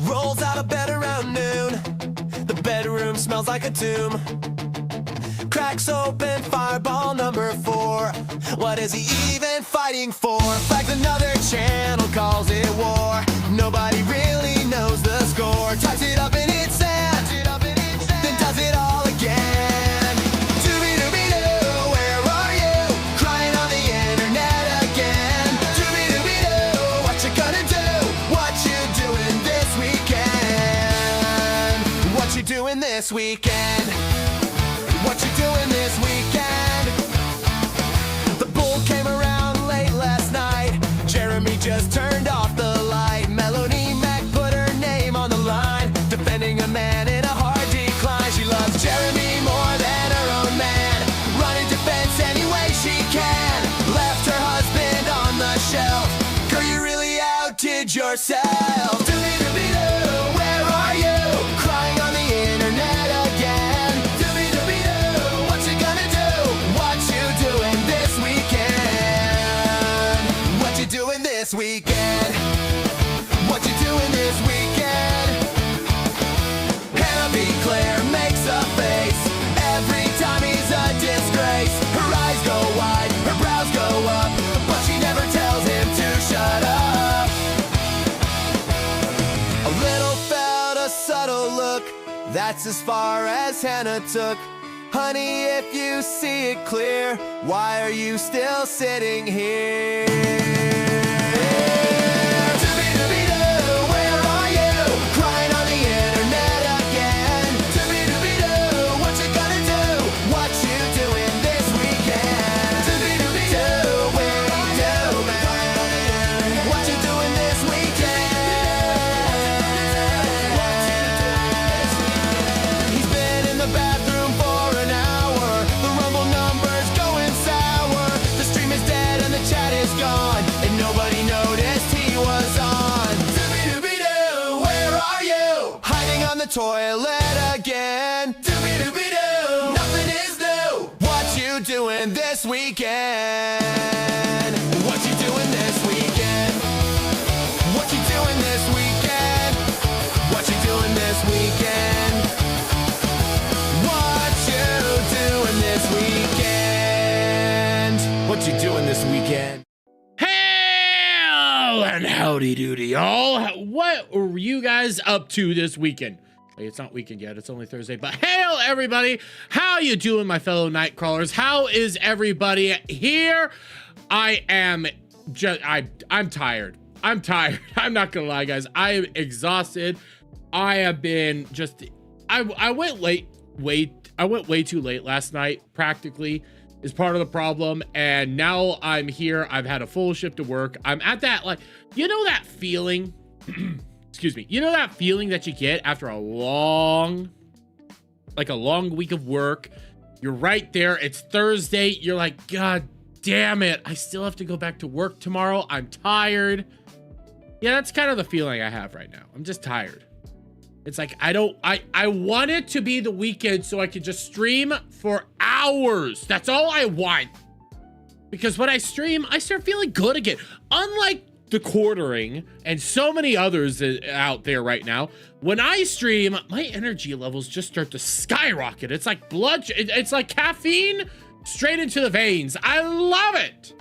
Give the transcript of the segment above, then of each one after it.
rolls out of bed around noon. The bedroom smells like a tomb. Cracks open fireball number 4. What is he even fighting for? Flags another channel, calls it war. Nobody really knows the score. Types it up and hits send, then does it all again. Doobie-doobie-doo, where are you? Crying on the internet again. Doobie-doobie-doo, what you gonna do? What you doing this weekend? What you doing this weekend? What you doing this weekend? The bull came around late last night. Jeremy just turned off the light. Melanie Mac put her name on the line, defending a man in a hard decline. She loves Jeremy more than her own man, running defense any way she can. Left her husband on the shelf. Girl, you really outdid yourself. Doobie-doobie-doo, where are you? Crying on the internet again. Doobie-doobie-doo, what you gonna do? What you doing this weekend? What you doing this weekend? What you doing this weekend? Hannah B. Claire makes a face every time he's a disgrace. Her eyes go wide, her brows go up, but she never tells him to shut up. A little felt a subtle look, that's as far as Hannah took. Honey, if you see it clear, why are you still sitting here? Doobie-doobie-doo, where are you? Crying on the internet again. Doobie-doobie-doo, what you gonna do? What you doing this weekend? Doobie-doobie-doo, where are you, man? What you doing this weekend? He's been in the bathroom for an hour. The Rumble number's going sour. The stream is dead and the chat is gone, and nobody noticed he was on. Doobie-doobie-doo, where are you? Hiding on the toilet again. Doobie-doobie-doo, nothing is new. What you doing this weekend? What you doing this weekend? What you doing this weekend? What you doing this weekend? What you doing this weekend? What you doing this weekend? Hail and howdy doody, y'all. What were you guys up to this weekend? Hey, it's not weekend yet, it's only Thursday, but hail everybody. How you doing, my fellow night crawlers? How is everybody here? I am just, I'm tired. I'm tired. I'm not gonna lie, guys. I am exhausted. I have been just, I went way too late last night, practically, is part of the problem. And now I'm here. I've had a full shift of work. I'm at that, like, you know that feeling, excuse me, you know that feeling that you get after a long week of work. You're right there. It's Thursday. You're like, God damn it. I still have to go back to work tomorrow. I'm tired. Yeah, that's kind of the feeling I have right now. I'm just tired. It's like, I want it to be the weekend so I can just stream for hours. That's all I want. Because when I stream, I start feeling good again. Unlike the quartering and so many others out there right now, when I stream, my energy levels just start to skyrocket. It's like blood, it's like caffeine straight into the veins. I love it.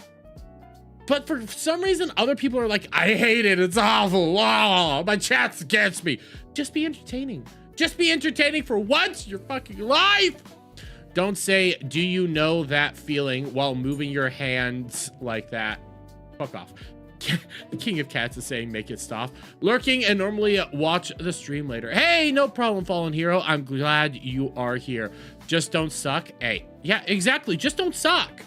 But for some reason, other people are like, I hate it. It's awful. Oh, my chat's against me. Just be entertaining. Just be entertaining for once in your fucking life. Don't say, do you know that feeling while moving your hands like that? Fuck off. The King of Cats is saying, make it stop. Lurking and normally watch the stream later. Hey, no problem, Fallen Hero. I'm glad you are here. Just don't suck. Hey, yeah, exactly. Just don't suck.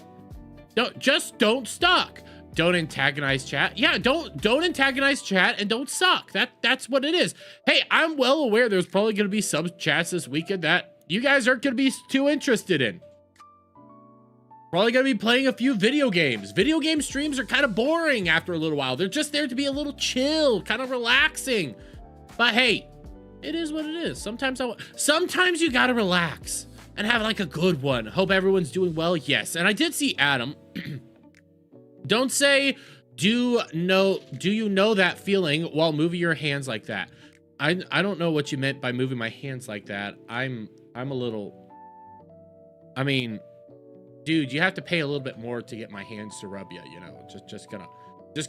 Just don't suck. Don't antagonize chat. Yeah, don't antagonize chat and don't suck. That's what it is. Hey, I'm well aware there's probably going to be some chats this weekend that you guys aren't going to be too interested in. Probably going to be playing a few video games. Video game streams are kind of boring after a little while. They're just there to be a little chill, kind of relaxing. But hey, it is what it is. Sometimes you got to relax and have like a good one. Hope everyone's doing well. Yes, and I did see Adam. Don't say, do you know that feeling while moving your hands like that? I don't know what you meant by moving my hands like that. I'm a little, I mean, dude, you have to pay a little bit more to get my hands to rub you, you know. Just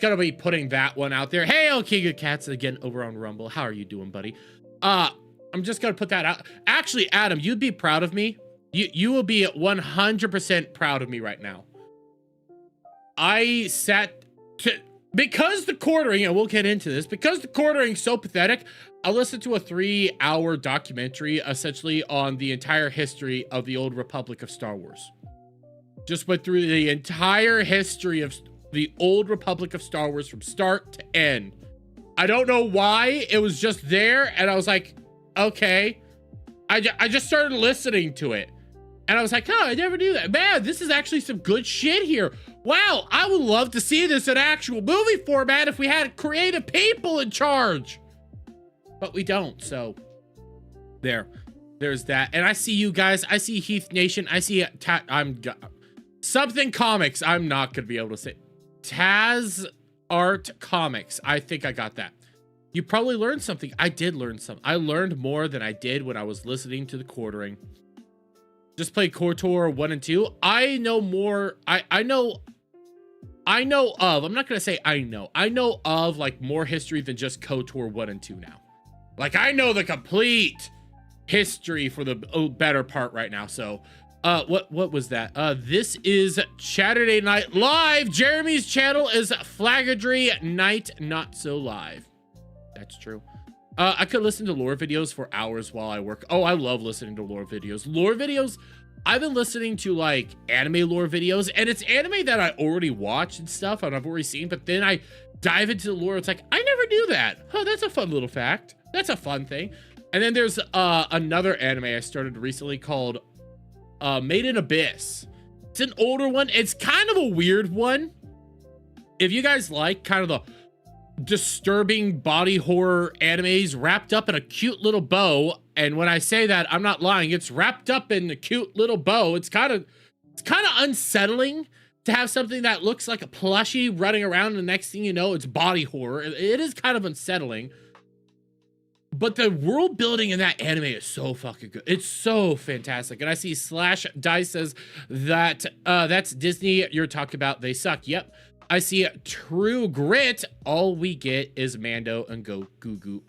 gonna be putting that one out there. Hey, okay, good cats again over on Rumble. How are you doing, buddy? I'm just gonna put that out. Actually, Adam, you'd be proud of me. You will be 100% proud of me right now. I sat to, because the quartering, and we'll get into this, because the quartering's so pathetic, I listened to a 3-hour documentary essentially on the entire history of the old Republic of Star Wars. Just went through the entire history of the old Republic of Star Wars from start to end. I don't know why, it was just there, and I was like, okay. I just started listening to it. And I was like, oh, I never knew that. Man, this is actually some good shit here. Wow, I would love to see this in actual movie format if we had creative people in charge. But we don't, so there's that. And I see you guys. I see Heath Nation. I see something comics. I'm not going to be able to say. Taz Art Comics. I think I got that. You probably learned something. I did learn something. I learned more than I did when I was listening to the quartering. Just play KOTOR 1 and 2. I know more. I know of, I'm not going to say I know of like more history than just KOTOR 1 and 2 now. Like I know the complete history for the better part right now. So, what was that? This is Chaturday Night Live. Jeremy's channel is Flaggadry Night Not So Live. That's true. I could listen to lore videos for hours while I work. Oh, I love listening to lore videos. Lore videos, I've been listening to like anime lore videos, and it's anime that I already watched and stuff, and I've already seen, but then I dive into the lore. It's like, I never knew that. Oh, that's a fun little fact. That's a fun thing. And then there's another anime I started recently called Made in Abyss. It's an older one. It's kind of a weird one. If you guys like kind of the disturbing body horror animes wrapped up in a cute little bow, and when I say that, I'm not lying, it's wrapped up in a cute little bow. It's kind of unsettling to have something that looks like a plushie running around, and the next thing you know, it's body horror. It is kind of unsettling, but the world building in that anime is so fucking good. It's so fantastic. And I see Slash Dice says that that's Disney you're talking about, they suck. Yep. I see True Grit. All we get is Mando and Grogu.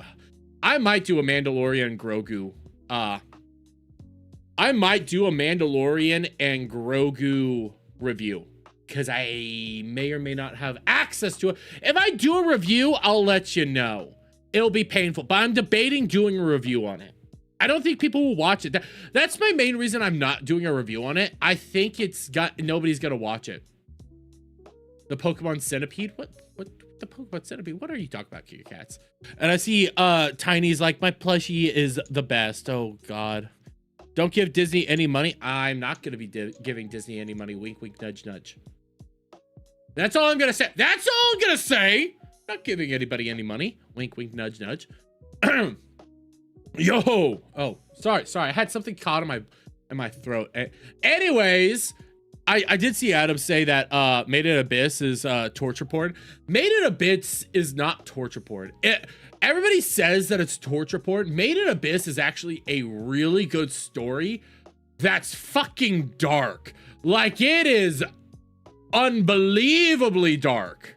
I might do a Mandalorian and Grogu. I might do a Mandalorian and Grogu review because I may or may not have access to it. If I do a review, I'll let you know. It'll be painful, but I'm debating doing a review on it. I don't think people will watch it. That's my main reason I'm not doing a review on it. I think nobody's gonna watch it. The Pokemon Centipede? What the Pokemon Centipede? What are you talking about, Kitty Cats? And I see Tiny's like, my plushie is the best. Oh God. Don't give Disney any money. I'm not gonna be giving Disney any money. Wink, wink, nudge, nudge. That's all I'm gonna say. That's all I'm gonna say. Not giving anybody any money. Wink, wink, nudge, nudge. Yo. Oh, sorry. I had something caught in my throat. Anyways, I did see Adam say that Made in Abyss is torture porn. Made in Abyss is not torture porn. Everybody says that it's torture porn. Made in Abyss is actually a really good story that's fucking dark. Like, it is unbelievably dark.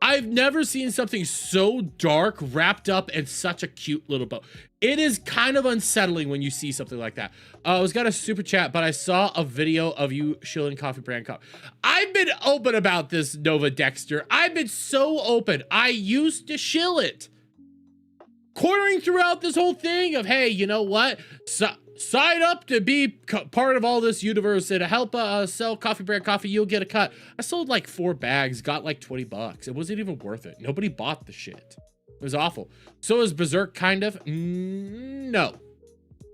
I've never seen something so dark wrapped up in such a cute little bow. It is kind of unsettling when you see something like that. I was got a super chat, but I saw a video of you shilling coffee brand cup. I've been open about this, Nova Dexter. I've been so open. I used to shill it. Quartering throughout this whole thing of, hey, you know what? Sign up to be part of all this universe and to help sell coffee brand coffee. You'll get a cut. I sold like 4 bags, got like 20 bucks. It wasn't even worth it. Nobody bought the shit. It was awful. So is Berserk kind of? No.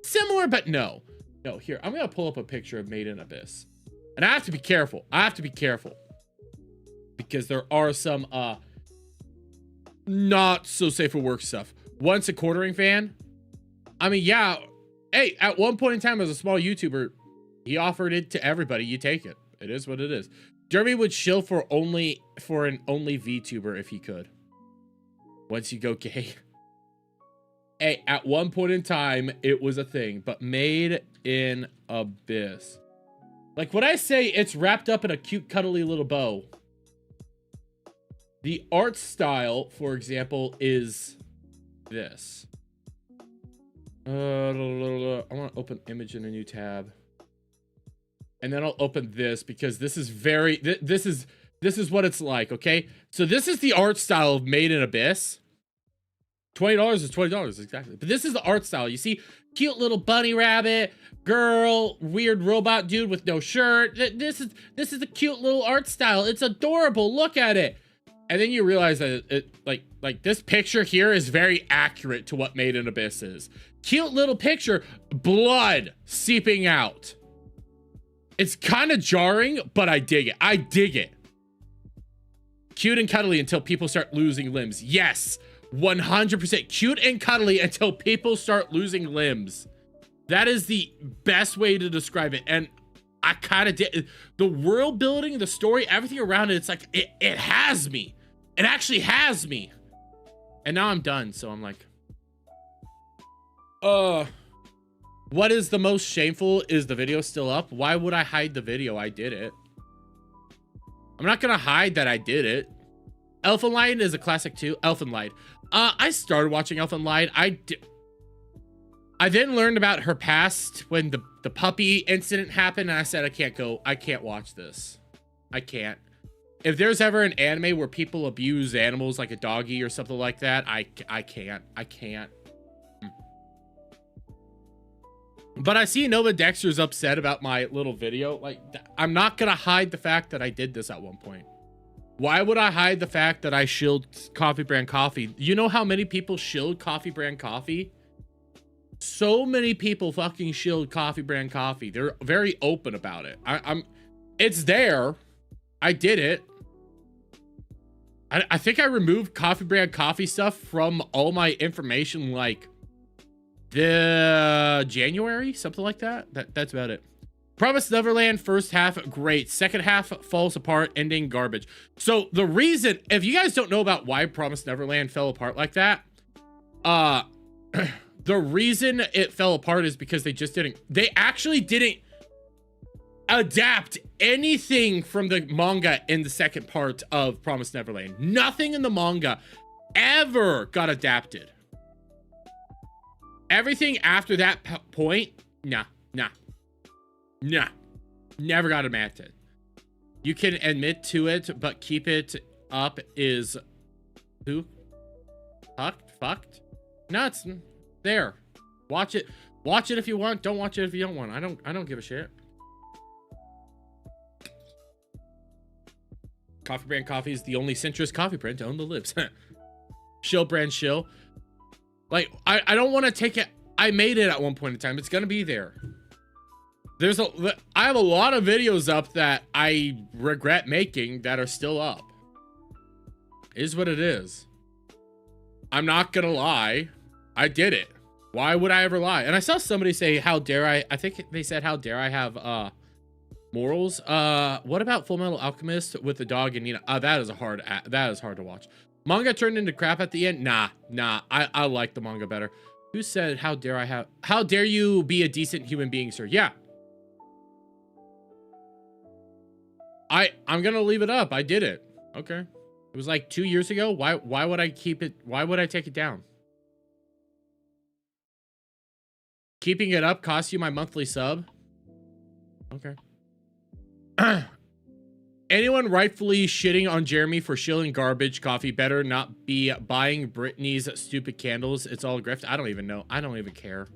Similar, but no. No, here, I'm going to pull up a picture of Made in Abyss. And I have to be careful. Because there are some not so safe for work stuff. Once a quartering fan, I mean, yeah. Hey, at one point in time as a small YouTuber, he offered it to everybody. You take it. It is what it is. Jeremy would shill for an only VTuber if he could. Once you go gay. At one point in time, it was a thing, but made in Abyss. Like when I say it's wrapped up in a cute, cuddly little bow, the art style, for example, is this. I want to open image in a new tab. And then I'll open this because this is very, this is what it's like, okay? So this is the art style of Made in Abyss. $20 is $20, exactly. But this is the art style. You see, cute little bunny rabbit, girl, weird robot dude with no shirt. This is a cute little art style. It's adorable. Look at it. And then you realize that it like this picture here is very accurate to what Made in Abyss is. Cute little picture, blood seeping out. It's kind of jarring, but I dig it. I dig it. Cute and cuddly until people start losing limbs. Yes. 100% cute and cuddly until people start losing limbs. That is the best way to describe it. And I kind of did the world building, the story, everything around it. It's like it has me. It actually has me. And now I'm done. So I'm like, what is the most shameful? Is the video still up? Why would I hide the video? I did it. I'm not gonna hide that I did it. Elfen Lied is a classic too. Elfen Lied. I started watching Elfen Lied. I then learned about her past when the puppy incident happened, and I said, I can't watch this. I can't. If there's ever an anime where people abuse animals like a doggy or something like that, I can't. But I see Nova Dexter's upset about my little video. Like, I'm not gonna hide the fact that I did this at one point. Why would I hide the fact that I shilled Coffee Brand Coffee? You know how many people shilled Coffee Brand Coffee? So many people fucking shilled Coffee Brand Coffee. They're very open about it. It's there. I did it. I think I removed Coffee Brand Coffee stuff from all my information like the January, something like that. That's about it. Promised Neverland first half great, second half falls apart, ending garbage. So the reason, if you guys don't know about why Promised Neverland fell apart like that, the reason it fell apart is because they actually didn't adapt anything from the manga in the second part of Promised Neverland. Nothing in the manga ever got adapted. Everything after that point, nah, never got adapted. You can admit to it, but keep it up is who? Fucked? No, it's there. Watch it if you want. Don't watch it if you don't want. I don't give a shit. Coffee Brand Coffee is the only citrus coffee brand to own the libs. Shill brand shill. Like, I don't want to take it. I made it at one point in time. It's gonna be there. I have a lot of videos up that I regret making that are still up. Is what it is. I'm not gonna lie. I did it. Why would I ever lie? And I saw somebody say, how dare I think they said, how dare I have morals? What about Full Metal Alchemist with the dog and Nina? That is hard to watch. Manga turned into crap at the end. Nah. I like the manga better. Who said, how dare you be a decent human being, sir? Yeah. I'm gonna leave it up. I did it. Okay. It was like 2 years ago. Why would I keep it? Why would I take it down? Keeping it up costs you my monthly sub. Okay. Anyone rightfully shitting on Jeremy for shilling garbage coffee better not be buying Britney's stupid candles. It's all grift. I don't even know. I don't even care.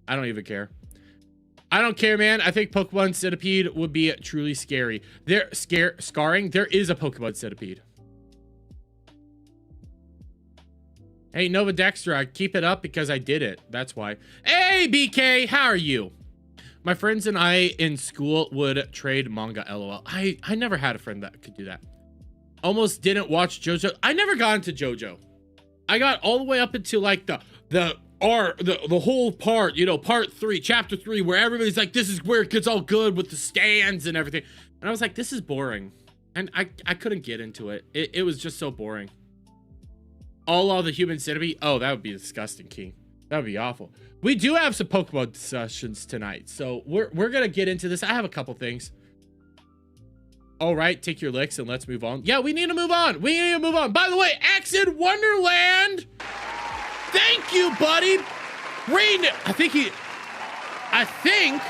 I don't care, man. I think Pokemon Centipede would be truly scary. Scarring. There is a Pokemon Centipede. Hey, Nova Dexter, I keep it up because I did it. That's why. Hey, BK, how are you? My friends and I in school would trade manga, LOL. I never had a friend that could do that. Almost didn't watch JoJo. I never got into JoJo. I got all the way up into like the whole part, you know, part 3, chapter 3, where everybody's like, this is where it gets all good with the stands and everything. And I was like, this is boring. And I couldn't get into it. It was just so boring. All the human centipede. Oh, that would be disgusting, King. That would be awful. We do have some Pokemon discussions tonight, so we're gonna get into this. I have a couple things. All right, take your licks and let's move on. Yeah, we need to move on. We need to move on. By the way, X in Wonderland. Thank you, buddy. Rain. I think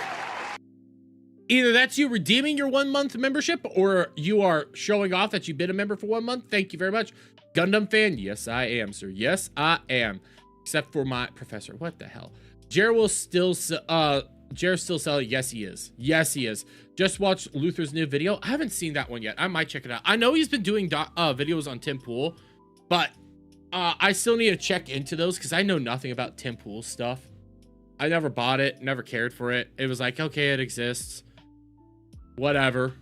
either that's you redeeming your 1 month membership or you are showing off that you've been a member for 1 month. Thank you very much. Gundam fan. Yes, I am, sir. Yes, I am. Except for my professor. What the hell? Jared's still selling. Yes, he is. Yes, he is. Just watched Luther's new video. I haven't seen that one yet. I might check it out. I know he's been doing videos on Tim Pool, but I still need to check into those because I know nothing about Tim Pool stuff. I never bought it, never cared for it. It was like, okay, it exists. Whatever.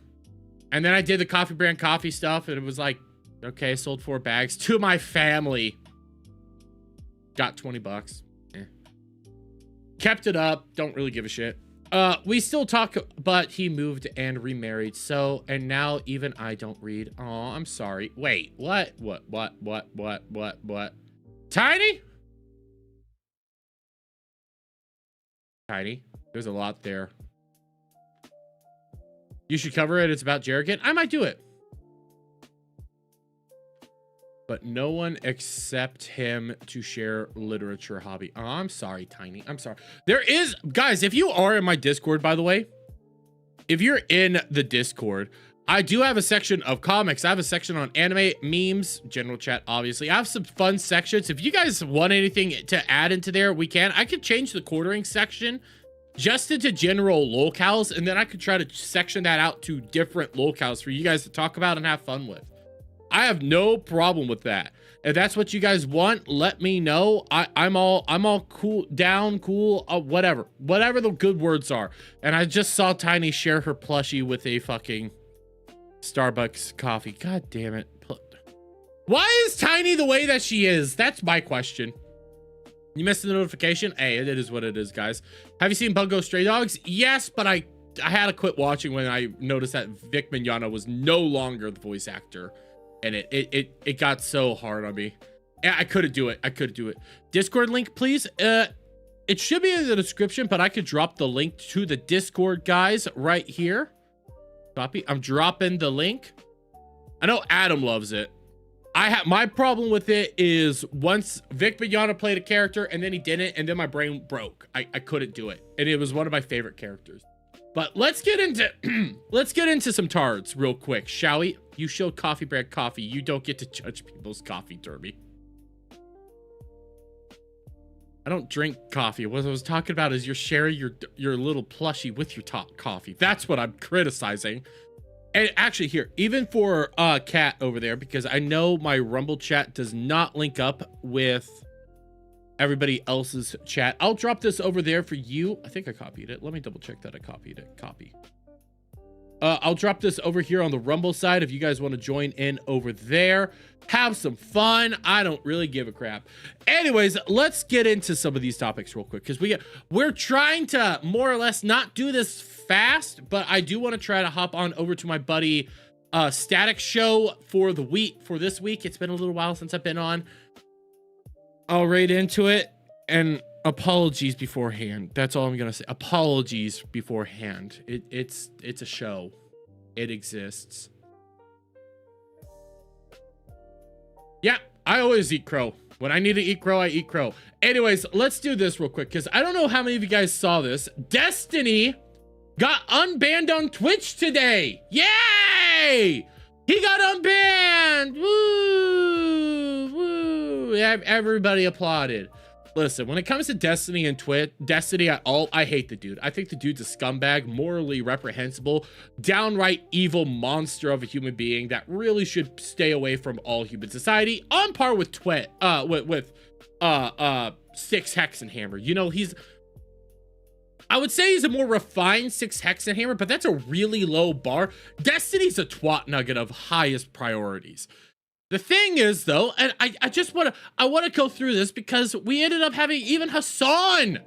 And then I did the coffee brand coffee stuff, and it was like, okay, sold 4 bags to my family. Got 20 bucks. Kept it up. Don't really give a shit. We still talk, but he moved and remarried. So, and now even I don't read. Oh, I'm sorry. Wait, what? Tiny? Tiny? There's a lot there. You should cover it. It's about Jared. I might do it. But no one except him to share literature hobby. Oh, I'm sorry, Tiny. I'm sorry. There is, guys, if you are in my Discord, by the way, if you're in the Discord, I do have a section of comics. I have a section on anime, memes, general chat, obviously. I have some fun sections. If you guys want anything to add into there, we can. I could change the quartering section just into general locales, and then I could try to section that out to different locales for you guys to talk about and have fun with. I have no problem with that. If that's what you guys want, let me know. I'm all cool, down, cool, whatever the good words are. And I just saw Tiny share her plushie with a fucking Starbucks coffee. God damn it. Why is Tiny the way that she is? That's my question. You missed the notification? Hey, it is what it is, guys. Have you seen Bungo Stray Dogs? Yes, but I had to quit watching when I noticed that Vic Mignogna was no longer the voice actor. And it got so hard on me. I couldn't do it. Discord link, please. It should be in the description, but I could drop the link to the Discord, guys, right here. Copy. I'm dropping the link. I know Adam loves it. My problem with it is once Vic Mignogna played a character and then he didn't, and then my brain broke. I couldn't do it. And it was one of my favorite characters. But let's get into some tards real quick, shall we? You showed coffee brand coffee. You don't get to judge people's coffee, Derby. I don't drink coffee. What I was talking about is you're sharing your little plushie with your top coffee. That's what I'm criticizing. And actually here, even for Cat over there, because I know my Rumble chat does not link up with everybody else's chat. I'll drop this over there for you. I think I copied it. Let me double check that I copied it. Copy. I'll drop this over here on the Rumble side if you guys want to join in over there. Have some fun. I don't really give a crap. Anyways, let's get into some of these topics real quick because we're trying to more or less not do this fast, but I do want to try to hop on over to my buddy Static Show for this week. It's been a little while since I've been on. I'll raid into it, and apologies beforehand. That's all I'm gonna say. Apologies beforehand. It's a show. It exists. Yeah, I always eat crow. When I need to eat crow, I eat crow. Anyways, let's do this real quick because I don't know how many of you guys saw this. Destiny got unbanned on Twitch today. Yay! He got unbanned. Woo! Woo! Everybody applauded. Listen, when it comes to Destiny and Destiny at all, I hate the dude. I think the dude's a scumbag, morally reprehensible, downright evil monster of a human being that really should stay away from all human society, on par with Six Hexenhammer. You know, I would say he's a more refined Six Hexenhammer, but that's a really low bar. Destiny's a twat nugget of highest priorities. The thing is, though, and I want to go through this because we ended up having even Hassan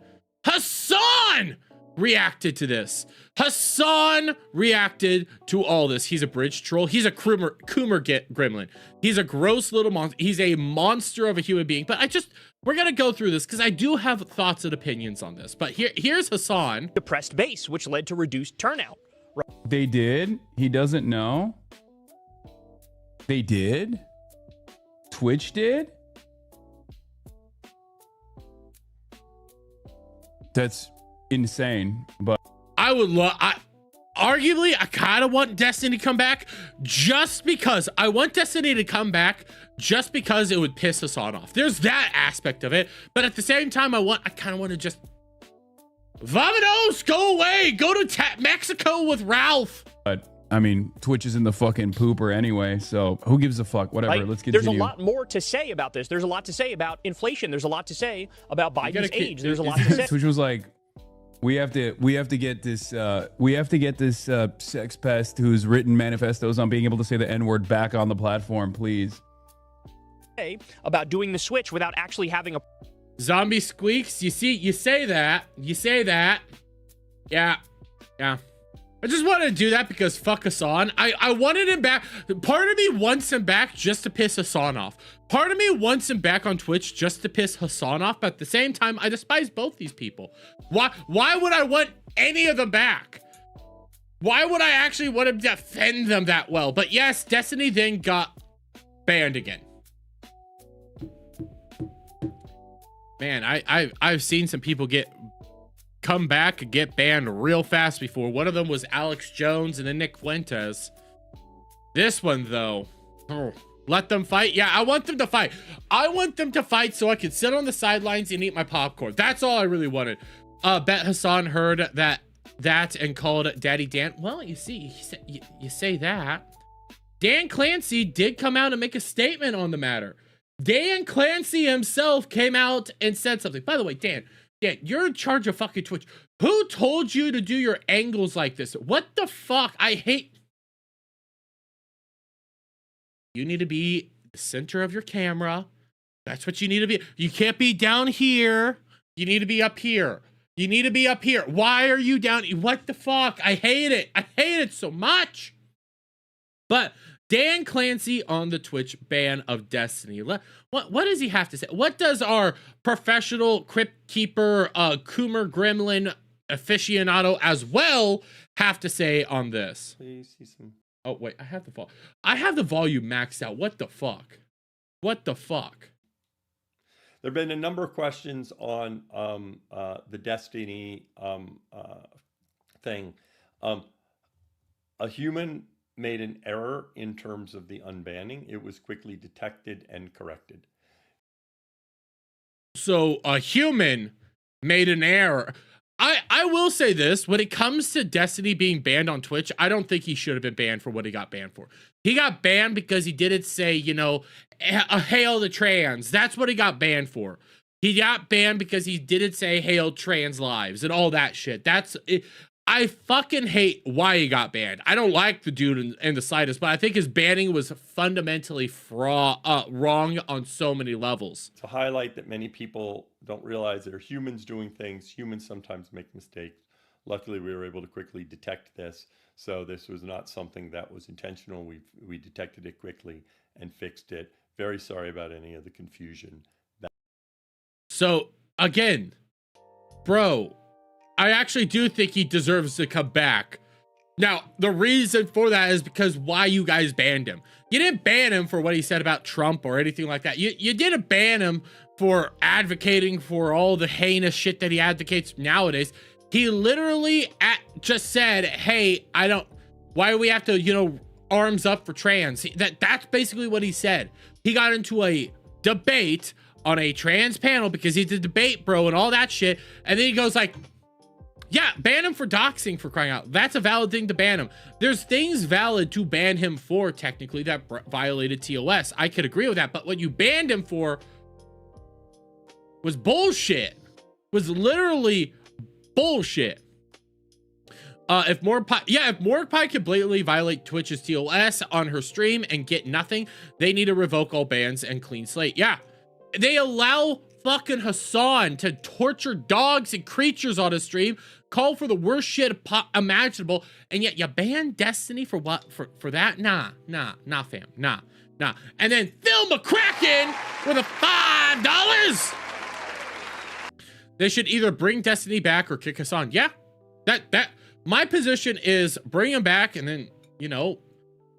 reacted to this. Hassan reacted to all this. He's a bridge troll. He's a Coomer gremlin. He's a gross little monster. He's a monster of a human being. But we're going to go through this because I do have thoughts and opinions on this. But here's Hassan. Depressed base, which led to reduced turnout. They did. He doesn't know. They did. Twitch did. That's insane. But I would arguably, I kind of want Destiny to come back just because I want Destiny to come back just because it would piss Hassan off. There's that aspect of it. But at the same time, I kind of want to just Vamonos, go away. Go to Mexico with Ralph. But I mean, Twitch is in the fucking pooper anyway, so who gives a fuck? Whatever. Let's continue. There's a lot more to say about this. There's a lot to say about inflation. There's a lot to say about Biden's age. There's a lot to say. Twitch was like, we have to get this sex pest who's written manifestos on being able to say the N-word back on the platform, please. About doing the switch without actually having a Zombie Squeaks, you say that. Yeah. I just wanted to do that because fuck Hassan. I wanted him back. Part of me wants him back just to piss Hassan off. Part of me wants him back on Twitch just to piss Hassan off. But at the same time, I despise both these people. Why would I want any of them back? Why would I actually want to defend them that well? But yes, Destiny then got banned again. Man, I've seen some people come back and get banned real fast before. One of them was Alex Jones and then Nick Fuentes. This one though, let them fight. Yeah, I want them to fight. I want them to fight so I can sit on the sidelines and eat my popcorn. That's all I really wanted. Bet Hassan heard that and called Daddy Dan. Well, you see, you say that. Dan Clancy did come out and make a statement on the matter. Dan Clancy himself came out and said something. By the way, Dan, you're in charge of fucking Twitch. Who told you to do your angles like this? What the fuck? I hate... You need to be the center of your camera. That's what you need to be. You can't be down here. You need to be up here. You need to be up here. Why are you down? What the fuck? I hate it. I hate it so much. But... Dan Clancy on the Twitch ban of Destiny. What does he have to say? What does our professional crypt keeper, Coomer gremlin aficionado as well have to say on this? Please see some. Oh wait, I have the volume maxed out. What the fuck? What the fuck? There have been a number of questions on the Destiny thing. A human made an error in terms of the unbanning. It was quickly detected and corrected. So a human made an error. I will say this, when it comes to Destiny being banned on Twitch, I don't think he should have been banned for what he got banned for. He got banned because he didn't say, you know, hail the trans. That's what he got banned for. He got banned because he didn't say hail trans lives and all that shit. That's it. I fucking hate why he got banned. I don't like the dude in the slightest, but I think his banning was fundamentally wrong on so many levels. To highlight that many people don't realize they're humans doing things. Humans sometimes make mistakes. Luckily, we were able to quickly detect this. So this was not something that was intentional. We detected it quickly and fixed it. Very sorry about any of the confusion. So again, bro, I actually do think he deserves to come back. Now, the reason for that is because why you guys banned him. You didn't ban him for what he said about Trump or anything like that. You didn't ban him for advocating for all the heinous shit that he advocates nowadays. He literally just said, hey, why do we have to, you know, arms up for trans? That's basically what he said. He got into a debate on a trans panel because he's a debate bro and all that shit. And then he goes like, yeah, ban him for doxing, for crying out. That's a valid thing to ban him. There's things valid to ban him for, technically, that violated TOS. I could agree with that. But what you banned him for was bullshit. Was literally bullshit. If Morgpie could blatantly violate Twitch's TOS on her stream and get nothing, they need to revoke all bans and clean slate. Yeah, they allow fucking Hassan to torture dogs and creatures on his stream, call for the worst shit imaginable, and yet you ban Destiny for what? For that? Nah, fam. Nah. And then Phil McCracken with a $5. They should either bring Destiny back or kick us on. Yeah, that my position is bring him back and then, you know,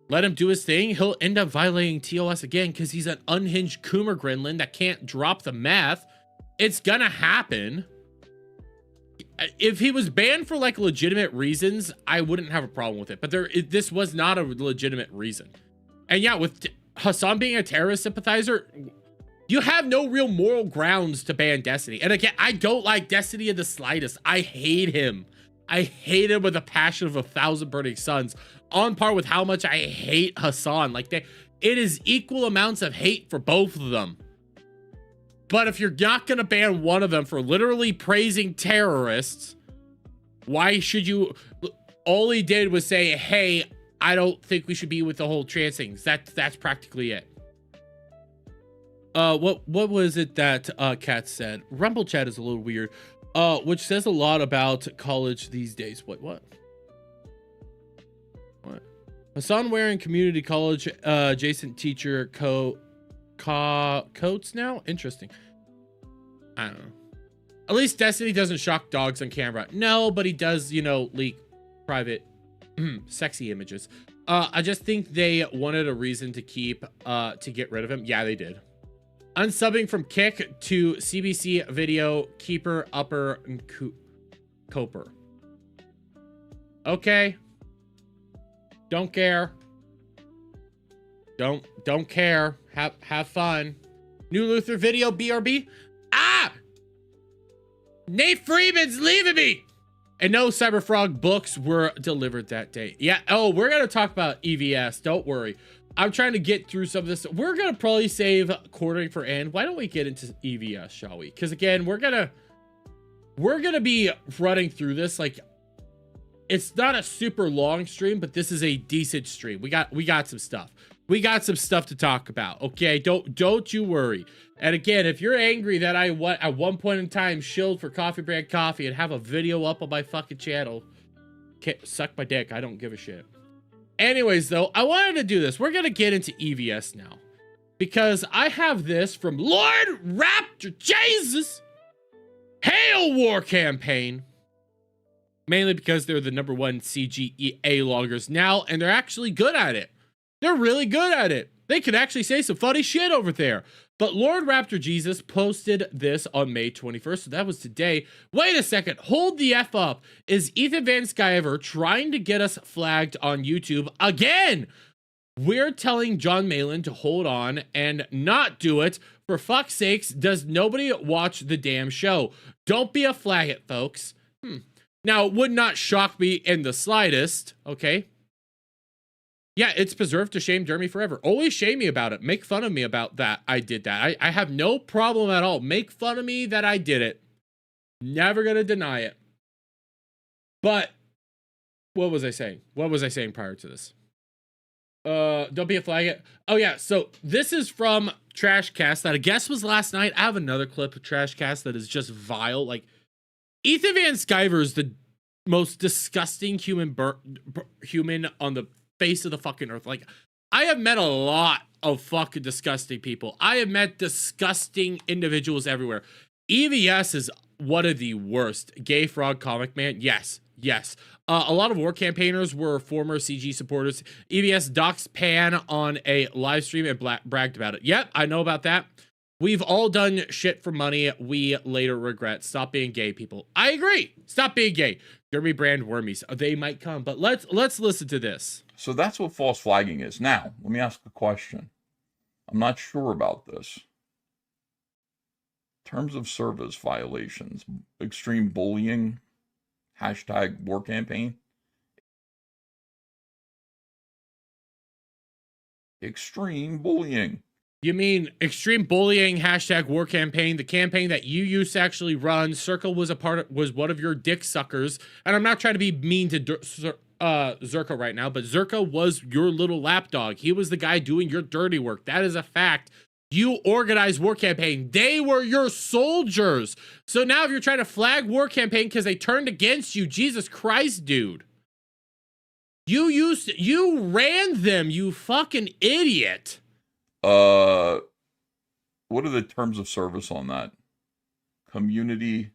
let him do his thing. He'll end up violating TOS again because he's an unhinged Coomer Gremlin that can't drop the meth. It's gonna happen. If he was banned for like legitimate reasons, I wouldn't have a problem with it. But this was not a legitimate reason. And yeah, with Hassan being a terrorist sympathizer, you have no real moral grounds to ban Destiny. And again, I don't like Destiny in the slightest. I hate him. I hate him with a passion of 1,000 burning suns, on par with how much I hate Hassan. Like, it is equal amounts of hate for both of them. But if you're not going to ban one of them for literally praising terrorists, why should you? All he did was say, hey, I don't think we should be with the whole trans things. That's practically it. What was it that Kat said? Rumble chat is a little weird. Which says a lot about college these days. What? Hassan wearing community college adjacent teacher coats now? Interesting. I don't know. At least Destiny doesn't shock dogs on camera. No, but he does, you know, leak private sexy images. I just think they wanted a reason to get rid of him. Yeah, they did. Unsubbing from Kick to CBC video keeper upper Coper. Okay. Don't care. Don't care. Have fun. New Luther video BRB. Ah! Nate Freeman's leaving me. And no Cyberfrog books were delivered that day. Yeah. Oh, we're gonna talk about EVS. Don't worry. I'm trying to get through some of this. We're going to probably save quartering for end. Why don't we get into EVS, shall we? Because again, we're going to be running through this. Like, it's not a super long stream, but this is a decent stream. We got some stuff. We got some stuff to talk about. Okay, don't you worry. And again, if you're angry that I at one point in time shilled for Coffee Brand Coffee and have a video up on my fucking channel, suck my dick. I don't give a shit. Anyways, though, I wanted to do this. We're going to get into EVS now. Because I have this from Lord Raptor Jesus. Hail War Campaign. Mainly because they're the #1 CGA loggers now. And they're actually good at it. They're really good at it. They could actually say some funny shit over there. But Lord Raptor Jesus posted this on May 21st, so that was today. Wait a second, hold the F up. Is Ethan Van Sciver trying to get us flagged on YouTube again? We're telling John Malin to hold on and not do it. For fuck's sakes, does nobody watch the damn show? Don't be a faggot, folks. Now, it would not shock me in the slightest, okay? Yeah, it's preserved to shame Jeremy forever. Always shame me about it. Make fun of me about that. I did that. I have no problem at all. Make fun of me that I did it. Never gonna deny it. But what was I saying? What was I saying prior to this? Don't be a faggot. Oh yeah, so this is from Trashcast that I guess was last night. I have another clip of Trashcast that is just vile. Like, Ethan Van Sciver is the most disgusting human on the face of the fucking earth. Like, I have met a lot of fucking disgusting people. I have met disgusting individuals everywhere. EVS is one of the worst. Gay Frog Comic Man, yes. A lot of war campaigners were former CG supporters. EVS doxed Pan on a live stream and bragged about it. Yep, I know about that. We've all done shit for money we later regret. Stop being gay, people. I agree. Stop being gay. Derby brand wormies. They might come, but let's listen to this. So that's what false flagging is. Now, let me ask a question. I'm not sure about this. Terms of service violations, extreme bullying, hashtag war campaign. Extreme bullying. You mean extreme bullying, hashtag war campaign, the campaign that you used to actually run. Circle was was one of your dick suckers. And I'm not trying to be mean to Zerka right now, but Zerka was your little lapdog. He was the guy doing your dirty work. That is a fact. You organized war campaign. They were your soldiers. So now if you're trying to flag war campaign because they turned against you, Jesus Christ, dude. You ran them, you fucking idiot. What are the terms of service on that? Community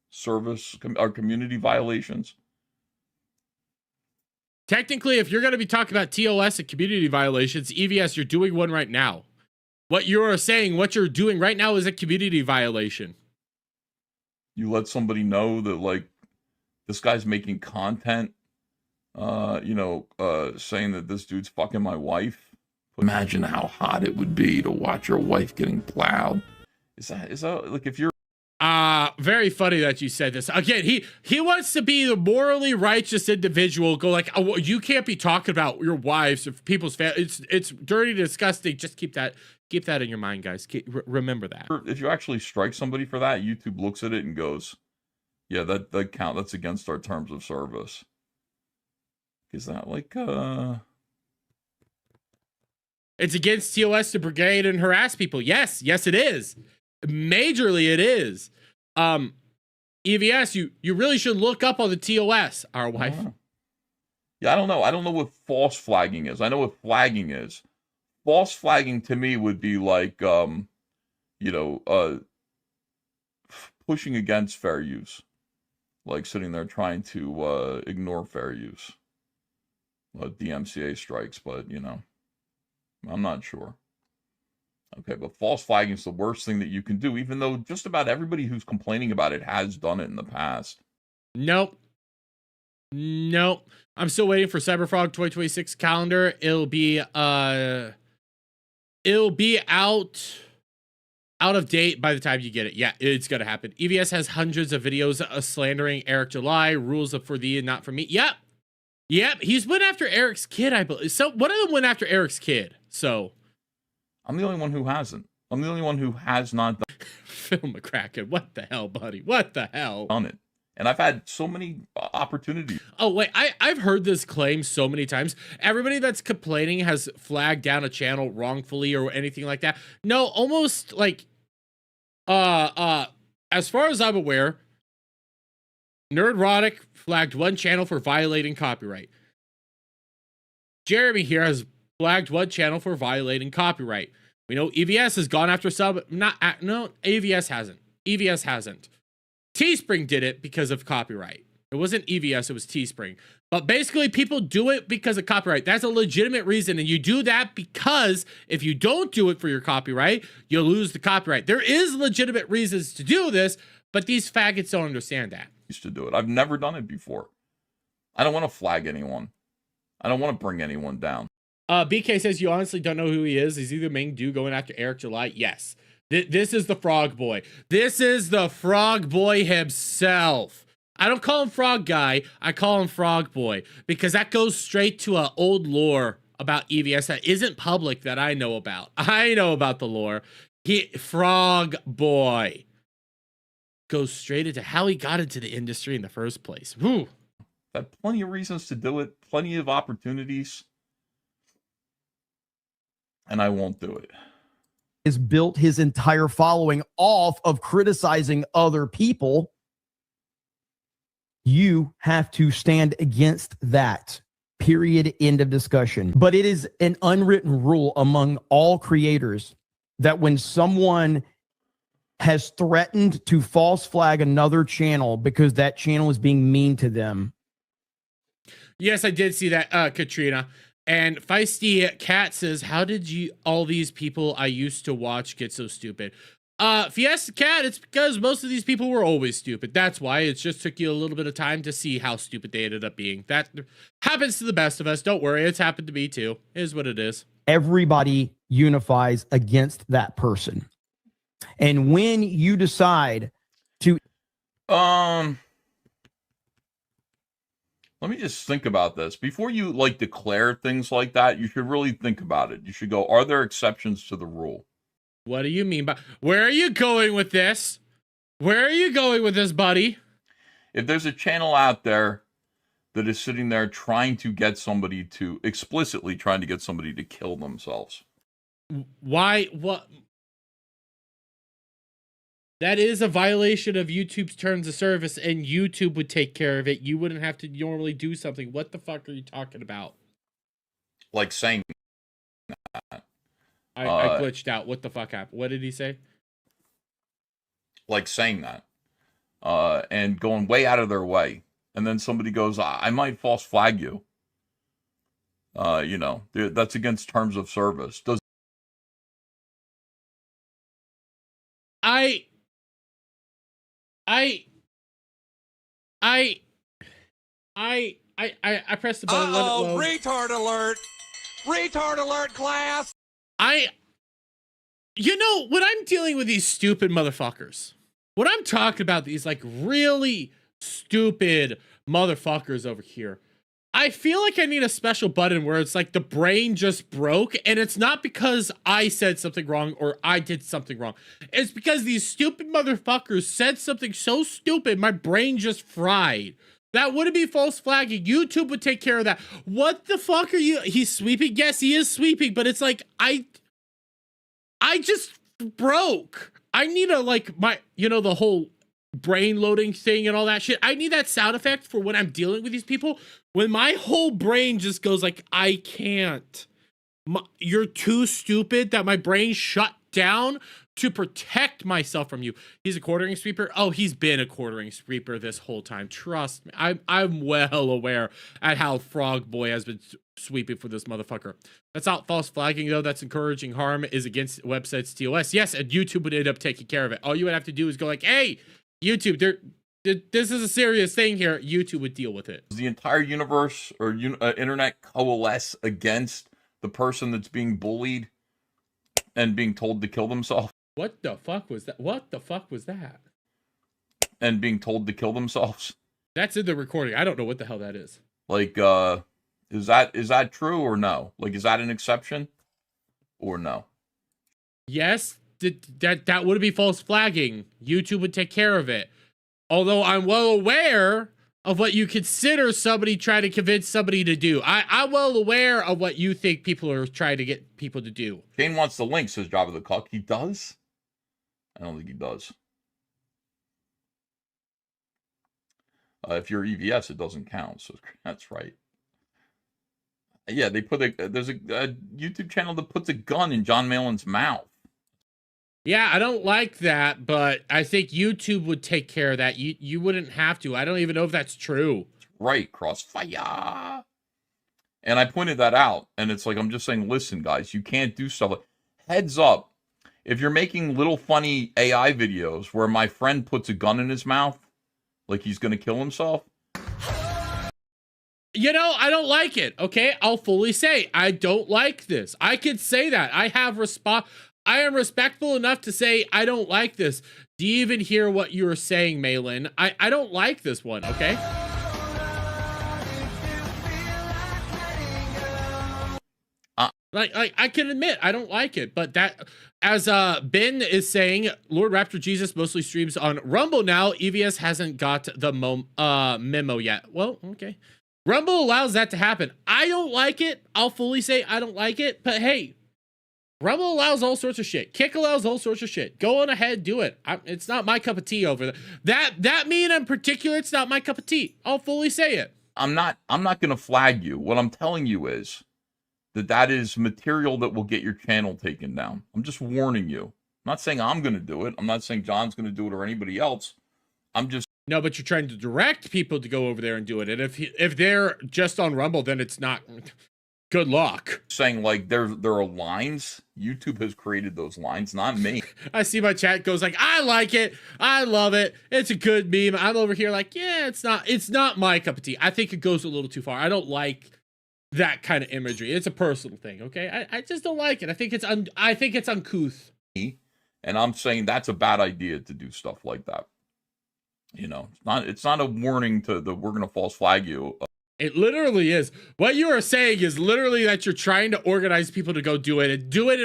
service or community violations? Technically, if you're going to be talking about TOS and community violations, EVS, you're doing one right now. What you're saying, what you're doing right now is a community violation. You let somebody know that, like, this guy's making content, saying that this dude's fucking my wife. Imagine how hot it would be to watch your wife getting plowed. Is that like, if you're very funny that you said this. Again, he wants to be the morally righteous individual. Go like, oh, you can't be talking about your wives or people's family. It's dirty, disgusting. Just keep that in your mind, guys. Remember that. If you actually strike somebody for that, YouTube looks at it and goes, yeah, that's against our terms of service. Is that like It's against TOS to brigade and harass people. Yes, it is. Majorly it is. EVS, you really should look up on the TOS, our wife. Yeah, I don't know. I don't know what false flagging is. I know what flagging is. False flagging to me would be like pushing against fair use. Like sitting there trying to ignore fair use. DMCA strikes, but I'm not sure. Okay, but false flagging is the worst thing that you can do, even though just about everybody who's complaining about it has done it in the past. Nope. I'm still waiting for Cyberfrog 2026 calendar. It'll be out of date by the time you get it. Yeah, it's gonna happen. EVS has hundreds of videos slandering Eric July, rules for thee and not for me. Yep, he's went after Eric's kid, I believe. So one of them went after Eric's kid. So I'm the only one who hasn't. I'm the only one who has not done Phil McCracken. What the hell, buddy? What the hell? Done it. And I've had so many opportunities. Oh, wait, I've heard this claim so many times. Everybody that's complaining has flagged down a channel wrongfully or anything like that. No, almost like, as far as I'm aware, Nerdrotic flagged one channel for violating copyright. Jeremy here has flagged one channel for violating copyright. We know EVS has gone after EVS hasn't. EVS hasn't. Teespring did it because of copyright. It wasn't EVS, it was Teespring. But basically, people do it because of copyright. That's a legitimate reason, and you do that because if you don't do it for your copyright, you'll lose the copyright. There is legitimate reasons to do this, but these faggots don't understand that. To do it. I've never done it before. I don't want to flag anyone. I don't want to bring anyone down. BK says you honestly don't know who he is. Is he the main dude going after Eric July? Yes. This is the Frog Boy. This is the Frog Boy himself. I don't call him Frog Guy. I call him Frog Boy because that goes straight to an old lore about EVS that isn't public that I know about. I know about the lore. Frog Boy goes straight into how he got into the industry in the first place. Whew. I've had plenty of reasons to do it, plenty of opportunities, and I won't do it. Has built his entire following off of criticizing other people. You have to stand against that. Period. End of discussion. But it is an unwritten rule among all creators that when someone has threatened to false flag another channel because that channel is being mean to them. Yes, I did see that, Katrina. And Feisty Cat says, how did all these people I used to watch get so stupid? Fiesta Cat, it's because most of these people were always stupid. That's why. It just took you a little bit of time to see how stupid they ended up being. That happens to the best of us. Don't worry. It's happened to me too. It is what it is. Everybody unifies against that person. And when you decide to let me just think about this. Before you declare things like that, you should really think about it. You should go, are there exceptions to the rule? What do you mean by where are you going with this? Where are you going with this, buddy? If there's a channel out there that is sitting there explicitly trying to get somebody to kill themselves. Why? What? That is a violation of YouTube's terms of service, and YouTube would take care of it. You wouldn't have to normally do something. What the fuck are you talking about? Like saying that. I glitched out. What the fuck happened? What did he say? Like saying that. And going way out of their way. And then somebody goes, I might false flag you. You know, that's against terms of service. Does I pressed the button. Uh-oh, retard alert! Retard alert, class! You know, when I'm dealing with these stupid motherfuckers, when I'm talking about these like really stupid motherfuckers over here, I feel like I need a special button where it's like the brain just broke, and it's not because I said something wrong or I did something wrong. It's because these stupid motherfuckers said something so stupid, my brain just fried. That wouldn't be false flagging. YouTube would take care of that. What the fuck are you? He's sweeping? Yes, he is sweeping, but it's like, I just broke. I need a, like, my, you know, the whole brain loading thing and all that shit. I need that sound effect for when I'm dealing with these people. When my whole brain just goes like, I can't. You're too stupid, that my brain shut down to protect myself from you. He's a quartering sweeper. Oh, he's been a quartering sweeper this whole time. Trust me. I'm well aware at how Frog Boy has been sweeping for this motherfucker. That's not false flagging though. That's encouraging harm, is against websites TOS. Yes, and YouTube would end up taking care of it. All you would have to do is go like, hey, YouTube, this is a serious thing here. YouTube would deal with it. the entire universe or internet coalesce against the person that's being bullied and being told to kill themselves? What the fuck was that? What the fuck was that? And being told to kill themselves? That's in the recording. I don't know what the hell that is. Like, is that true or no? Like, is that an exception or no? Yes, that would be false flagging. YouTube would take care of it. Although I'm well aware of what you consider somebody trying to convince somebody to do. I'm well aware of what you think people are trying to get people to do. Kane wants the link, says Java the Cuck. He does? I don't think he does. If you're EVS, it doesn't count, so that's right. Yeah, they put there's a YouTube channel that puts a gun in John Malin's mouth. Yeah, I don't like that, but I think YouTube would take care of that. You wouldn't have to. I don't even know if that's true. Right, Crossfire. And I pointed that out, and it's like, I'm just saying, listen, guys, you can't do stuff like, heads up, if you're making little funny AI videos where my friend puts a gun in his mouth, like he's going to kill himself. You know, I don't like it, okay? I'll fully say, I don't like this. I could say that. I am respectful enough to say, I don't like this. Do you even hear what you were saying, Malin? I don't like this one, okay? Like I can admit I don't like it, but that, as Ben is saying, Lord Raptor Jesus mostly streams on Rumble now. EVS hasn't got the memo yet. Well, okay. Rumble allows that to happen. I don't like it. I'll fully say I don't like it, but hey, Rumble allows all sorts of shit. Kick allows all sorts of shit. Go on ahead, do it. It's not my cup of tea over there. That meme in particular, it's not my cup of tea. I'll fully say it. I'm not gonna flag you. What I'm telling you is that is material that will get your channel taken down. I'm just warning you. I'm not saying I'm gonna do it. I'm not saying John's gonna do it or anybody else. I'm just no, but you're trying to direct people to go over there and do it. And if they're just on Rumble, then it's not. Good luck. Saying like there are lines. YouTube has created those lines, not me. I see my chat goes like, I like it. I love it. It's a good meme. I'm over here like, yeah, it's not my cup of tea. I think it goes a little too far. I don't like that kind of imagery. It's a personal thing, okay? I just don't like it. I think it's uncouth. And I'm saying that's a bad idea to do stuff like that. You know, it's not a warning to we're gonna false flag you. It literally is. What you are saying is literally that you're trying to organize people to go do it and do it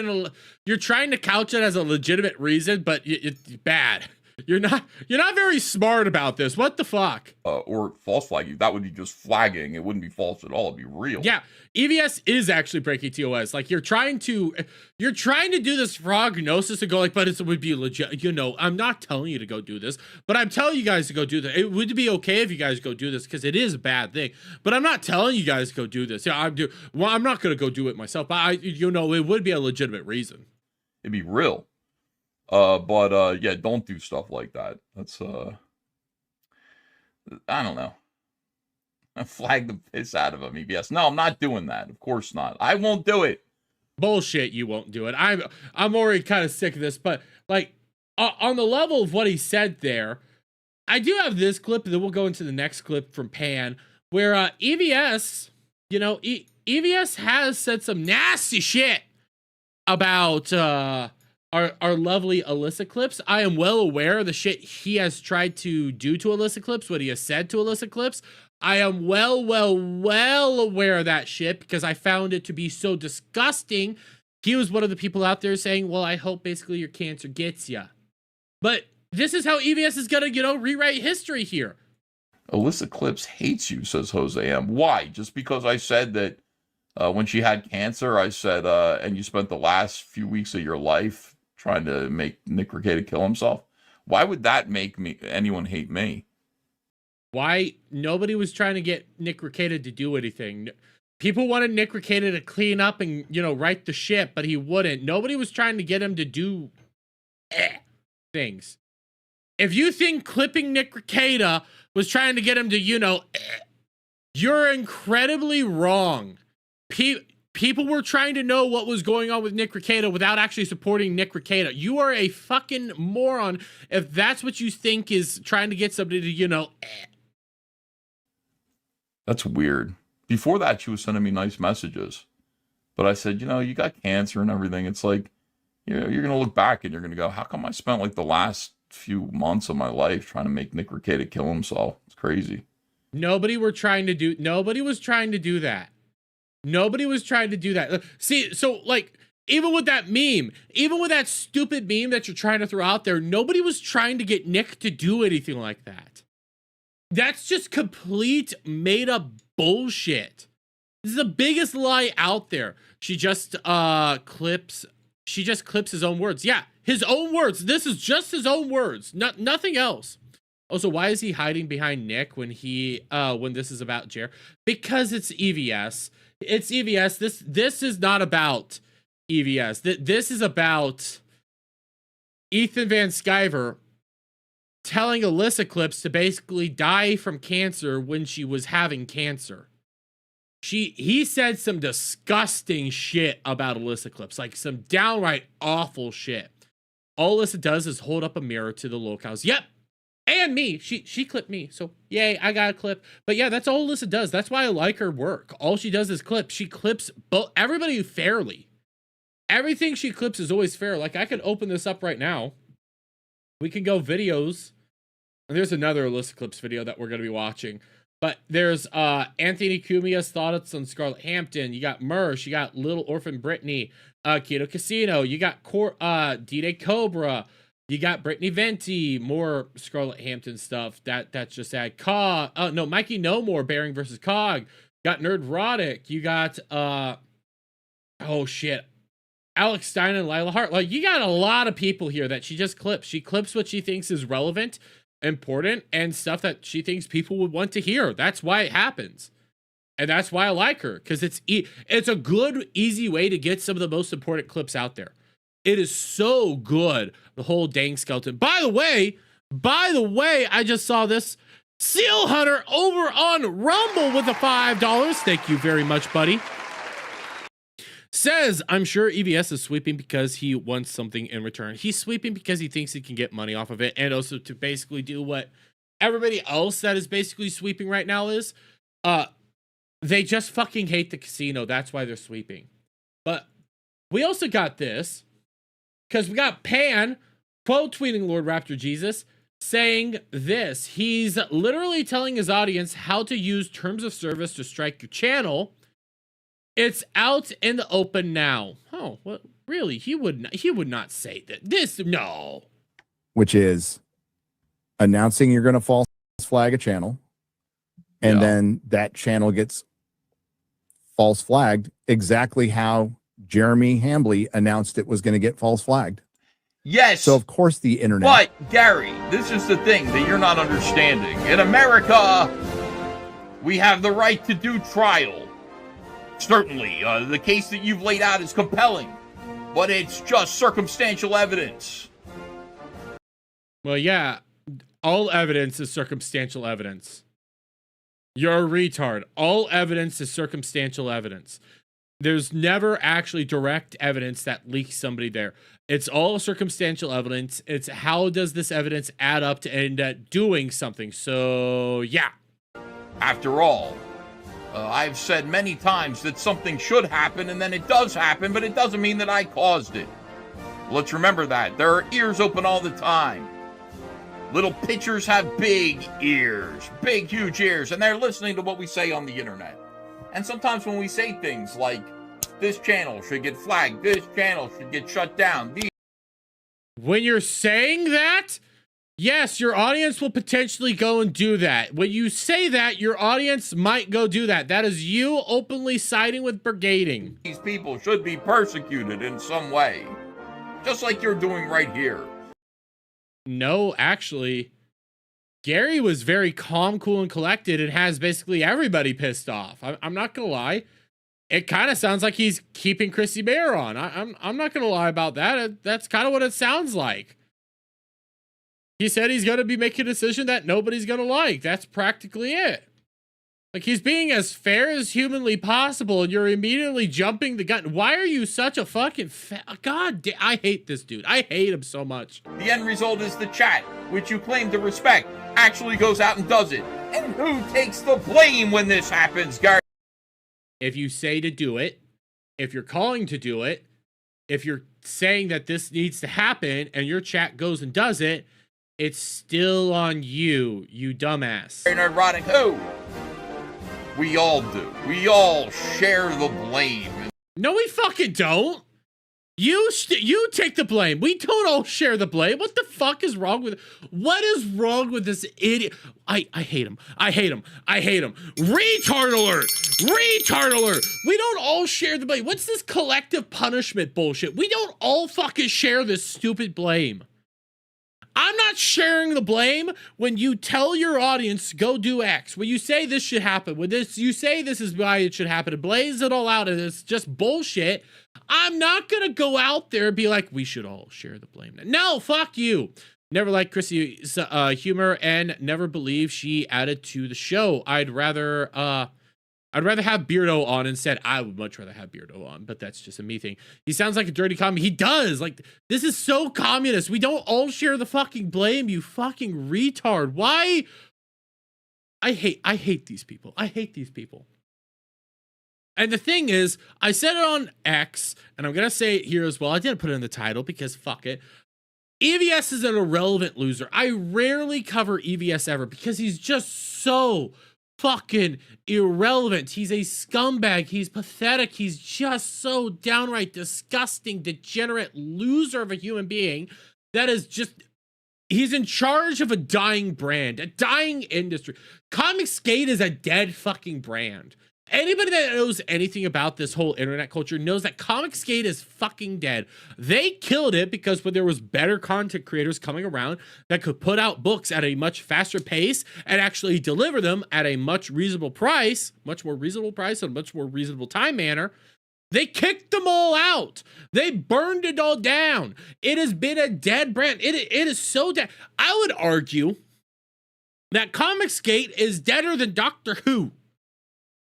you're trying to couch it as a legitimate reason, but it's bad. You're not very smart about this. What the fuck? Or false flagging. That would be just flagging. It wouldn't be false at all. It'd be real. Yeah, EVS is actually breaking TOS. Like you're trying to do this prognosis to go like, but it would be legit. You know, I'm not telling you to go do this, but I'm telling you guys to go do that. It would be okay if you guys go do this because it is a bad thing. But I'm not telling you guys to go do this. Yeah, I'm not gonna go do it myself. But it would be a legitimate reason. It'd be real. But yeah, don't do stuff like that. That's I don't know. I flag the piss out of him, EBS. No, I'm not doing that. Of course not. I won't do it. Bullshit, you won't do it. I'm already kind of sick of this, but like on the level of what he said there, I do have this clip, and then we'll go into the next clip from Pan, where EVS, you know, EVS has said some nasty shit about our lovely Alyssa Clips. I am well aware of the shit he has tried to do to Alyssa Clips, what he has said to Alyssa Clips. I am well aware of that shit because I found it to be so disgusting. He was one of the people out there saying, well, I hope basically your cancer gets ya. But this is how EVS is gonna, you know, rewrite history here. Alyssa Clips hates you, says Jose M. Why? Just because I said that when she had cancer, I said, and you spent the last few weeks of your life trying to make Nick Rekieta kill himself? Why would that make anyone hate me? Why? Nobody was trying to get Nick Rekieta to do anything. People wanted Nick Rekieta to clean up and, you know, right the ship, but he wouldn't. Nobody was trying to get him to do things. If you think clipping Nick Rekieta was trying to get him to, you know, you're incredibly wrong. People were trying to know what was going on with Nick Rekieta without actually supporting Nick Rekieta. You are a fucking moron if that's what you think is trying to get somebody to, you know. That's weird. Before that, she was sending me nice messages. But I said, you know, you got cancer and everything. It's like, you know, you're going to look back and you're going to go, how come I spent like the last few months of my life trying to make Nick Rekieta kill himself? It's crazy. Nobody was trying to do that. Nobody was trying to do that. See, so like, even with that meme, even with that stupid meme that you're trying to throw out there, nobody was trying to get Nick to do anything like that. That's just complete made up bullshit. This is the biggest lie out there. She just clips his own words. Yeah, his own words. This is just his own words. Nothing else. Also, why is he hiding behind Nick when this is about Jer? Because it's EVS. It's EVS. This is not about EVS. This is about Ethan Van Sciver telling Alyssa Clips to basically die from cancer when she was having cancer. He said some disgusting shit about Alyssa Clips, like some downright awful shit. All Alyssa does is hold up a mirror to the locals. Yep. And me. She clipped me. So yay, I got a clip. But yeah, that's all Alyssa does. That's why I like her work. All she does is clip. She clips everybody fairly. Everything she clips is always fair. Like I could open this up right now. We can go videos. And there's another Alyssa Clips video that we're going to be watching. But there's Anthony Cumia's thoughts on Scarlett Hampton. You got Mersh. You got Little Orphan Brittany. Keto Casino. You got D-Day Cobra. You got Brittany Venti. More Scarlett Hampton stuff. That's just sad. Cog. No, Mikey No More. Bearing versus Cog. Got Nerd Roddick. You got oh shit, Alex Stein and Lila Hart. Like you got a lot of people here that she just clips. She clips what she thinks is relevant, important, and stuff that she thinks people would want to hear. That's why it happens. And that's why I like her, because it's a good, easy way to get some of the most important clips out there. It is so good, the whole dang skeleton. By the way, I just saw this. Seal Hunter over on Rumble with the $5. Thank you very much, buddy. Says, I'm sure EVS is sweeping because he wants something in return. He's sweeping because he thinks he can get money off of it, and also to basically do what everybody else that is basically sweeping right now is. They just fucking hate the casino. That's why they're sweeping. But we also got this, because we got Pan quote tweeting Lord Raptor Jesus saying this. He's literally telling his audience how to use terms of service to strike your channel. It's out in the open now. Oh, what? Really? He would not say that. No. Which is announcing you're going to false flag a channel, and Yeah. then that channel gets false flagged exactly how Jeremy Hambley announced it was going to get false flagged. Yes. So of course the internet. But Gary, this is the thing that you're not understanding. In America, we have the right to do trial. Certainly, the case that you've laid out is compelling, but it's just circumstantial evidence. Well, yeah, all evidence is circumstantial evidence. You're a retard. All evidence is circumstantial evidence. There's never actually direct evidence that leaks somebody there. It's all circumstantial evidence. It's how does this evidence add up to end up doing something. So, yeah. After all, I've said many times that something should happen, and then it does happen, but it doesn't mean that I caused it. Let's remember that. There are ears open all the time. Little pitchers have big ears, big, huge ears, and they're listening to what we say on the internet. And sometimes when we say things like, this channel should get flagged, this channel should get shut down. When you're saying that, yes, your audience will potentially go and do that. When you say that, your audience might go do that. That is you openly siding with brigading. These people should be persecuted in some way, just like you're doing right here. No, actually, Gary was very calm, cool, and collected and has basically everybody pissed off. I'm not going to lie. It kind of sounds like he's keeping Chrissy Bear on. I'm not going to lie about that. That's kind of what it sounds like. He said he's going to be making a decision that nobody's going to like. That's practically it. Like, he's being as fair as humanly possible, and you're immediately jumping the gun. Why are you such a fucking God, I hate this dude. I hate him so much. The end result is the chat, which you claim to respect, actually goes out and does it. And who takes the blame when this happens, Gary? If you say to do it, if you're calling to do it, if you're saying that this needs to happen, and your chat goes and does it, it's still on you, you dumbass. Ironic who? We all do. We all share the blame. No, we fucking don't. You take the blame. We don't all share the blame. What the fuck is wrong with... What is wrong with this idiot? I hate him. I hate him. I hate him. Retard alert. Retard alert. We don't all share the blame. What's this collective punishment bullshit? We don't all fucking share this stupid blame. I'm not sharing the blame when you tell your audience, go do X. When you say this should happen, when you say this is why it should happen, and blaze it all out, and it's just bullshit, I'm not going to go out there and be like, we should all share the blame. No, fuck you. Never liked Chrissy's humor and never believe she added to the show. I'd rather have Beardo on instead. I would much rather have Beardo on, but that's just a me thing. He sounds like a dirty commie. He does. Like, this is so communist. We don't all share the fucking blame, you fucking retard. Why? I hate these people. I hate these people. And the thing is, I said it on X, and I'm going to say it here as well. I didn't put it in the title because fuck it. EVS is an irrelevant loser. I rarely cover EVS ever because he's just so fucking irrelevant. He's a scumbag. He's pathetic. He's just so downright disgusting, degenerate loser of a human being that is just... He's in charge of a dying brand, a dying industry. Comic Skate is a dead fucking brand. Anybody that knows anything about this whole internet culture knows that Comic Skate is fucking dead. They killed it because when there was better content creators coming around that could put out books at a much faster pace and actually deliver them at a much reasonable price, much more reasonable price and much more reasonable time manner, they kicked them all out. They burned it all down. It has been a dead brand. It is so dead. I would argue that Comic Skate is deader than Doctor Who.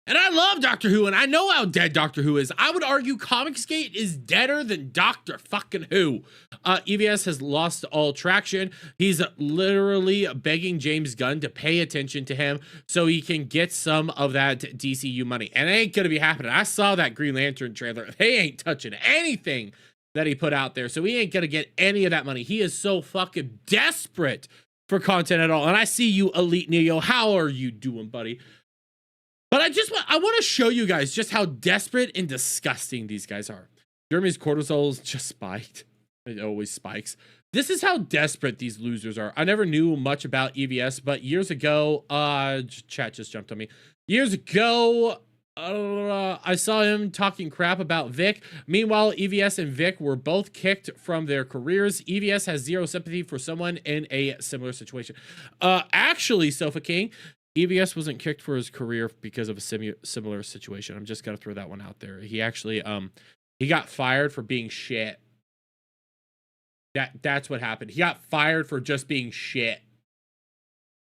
And I love Doctor Who, and I know how dead Doctor Who is. I would argue Comic Skate is deader than Doctor fucking Who. EVS has lost all traction. He's literally begging James Gunn to pay attention to him so he can get some of that DCU money. And it ain't gonna be happening. I saw that Green Lantern trailer. They ain't touching anything that he put out there, so he ain't gonna get any of that money. He is so fucking desperate for content at all. And I see you, Elite Neo. How are you doing, buddy? But I want to show you guys just how desperate and disgusting these guys are. Jeremy's cortisol is just spiked. It always spikes. This is how desperate these losers are. I never knew much about EVS, but years ago, chat just jumped on me. Years ago, I saw him talking crap about Vic. Meanwhile, EVS and Vic were both kicked from their careers. EVS has zero sympathy for someone in a similar situation. Actually, Sofa King, EVS wasn't kicked for his career because of a similar situation. I'm just gonna throw that one out there. He actually, he got fired for being shit. That's what happened. He got fired for just being shit.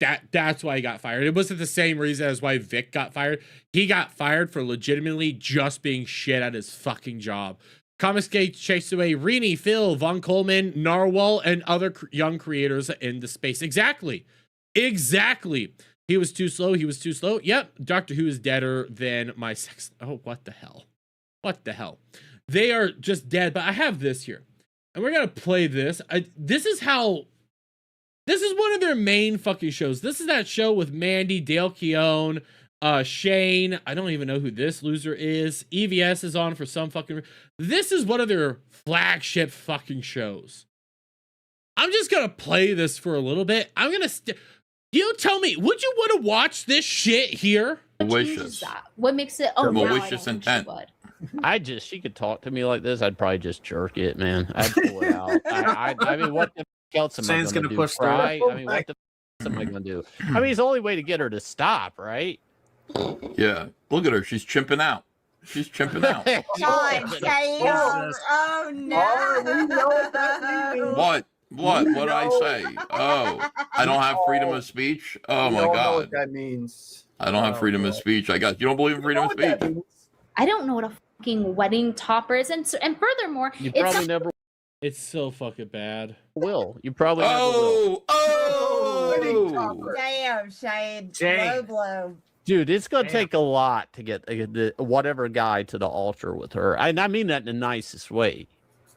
That's why he got fired. It wasn't the same reason as why Vic got fired. He got fired for legitimately just being shit at his fucking job. Comicsgate chased away Rini, Phil, Von Coleman, Narwhal, and other young creators in the space. Exactly. He was too slow. Yep. Doctor Who is deader than my sex. Oh, what the hell? They are just dead. But I have this here. And we're going to play this. This is one of their main fucking shows. This is that show with Mandy, Dale Keown, Shane. I don't even know who this loser is. EVS is on for some fucking... This is one of their flagship fucking shows. I'm just going to play this for a little bit. I'm going to... You tell me, would you want to watch this shit here? Malicious. What makes it? Oh, Malicious intent. She could talk to me like this. I'd probably just jerk it, man. I'd pull it out. I mean, what the f else am I gonna do? Push Cry? I mean, what the f am I gonna do? I mean, it's the only way to get her to stop, right? Yeah. Look at her. She's chimping out. God, damn. Oh no. What? What did I say? Oh, I don't have freedom of speech? Oh my God. What that means. I don't have freedom of speech. You don't believe in freedom of speech? I don't know what a fucking wedding topper is, and furthermore, You probably never It's so fucking bad. will. You probably never will. Damn, Shane. Jane. Blow. Dude, it's gonna take a lot to get whatever guy to the altar with her. And I mean that in the nicest way.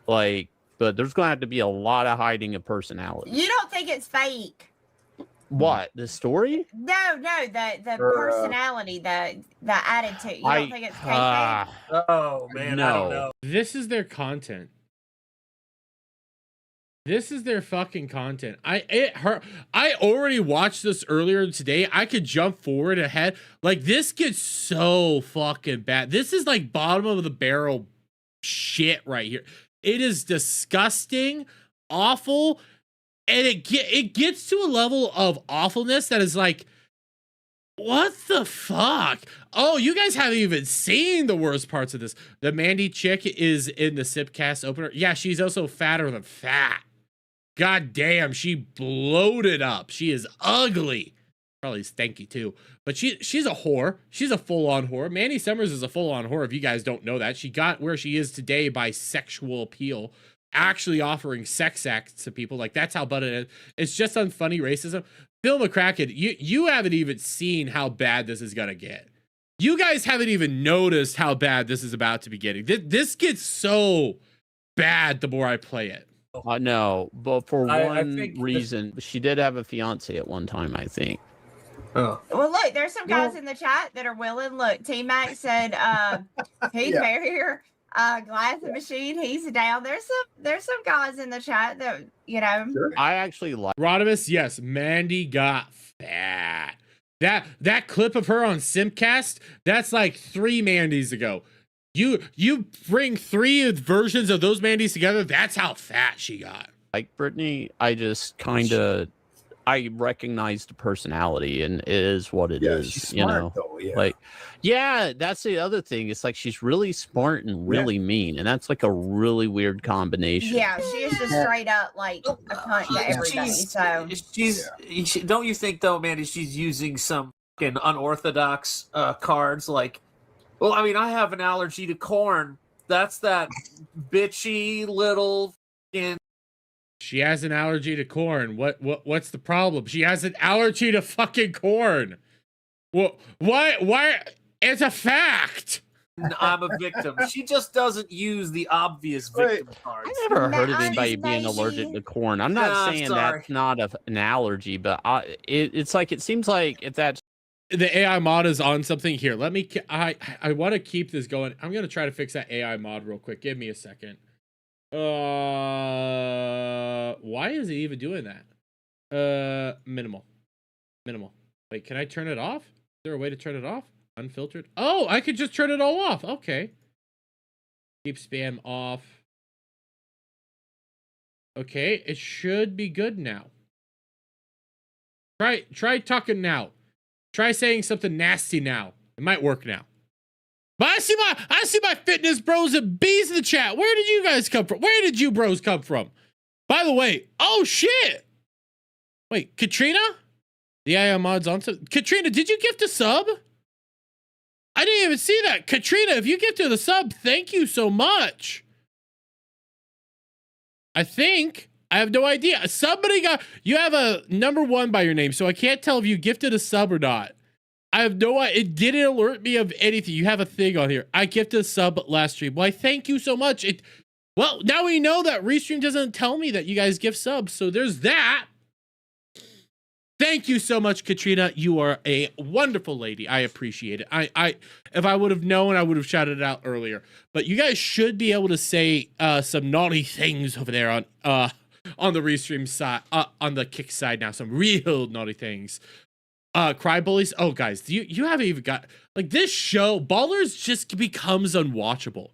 But there's gonna have to be a lot of hiding of personality. You don't think it's fake? What? The story? No, the personality, the attitude. You don't think it's fake? Oh man, no. I don't know. This is their content. This is their fucking content. I already watched this earlier today. I could jump forward ahead. Like, this gets so fucking bad. This is like bottom of the barrel shit right here. It is disgusting, awful, and it gets to a level of awfulness that is like, what the fuck? Oh, you guys haven't even seen the worst parts of this. The Mandy chick is in the Sipcast opener. Yeah, she's also fatter than fat. God damn, she bloated up. She is ugly. Probably stanky too. But she's a whore. She's a full-on whore. Mandy Summers is a full-on whore, if you guys don't know that. She got where she is today by sexual appeal. Actually offering sex acts to people. Like, that's how bad it is. It's just unfunny racism. Phil McCracken, you haven't even seen how bad this is gonna get. You guys haven't even noticed how bad this is about to be getting. This gets so bad the more I play it. No, but for I one think reason, she did have a fiance at one time, I think. Oh. Well, look, there's some guys in the chat that are willing. Look, T-Mac said he's Barrier, Glass Machine, he's down. There's some guys in the chat that, you know. Sure. I actually like Rodimus, yes, Mandy got fat. That clip of her on Simcast, that's like 3 Mandys ago. You bring 3 versions of those Mandys together, that's how fat she got. Like Brittany, I just kind of I recognize the personality, and it is what it is. She's you smart, know, though, yeah. like, yeah, that's the other thing. It's like she's really smart and really mean, and that's like a really weird combination. Yeah, she is just straight up like a cunt to everybody. So she's don't you think though, Mandy? She's using some fucking unorthodox cards. Like, well, I mean, I have an allergy to corn. That's that bitchy little fucking. She has an allergy to corn. What's the problem? She has an allergy to fucking corn. Well, why? It's a fact. I'm a victim. She just doesn't use the obvious victim cards. I never heard of anybody being allergic to corn. I'm not saying that's not an allergy, but it's like, it seems like if that's the AI mod is on something here. Let me. I want to keep this going. I'm gonna try to fix that AI mod real quick. Give me a second. Why is it even doing that? Minimal. Wait, can I turn it off? Is there a way to turn it off? Unfiltered? Oh, I could just turn it all off. Okay. Keep spam off. Okay, it should be good now. Try talking now. Try saying something nasty now. It might work now. But I see my fitness bros and bees in the chat. Where did you guys come from? Where did you bros come from? By the way, oh shit. Wait, Katrina? The IM mods on. Katrina, did you gift a sub? I didn't even see that. Katrina, if you gifted a sub, thank you so much. I think. I have no idea. Somebody got, you have a number 1 by your name, so I can't tell if you gifted a sub or not. I have no idea. It didn't alert me of anything. You have a thing on here. I gifted a sub last stream. Why, thank you so much. Well, now we know that Restream doesn't tell me that you guys gift subs, so there's that. Thank you so much, Katrina. You are a wonderful lady. I appreciate it. If I would have known, I would have shouted it out earlier. But you guys should be able to say some naughty things over there on the Restream side, on the Kick side now. Some real naughty things. Cry bullies. Oh, guys, you haven't even got, like, this show, Ballers just becomes unwatchable.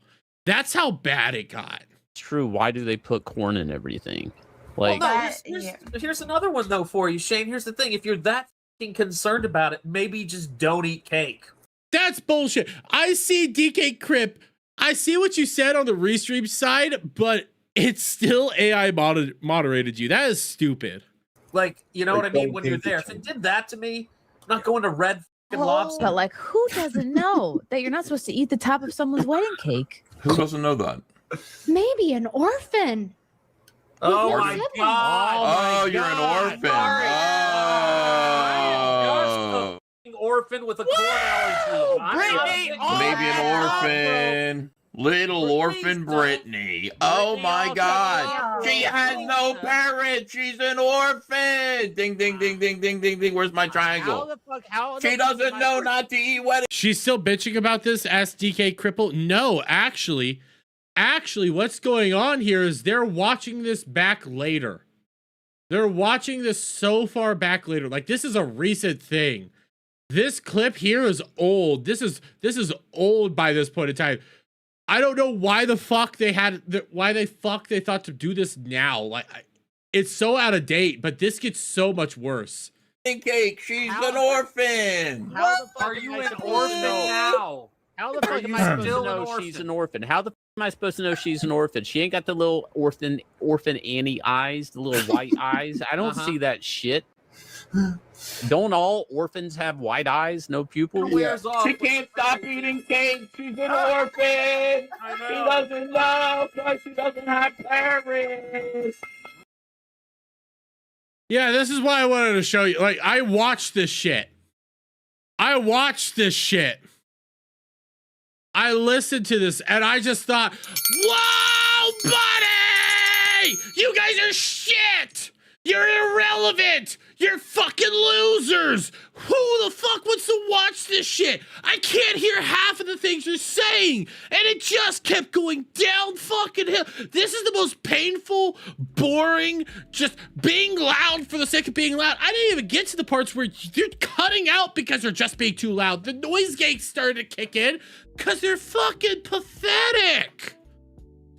That's how bad it got. It's true. Why do they put corn in everything? Like, well, no, here's another one though for you, Shane. Here's the thing: if you're that concerned about it, maybe just don't eat cake. That's bullshit. I see DK Crip. I see what you said on the Restream side, but it's still AI moderated you. That is stupid. Like, you know what I mean? When you're there, if it did that to me, I'm not going to Red Lobster. But like, who doesn't know that you're not supposed to eat the top of someone's wedding cake? Who doesn't know that? Maybe an orphan. Oh no my siblings. god! Oh, you're an orphan. Oh. Orphan with a corn allergy. Maybe an orphan. Little orphan Brittany. Oh my god. She has no parents. She's an orphan. Ding, ding, ding, ding, ding, ding, ding. Where's my triangle? She doesn't know not to eat wedding. She's still bitching about this, asked DK Cripple. No, actually, what's going on here is they're watching this back later. They're watching this so far back later. Like, this is a recent thing. This clip here is old. This is old by this point in time. I don't know why the fuck they thought to do this now. Like, it's so out of date, but this gets so much worse. Cake, she's an orphan. What? Are you an orphan now? How the fuck am I supposed to know she's an orphan? How the fuck am I supposed to know she's an orphan? She ain't got the little orphan Annie eyes, the little white eyes. I don't see that shit. Don't all orphans have white eyes, no pupils? She can't stop eating cake. She's an orphan. She doesn't know because she doesn't have parents. Yeah, this is why I wanted to show you. Like, I watched this shit. I listened to this and I just thought, whoa, buddy! You guys are shit! You're irrelevant! You're fucking losers! Who the fuck wants to watch this shit? I can't hear half of the things you're saying! And it just kept going down fucking hill. This is the most painful, boring, just being loud for the sake of being loud. I didn't even get to the parts where you're cutting out because they're just being too loud. The noise gate started to kick in because they're fucking pathetic.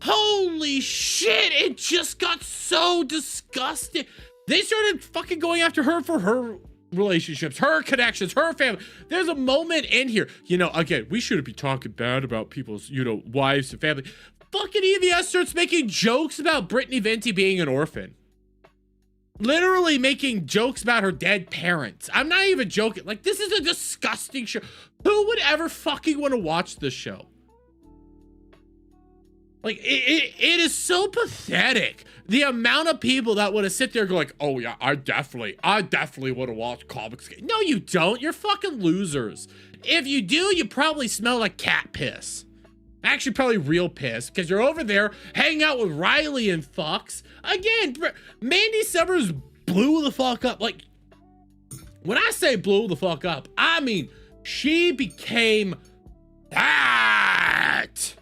Holy shit, it just got so disgusting. They started fucking going after her for her relationships, her connections, her family. There's a moment in here, you know, again, we shouldn't be talking bad about people's, you know, wives and family. Fucking EVS starts making jokes about Brittany Venti being an orphan. Literally making jokes about her dead parents. I'm not even joking. Like, this is a disgusting show. Who would ever fucking want to watch this show? Like, it is so pathetic. The amount of people that want to sit there and go like, oh yeah, I definitely want to watch comics. No, you don't. You're fucking losers. If you do, you probably smell like cat piss. Actually, probably real piss, because you're over there hanging out with Riley and fucks. Again, Mandy Summers blew the fuck up. Like, when I say blew the fuck up, I mean, she became that.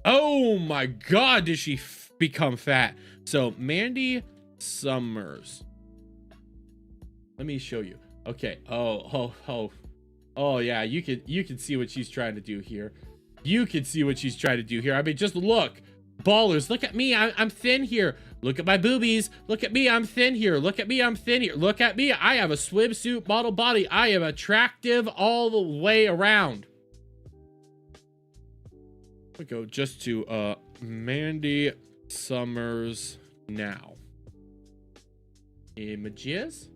Oh my God, did she become fat. So Mandy Summers. Let me show you. Okay. Oh yeah, you can see what she's trying to do here. You can see what she's trying to do here. I mean, just look. Ballers, look at me. I'm thin here. Look at my boobies. Look at me. I'm thin here. Look at me. I'm thin here. Look at me. I have a swimsuit model body. I am attractive all the way around. We go just to Mandy Summers now. Images.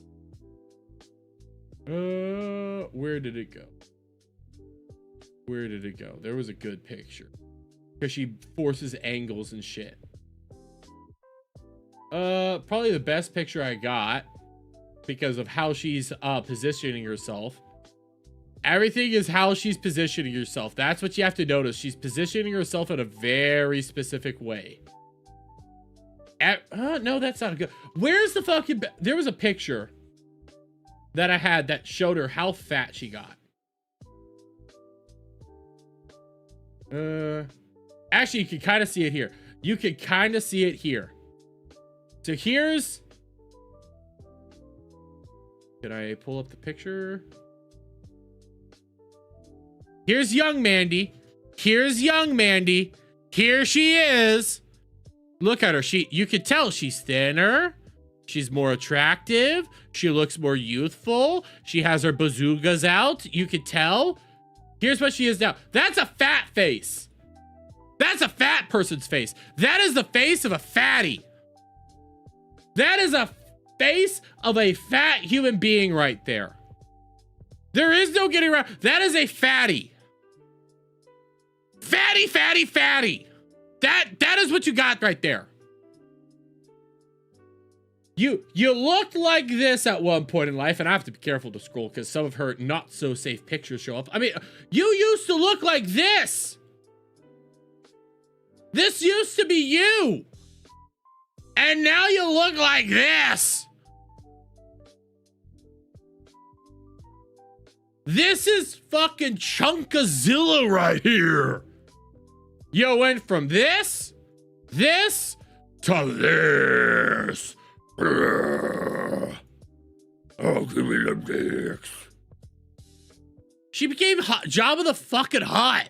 Where did it go? Where did it go? There was a good picture. Because she forces angles and shit. Probably the best picture I got because of how she's positioning herself. Everything is how she's positioning herself. That's what you have to notice. She's positioning herself in a very specific way. No, that's not good. Where's the fucking... There was a picture that I had that showed her how fat she got. Actually, you can kind of see it here. You can kind of see it here. So here's... Can I pull up the picture? Here's young Mandy. Here's young Mandy. Here she is. Look at her. You can tell she's thinner. She's more attractive. She looks more youthful. She has her bazookas out. You can tell. Here's what she is now. That's a fat face. That's a fat person's face. That is the face of a fatty. That is a face of a fat human being right there. There is no getting around. That is a fatty. Fatty, fatty, fatty. That is what you got right there. You looked like this at one point in life, and I have to be careful to scroll because some of her not so safe pictures show up. I mean, you used to look like this. This used to be you. And now you look like this. This is fucking Chunkazilla right here. You went from this to this. Oh, give me the dicks. She became hot, Jabba the fucking Hutt.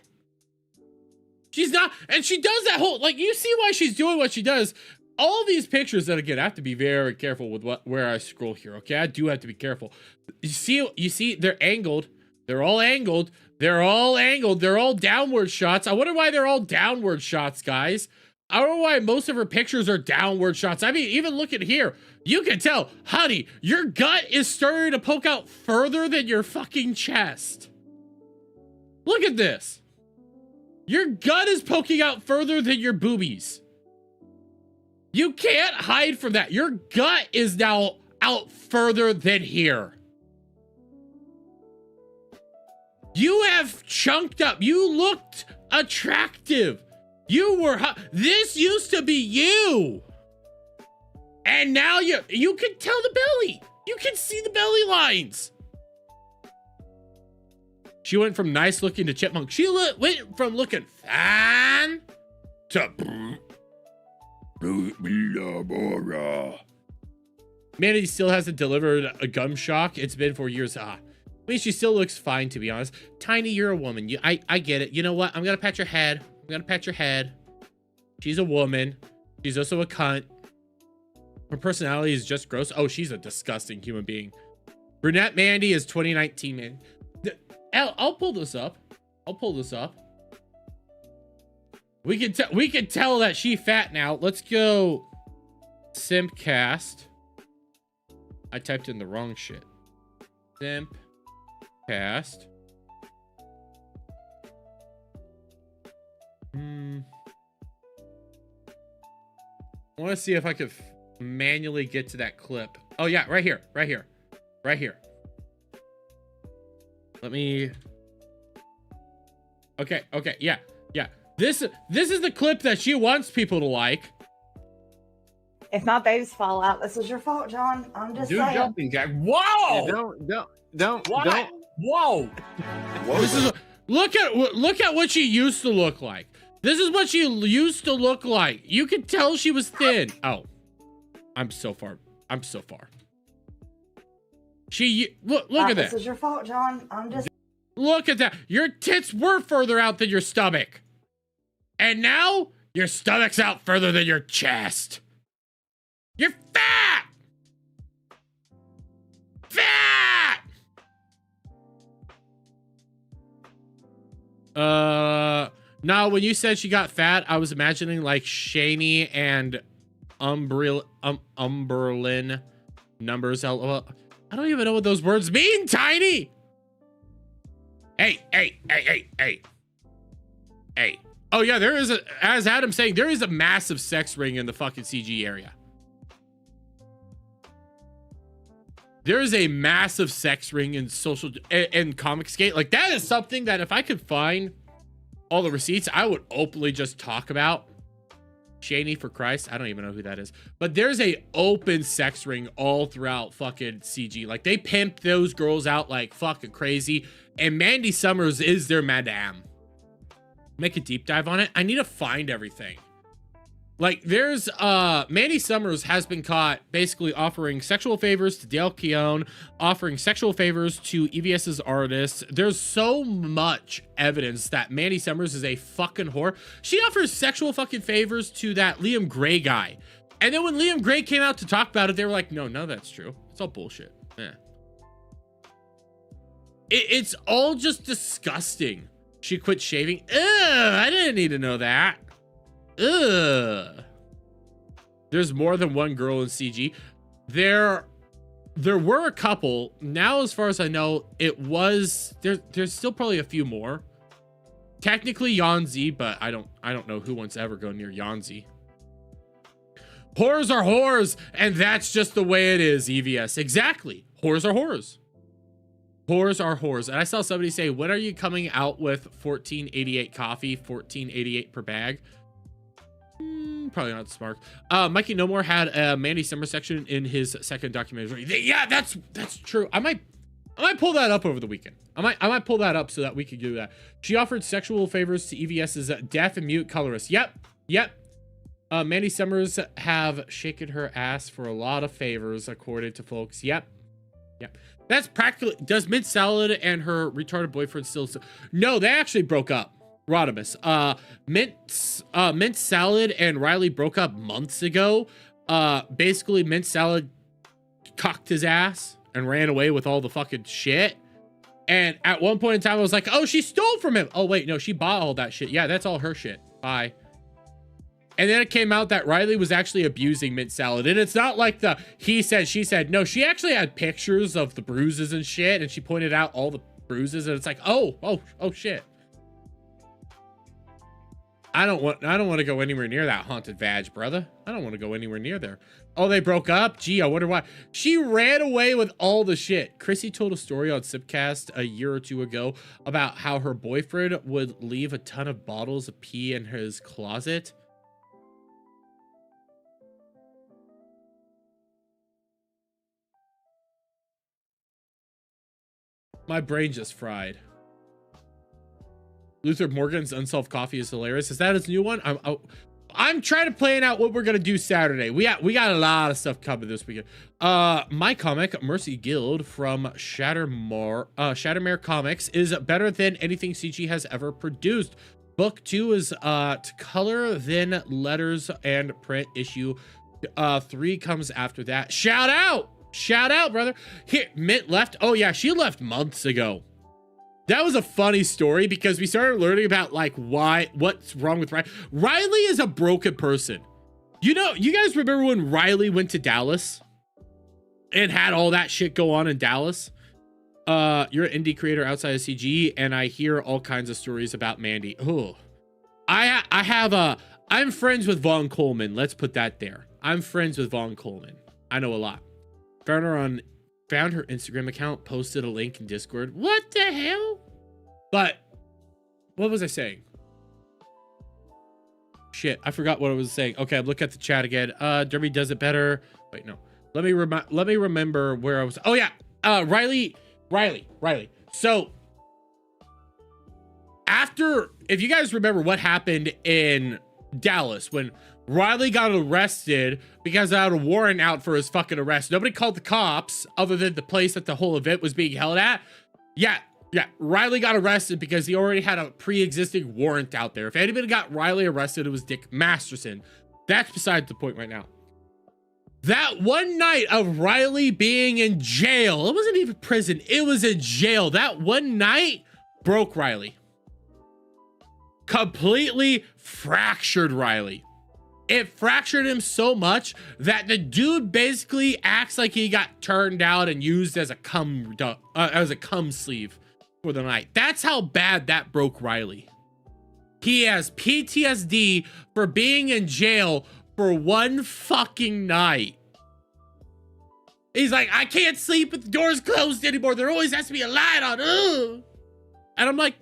She's not, and she does that whole, like, you see why she's doing what she does. All these pictures, that again, I have to be very careful with where I scroll here, okay? I do have to be careful. You see, they're angled. They're all angled. They're all angled. They're all downward shots. I wonder why they're all downward shots, guys. I don't know why most of her pictures are downward shots. I mean, even look at here. You can tell, honey, your gut is starting to poke out further than your fucking chest. Look at this. Your gut is poking out further than your boobies. You can't hide from that. Your gut is now out further than here. You have chunked up. You looked attractive. You were hot. This used to be you. And now you can tell the belly. You can see the belly lines. She went from nice looking to chipmunk. She went from looking fine to Mandy still hasn't delivered a gum shock. It's been 4 years. I mean, she still looks fine, to be honest. Tiny, you're a woman. I get it. You know what? I'm gonna pat your head. I'm gonna pat your head. She's a woman. She's also a cunt. Her personality is just gross. Oh, she's a disgusting human being. Brunette Mandy is 2019, man. I'll pull this up. I'll pull this up. We can tell that she fat now. Let's go Simpcast. I typed in the wrong shit. Simpcast. I want to see if I could manually get to that clip. Oh yeah, right here, right here, right here. Let me. Okay, yeah. This is the clip that she wants people to like. If my boobs fall out, this is your fault, John. I'm just saying. Jumping jack. Whoa! Yeah, don't. Whoa! This is look at what she used to look like. This is what she used to look like. You could tell she was thin. Oh, I'm so far. Look at that. This is your fault, John. I'm just. Look at that. Your tits were further out than your stomach. And now your stomach's out further than your chest. You're fat. Fat. No, when you said she got fat, I was imagining like Shani and Umberlin numbers. I don't even know what those words mean, Tiny. Hey. Oh yeah, there is as Adam's saying, there is a massive sex ring in the fucking CG area. There is a massive sex ring in and Comicsgate. Like, that is something that if I could find all the receipts, I would openly just talk about. Shani, for Christ, I don't even know who that is. But there's a open sex ring all throughout fucking CG. Like, they pimp those girls out like fucking crazy. And Mandy Summers is their madame. Make a deep dive on it. I need to find everything. Like, there's Mandy Summers has been caught basically offering sexual favors to Dale Keown, offering sexual favors to EVS's artists. There's so much evidence that Mandy Summers is a fucking whore. She offers sexual fucking favors to that Liam Gray guy. And then when Liam Gray came out to talk about it, they were like, no, that's true. It's all bullshit. Yeah. It's all just disgusting. She quit shaving. Ugh, I didn't need to know that. Ugh. There's more than one girl in CG. There were a couple. Now, as far as I know, there's still probably a few more. Technically Yanzi, but I don't know who wants to ever go near Yanzi. Whores are whores, and that's just the way it is, EVS. Exactly. Whores are whores. Whores are whores. And I saw somebody say, when are you coming out with $14.88 coffee, $14.88 per bag? Probably not smart. Mikey No More had a Mandy Summer section in his second documentary. Yeah, that's true. I might pull that up over the weekend. I might pull that up so that we could do that. She offered sexual favors to EVS's deaf and mute colorist. Yep. Mandy Summers have shaken her ass for a lot of favors, according to folks. Yep. That's practically. Does Mint Salad and her retarded boyfriend still? No, they actually broke up. Rodimus. Mint Salad and Riley broke up months ago. Basically, Mint Salad cocked his ass and ran away with all the fucking shit. And at one point in time, I was like, oh, she stole from him. Oh, wait, no, she bought all that shit. Yeah, that's all her shit. Bye. And then it came out that Riley was actually abusing Mint Salad. And it's not like the he said, she said. No, she actually had pictures of the bruises and shit. And she pointed out all the bruises. And it's like, oh, shit. I don't want to go anywhere near that haunted vag, brother. I don't want to go anywhere near there. Oh, they broke up? Gee, I wonder why. She ran away with all the shit. Chrissy told a story on Sipcast a year or two ago about how her boyfriend would leave a ton of bottles of pee in his closet. My brain just fried. Luther Morgan's Unsolved Coffee is hilarious. Is that his new one? I'm trying to plan out what we're gonna do Saturday. We got a lot of stuff coming this weekend. My comic, Mercy Guild from Shattermare Comics, is better than anything CG has ever produced. Book 2 is to color, then letters and print. Issue 3 comes after that. Shout out, brother. Here, Mint left. Oh yeah, she left months ago. That was a funny story because we started learning about like what's wrong with Riley. Riley is a broken person. You know, you guys remember when Riley went to Dallas and had all that shit go on in Dallas? You're an indie creator outside of CG, and I hear all kinds of stories about Mandy. Oh, I'm friends with Vaughn Coleman. Let's put that there. I'm friends with Vaughn Coleman. I know a lot. Found her Instagram account, posted a link in Discord. What the hell? But what was I saying? Shit, I forgot what I was saying. Okay, look at the chat again. Derby does it better. Wait, no. Let me remember where I was. Oh yeah, Riley. So after, if you guys remember what happened in Dallas when Riley got arrested because I had a warrant out for his fucking arrest. Nobody called the cops other than the place that the whole event was being held at. Yeah, Riley got arrested because he already had a pre-existing warrant out there. If anybody got Riley arrested, it was Dick Masterson. That's beside the point right now. That one night of Riley being in jail, it wasn't even prison, it was in jail. That one night broke Riley. Completely fractured Riley. It fractured him so much that the dude basically acts like he got turned out and used as a cum sleeve for the night. That's how bad that broke Riley. He has PTSD for being in jail for one fucking night. He's like, I can't sleep with the doors closed anymore. There always has to be a light on. Ugh. And I'm like,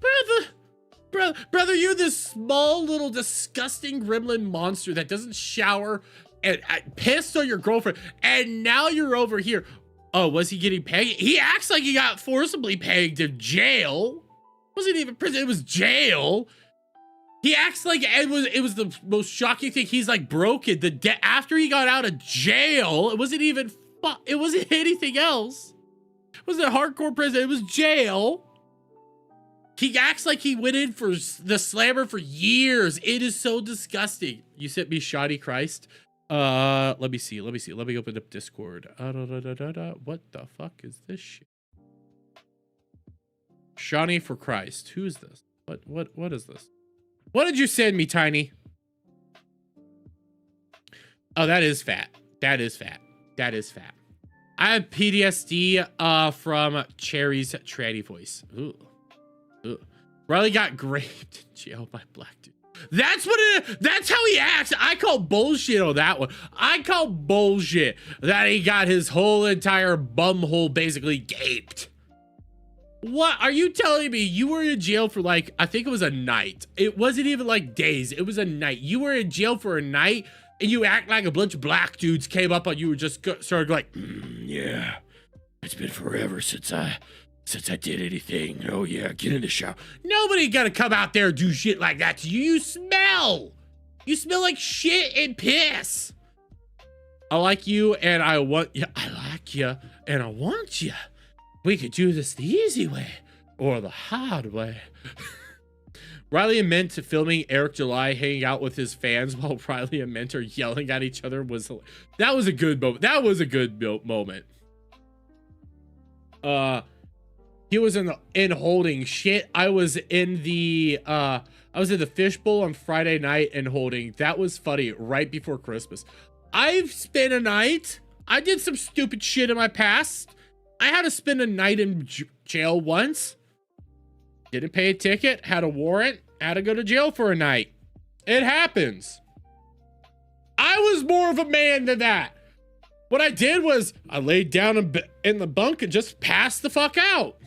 brother, you're this small little disgusting gremlin monster that doesn't shower and pissed on your girlfriend. And now you're over here. Oh, was he getting pegged? He acts like he got forcibly pegged in jail. Wasn't even prison, it was jail. He acts like it was the most shocking thing. He's like broken. After he got out of jail, it wasn't anything else. It wasn't hardcore prison, it was jail. He acts like he went in for the slammer for years. It is so disgusting. You sent me Shoddy Christ. Let me see. Let me open up Discord. What the fuck is this shit? Shawnee for Christ. Who's this? What is this? What did you send me, Tiny? Oh, that is fat. That is fat. I have PTSD from Cherry's tranny voice. Ooh. Riley got raped in jail by black dude. That's how he acts. I call bullshit on that one. I call bullshit that he got his whole entire bumhole basically gaped. What are you telling me? You were in jail for like, I think it was a night. It wasn't even like days. It was a night. You were in jail for a night and you act like a bunch of black dudes came up on you and just started like, yeah, it's been forever since I did anything. Oh yeah, get in the shower. Nobody gonna come out there and do shit like that to you. You smell like shit and piss. I like you and I want you. I like you and I want you. We could do this the easy way or the hard way. Riley and Mint filming Eric July hanging out with his fans while Riley and Mint are yelling at each other that was a good moment. That was a good moment. He was in holding shit. I was in the fishbowl on Friday night and holding. That was funny right before Christmas. I've spent a night. I did some stupid shit in my past. I had to spend a night in jail once. Didn't pay a ticket, had a warrant, had to go to jail for a night. It happens. I was more of a man than that. What I did was I laid down in the bunk and just passed the fuck out.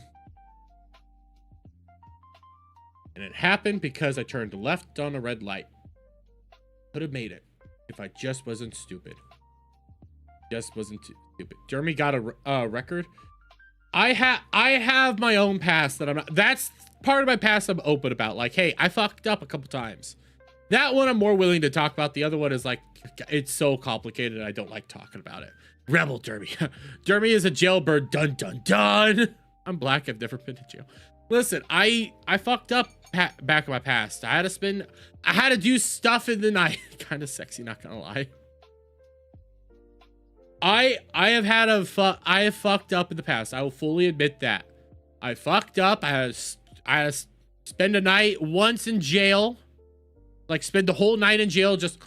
And it happened because I turned left on a red light. Could have made it if I just wasn't stupid. Just wasn't stupid. Jeremy got a record. I have my own past that that's part of my past I'm open about. Like, hey, I fucked up a couple times. That one I'm more willing to talk about. The other one is like, it's so complicated. I don't like talking about it. Rebel Dermy. Dermy is a jailbird. Dun, dun, dun. I'm black. I've never been to jail. Listen, I fucked up back in my past. I had to do stuff in the night. Kind of sexy, not gonna lie. I have fucked up in the past. I will fully admit that. I fucked up. I had to spend a night once in jail. Like spend the whole night in jail, just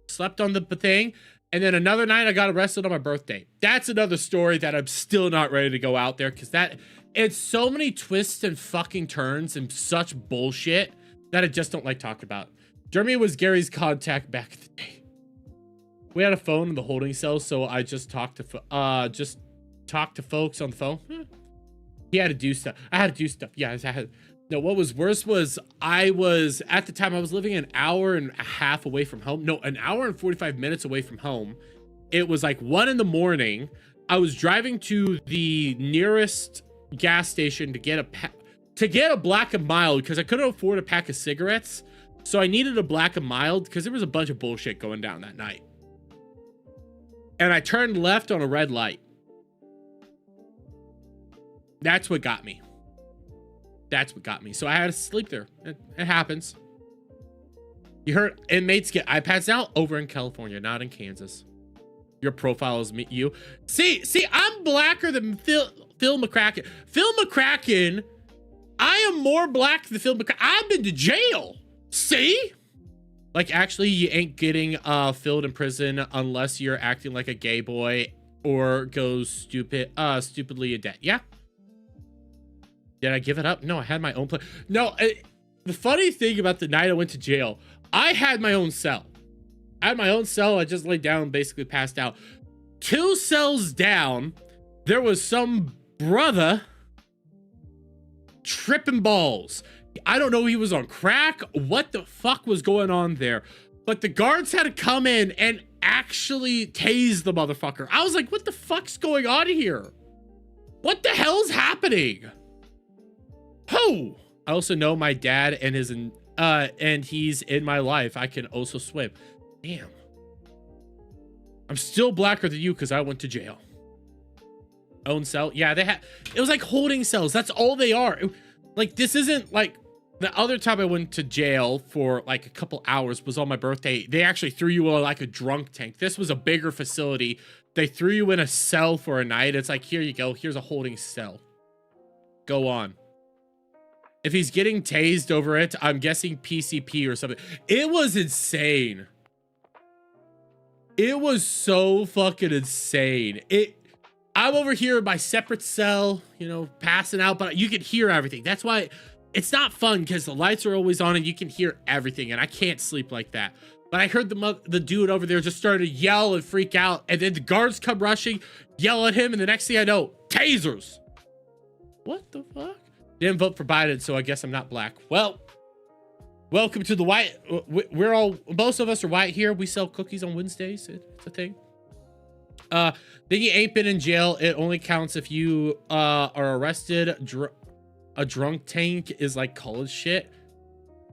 slept on the thing. And then another night I got arrested on my birthday. That's another story that I'm still not ready to go out there because it's so many twists and fucking turns and such bullshit that I just don't like talking about. Jeremy was Gary's contact back in the day. We had a phone in the holding cell, so I just talked to folks on the phone. He had to do stuff. I had to do stuff. Yeah, no, what was worse was at the time I was living an hour and a half away from home. No, an hour and 45 minutes away from home. It was like 1 in the morning. I was driving to the nearest gas station to get to get a black and mild, because I couldn't afford a pack of cigarettes, so I needed a black and mild because there was a bunch of bullshit going down that night. And I turned left on a red light. That's what got me. That's what got me. So I had to sleep there. It happens. You heard inmates get iPads now over in California, not in Kansas. Your profile is you. See, I'm blacker than Phil McCracken. Phil McCracken, I am more black than Phil McCracken. I've been to jail. See? Like, actually, you ain't getting filled in prison unless you're acting like a gay boy or goes stupidly in debt. Yeah. Did I give it up? No, I had my own place. No, the funny thing about the night I went to jail, I had my own cell. I just laid down and basically passed out. 2 cells down, there was some brother tripping balls. I don't know, he was on crack. What the fuck was going on there? But the guards had to come in and actually tase the motherfucker. I was like, what the fuck's going on here? What the hell's happening? Oh, I also know my dad and he's in my life. I can also swim. Damn. I'm still blacker than you because I went to jail. Own cell. Yeah, it was like holding cells. That's all they are. Like, this isn't like the other time I went to jail for like a couple hours was on my birthday. They actually threw you in like a drunk tank. This was a bigger facility. They threw you in a cell for a night. It's like, here you go. Here's a holding cell. Go on. If he's getting tased over it, I'm guessing PCP or something. It was insane. It was so fucking insane. I'm over here in my separate cell, you know, passing out, but you can hear everything. That's why it's not fun, because the lights are always on and you can hear everything, and I can't sleep like that. But I heard the dude over there just started to yell and freak out, and then the guards come rushing, yell at him, and the next thing I know, tasers. What the fuck? Didn't vote for Biden, so I guess I'm not black. Well, welcome to the white. Most of us are white here. We sell cookies on Wednesdays. It's a thing. Then you ain't been in jail. It only counts if you are arrested. A drunk tank is like college shit.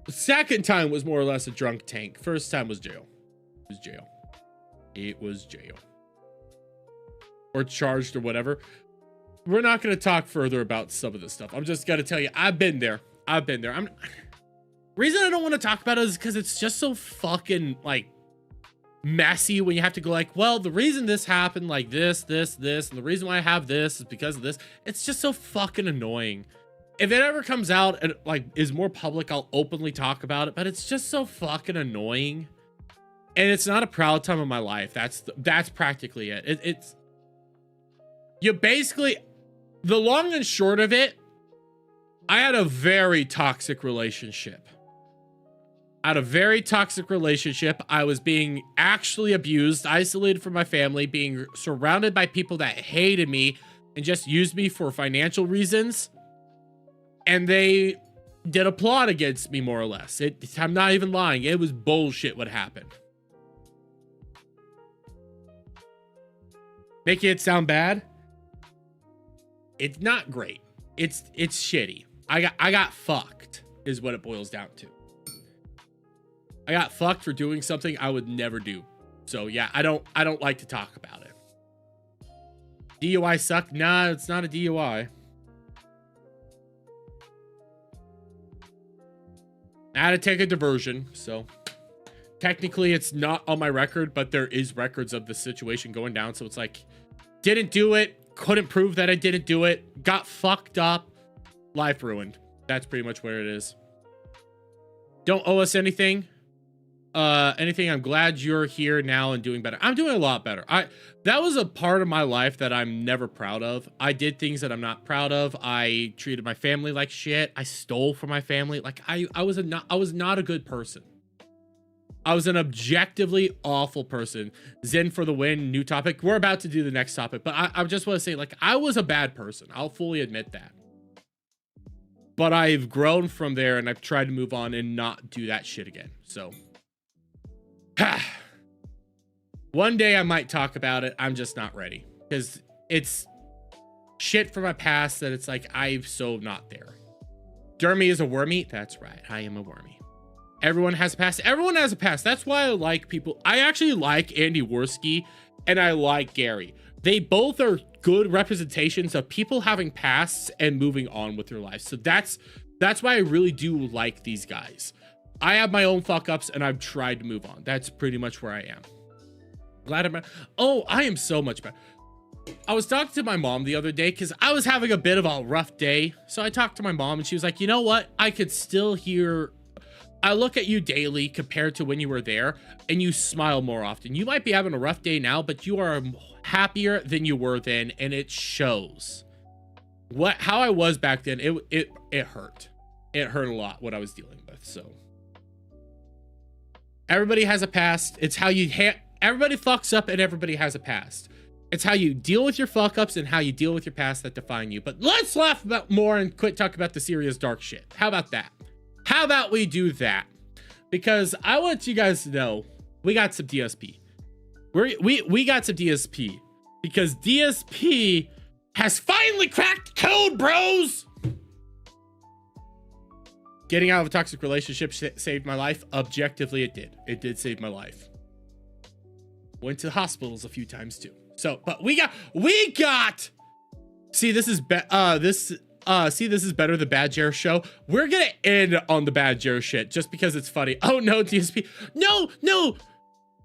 The second time was more or less a drunk tank. First time was jail. It was jail. Or charged or whatever. We're not going to talk further about some of this stuff. I'm just going to tell you, I've been there. Reason I don't want to talk about it is because it's just so fucking like messy when you have to go like, well, the reason this happened like this, and the reason why I have this is because of this. It's just so fucking annoying. If it ever comes out and like is more public, I'll openly talk about it, but it's just so fucking annoying. And it's not a proud time of my life. That's practically it. It's you basically, the long and short of it, I had a very toxic relationship. I was being actually abused, isolated from my family, being surrounded by people that hated me and just used me for financial reasons. And they did a plot against me, more or less. I'm not even lying. It was bullshit what happened. Making it sound bad? It's not great. It's shitty. I got fucked is what it boils down to. I got fucked for doing something I would never do. So yeah, I don't like to talk about it. DUI suck? Nah, it's not a DUI. I had to take a diversion, so technically it's not on my record, but there is records of the situation going down. So it's like, didn't do it, couldn't prove that I didn't do it, got fucked up, life ruined. That's pretty much where it is. Don't owe us anything. I'm glad you're here now and doing better. I'm doing a lot better. That was a part of my life that I'm never proud of. I did things that I'm not proud of. I treated my family like shit. I stole from my family. Like I was not a good person. I was an objectively awful person. Zen for the win. New topic. We're about to do the next topic, but I just want to say, like, I was a bad person. I'll fully admit that. But I've grown from there and I've tried to move on and not do that shit again. So one day I might talk about it. I'm just not ready because it's shit from my past that it's like I'm so not there. Jeremy is a wormy. That's right. I am a wormy. Everyone has a past. Everyone has a past. That's why I like people. I actually like Andy Worski and I like Gary. They both are good representations of people having pasts and moving on with their lives. So that's why I really do like these guys. I have my own fuck ups and I've tried to move on. That's pretty much where I am. Glad I'm. Oh, I am so much better. I was talking to my mom the other day because I was having a bit of a rough day. So I talked to my mom and she was like, you know what? I could still hear. I look at you daily compared to when you were there and you smile more often. You might be having a rough day now, but you are happier than you were then. And it shows how I was back then. It hurt. It hurt a lot what I was dealing with. So everybody has a past. It's how you everybody fucks up and everybody has a past. It's how you deal with your fuck ups and how you deal with your past that define you. But let's laugh about more and quit talking about the serious dark shit. How about that? How about we do that? Because I want you guys to know we got some DSP. We got some DSP because DSP has finally cracked code, bros. Getting out of a toxic relationship saved my life. Objectively, it did. It did save my life. Went to hospitals a few times too. So, but we got. See, this is this is better the Bad Jer show. We're gonna end on the Bad Jer shit just because it's funny. Oh no, DSP. No.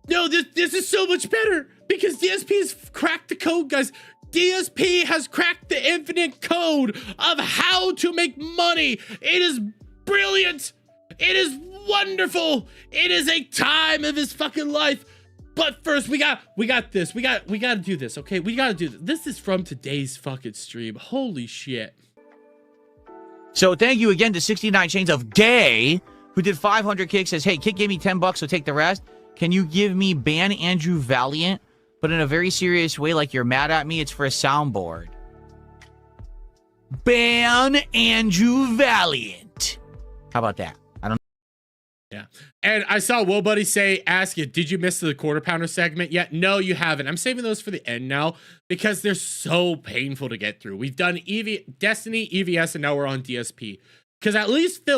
This is so much better because DSP has cracked the code, guys. DSP has cracked the infinite code of how to make money. It is brilliant. It is wonderful. It is a time of his fucking life. But first, we got this. We got to do this, okay? We got to do this. This is from today's fucking stream. Holy shit. So thank you again to 69 Chains of Gay, who did 500 kicks. Says, hey, Kick gave me $10, so take the rest. Can you give me ban Andrew Valiant, but in a very serious way, like you're mad at me? It's for a soundboard. Ban Andrew Valiant. How about that? I don't. Yeah. And I saw Will Buddy ask you, did you miss the quarter pounder segment yet? No, you haven't. I'm saving those for the end now because they're so painful to get through. We've done Destiny, EVS, and now we're on DSP. Because at least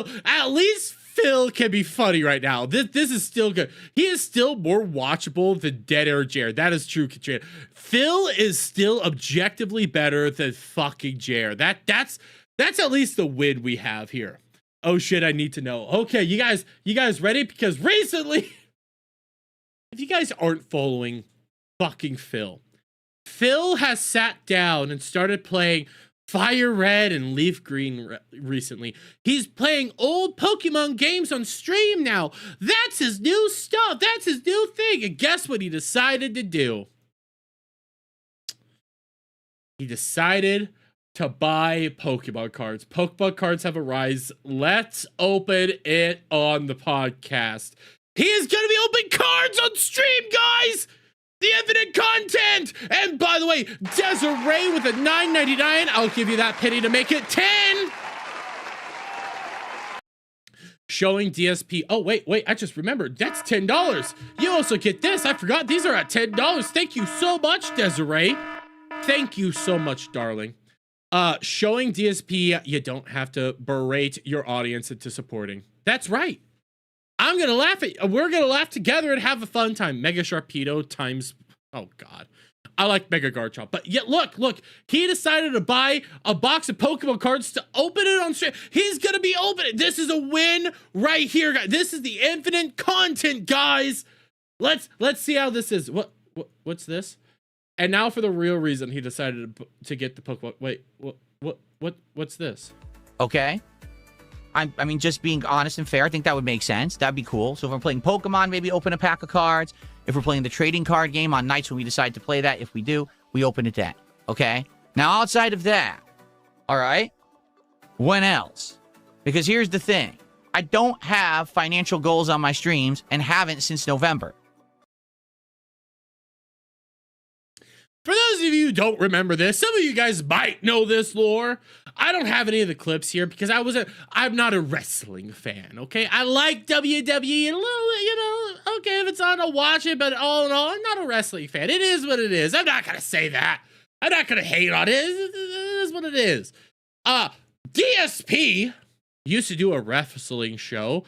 Phil can be funny right now. This is still good. He is still more watchable than Dead Air Jared. That is true, Katrina. Phil is still objectively better than fucking Jared. That's at least the win we have here. Oh shit, I need to know. Okay, you guys ready? Because recently, if you guys aren't following fucking Phil has sat down and started playing Fire Red and Leaf Green recently. He's playing old Pokemon games on stream now. That's his new stuff. That's his new thing. And guess what he decided to do? He decided to buy Pokemon cards. Pokemon cards have a rise. Let's open it on the podcast. He is going to be opening cards on stream, guys. The infinite content. And by the way, Desiree with a $9.99. I'll give you that penny to make it 10. Showing DSP. Oh, wait. I just remembered. That's $10. You also get this. I forgot. These are at $10. Thank you so much, Desiree. Thank you so much, darling. Showing DSP, you don't have to berate your audience into supporting. That's right. I'm gonna laugh we're gonna laugh together and have a fun time. Mega Sharpedo times, oh god. I like Mega Garchomp. But yet look, he decided to buy a box of Pokemon cards to open it on stream. He's gonna be opening. This is a win right here, guys. This is the infinite content, guys. Let's see how this is. What's this? And now for the real reason he decided to get the Pokemon. Wait, what's this? Okay. I mean, just being honest and fair, I think that would make sense. That'd be cool. So if we're playing Pokemon, maybe open a pack of cards. If we're playing the trading card game on nights when we decide to play that, if we do, we open it then. Okay? Now, outside of that, all right? When else? Because here's the thing. I don't have financial goals on my streams and haven't since November. For those of you who don't remember this, some of you guys might know this lore. I don't have any of the clips here because I'm not a wrestling fan, okay? I like WWE a little, okay, if it's on, I'll watch it, but all in all, I'm not a wrestling fan. It is what it is. I'm not gonna say that. I'm not gonna hate on it. It is what it is. DSP, used to do a wrestling show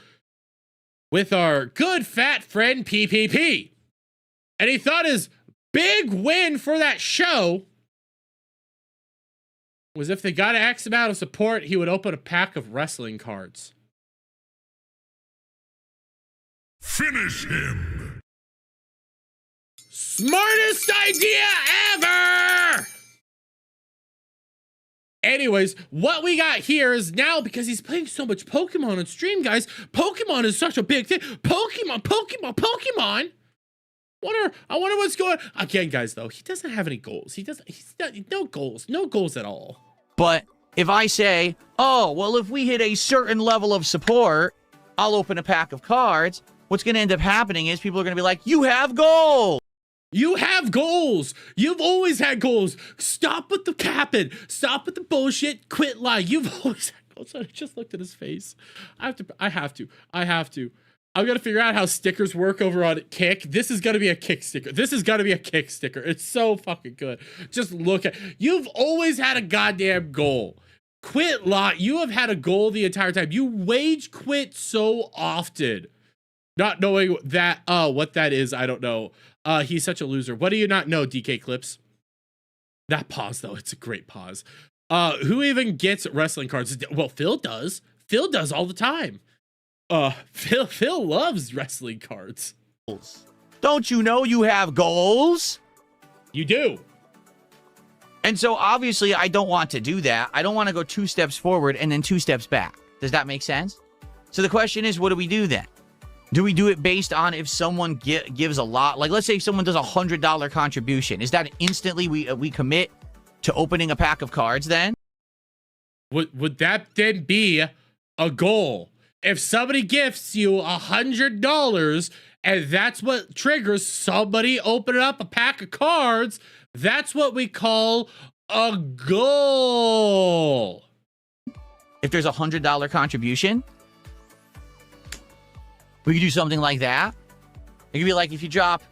with our good fat friend PPP. And he thought his big win for that show was if they got X amount of support, he would open a pack of wrestling cards. Finish him! Smartest idea ever! Anyways, what we got here is now, because he's playing so much Pokemon on stream, guys, Pokemon is such a big thing. Pokemon! I wonder what's going on. Again, guys, though, he doesn't have any goals. He's not, no goals at all. But if I say, oh, well, if we hit a certain level of support, I'll open a pack of cards, what's going to end up happening is people are going to be like, you have goals. You have goals. You've always had goals. Stop with the capping. Stop with the bullshit. Quit lying. You've always had goals. I just looked at his face. I have to. I'm going to figure out how stickers work over on Kick. This is going to be a Kick sticker. It's so fucking good. Just look at, you've always had a goddamn goal. Quit lie. You have had a goal the entire time. You wage quit so often. Not knowing that, what that is, I don't know. He's such a loser. What do you not know, DK Clips? That pause, though, it's a great pause. Who even gets wrestling cards? Well, Phil does. Phil does all the time. Phil loves wrestling cards. Don't you know you have goals? You do. And so obviously I don't want to do that. I don't want to go 2 steps forward and then 2 steps back. Does that make sense? So the question is, what do we do then? Do we do it based on if someone gives a lot? Like, let's say if someone does a $100 contribution. Is that instantly we commit to opening a pack of cards then? Would that then be a goal? If somebody gifts you $100 and that's what triggers somebody opening up a pack of cards, that's what we call a goal. If there's a $100 contribution, we could do something like that. It could be like if you drop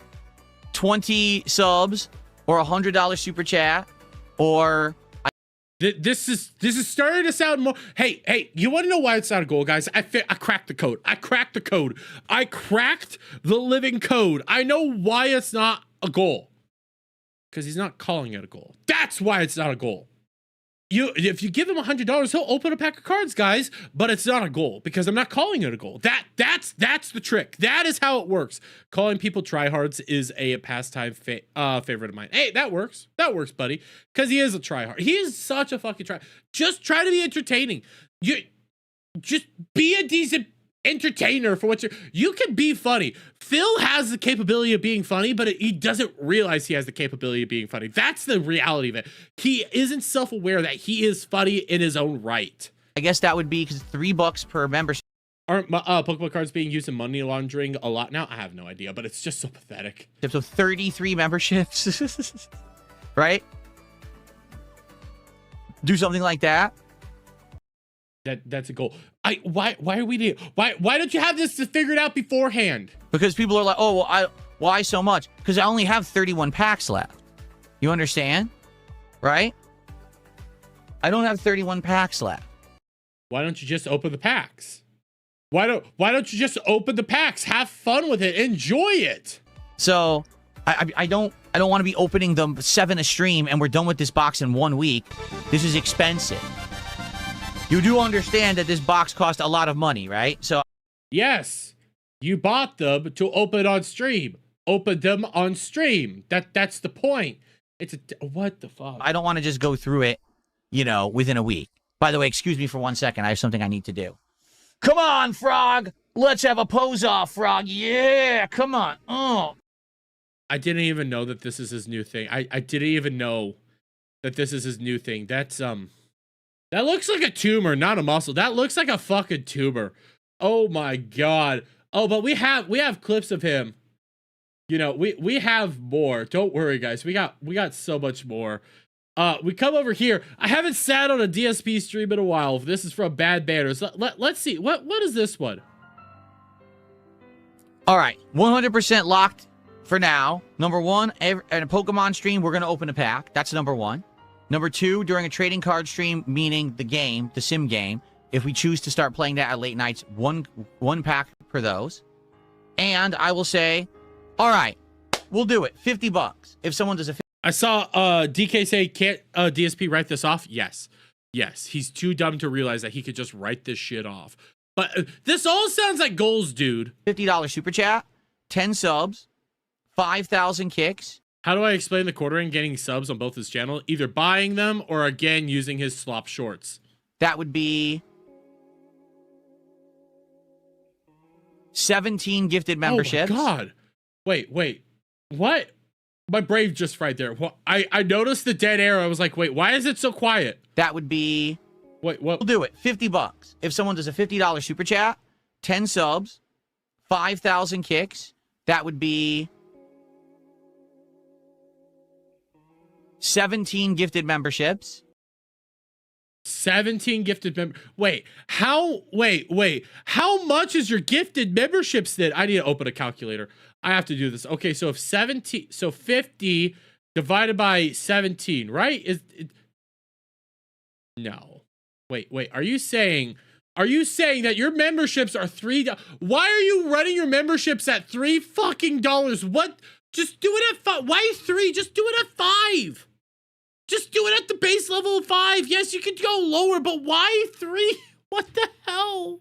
20 subs or $100 super chat, or this is starting to sound more. Hey, you want to know why it's not a goal, guys? I cracked the code. I cracked the living code. I know why it's not a goal. Because he's not calling it a goal. That's why it's not a goal. If you give him $100, he'll open a pack of cards, guys, but it's not a goal because I'm not calling it a goal. That's the trick. That is how it works. Calling people tryhards is a pastime favorite of mine. Hey, that works. That works, buddy. Because he is a tryhard. He is such a fucking try. Just try to be entertaining. Just be a decent entertainer for what you can be funny. Phil has the capability of being funny, but he doesn't realize he has the capability of being funny. That's the reality of it. He isn't self-aware that he is funny in his own right. I guess that would be because $3 per membership. Aren't Pokemon cards being used in money laundering a lot now? I have no idea, but it's just so pathetic. So 33 memberships, right? Do something like that. That's a goal. Why are we doing? Why don't you have this figured out beforehand? Because people are like, oh, well, why so much? Because I only have 31 packs left. You understand? Right? I don't have 31 packs left. Why don't you just open the packs? Why don't you just open the packs? Have fun with it. Enjoy it. So I don't want to be opening them 7 a stream and we're done with this box in 1 week. This is expensive. You do understand that this box cost a lot of money, right? So yes, you bought them to open on stream. Open them on stream. That's the point. What the fuck? I don't want to just go through it, within a week. By the way, excuse me for 1 second. I have something I need to do. Come on, Frog. Let's have a pose off, Frog. Yeah, come on. Oh. I didn't even know that this is his new thing. I didn't even know that this is his new thing. That's that looks like a tumor, not a muscle. That looks like a fucking tumor. Oh my god. Oh, but we have clips of him. We have more. Don't worry, guys. We got so much more. We come over here. I haven't sat on a DSP stream in a while. This is from Bad Banners. Let's see. What is this one? All right, 100% locked for now. Number 1, at a Pokemon stream, we're gonna open a pack. That's number 1. Number 2, during a trading card stream, meaning the game, the sim game, if we choose to start playing that at late nights, one pack for those. And I will say, all right, we'll do it. $50. If someone does a I saw DK say, can't DSP write this off? Yes. Yes. He's too dumb to realize that he could just write this shit off. But this all sounds like goals, dude. $50 super chat, 10 subs, 5,000 kicks. How do I explain the quartering getting subs on both his channel? Either buying them or again using his slop shorts. That would be 17 gifted memberships. Oh my God. Wait. What? My brain just fried there. I noticed the dead air. I was like, wait, why is it so quiet? That would be... Wait, what? We'll do it. $50. If someone does a $50 super chat, 10 subs, 5,000 kicks, that would be 17 gifted memberships. 17 gifted wait, how much is your gifted memberships then? I need to open a calculator. I have to do this. Okay, so if 50 divided by 17, right? No. Wait, are you saying that your memberships are $3? Why are you running your memberships at $3 fucking dollars? What? Just do it at 5. Why 3? Just do it at 5. Just do it at the base level of 5. Yes, you could go lower, but why 3? What the hell?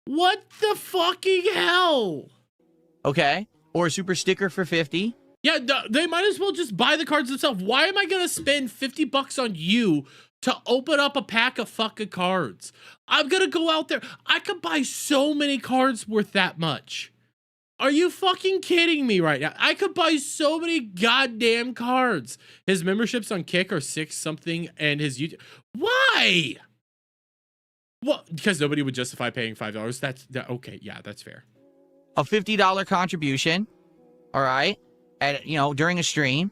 What the fucking hell? Okay. Or a super sticker for 50. Yeah, they might as well just buy the cards themselves. Why am I going to spend $50 on you to open up a pack of fucking cards? I'm going to go out there. I could buy so many cards worth that much. Are you fucking kidding me right now? I could buy so many goddamn cards. His memberships on Kick are 6 something and his YouTube. Why? Well, because nobody would justify paying $5. That's okay. Yeah, that's fair. A $50 contribution. All right. And, during a stream.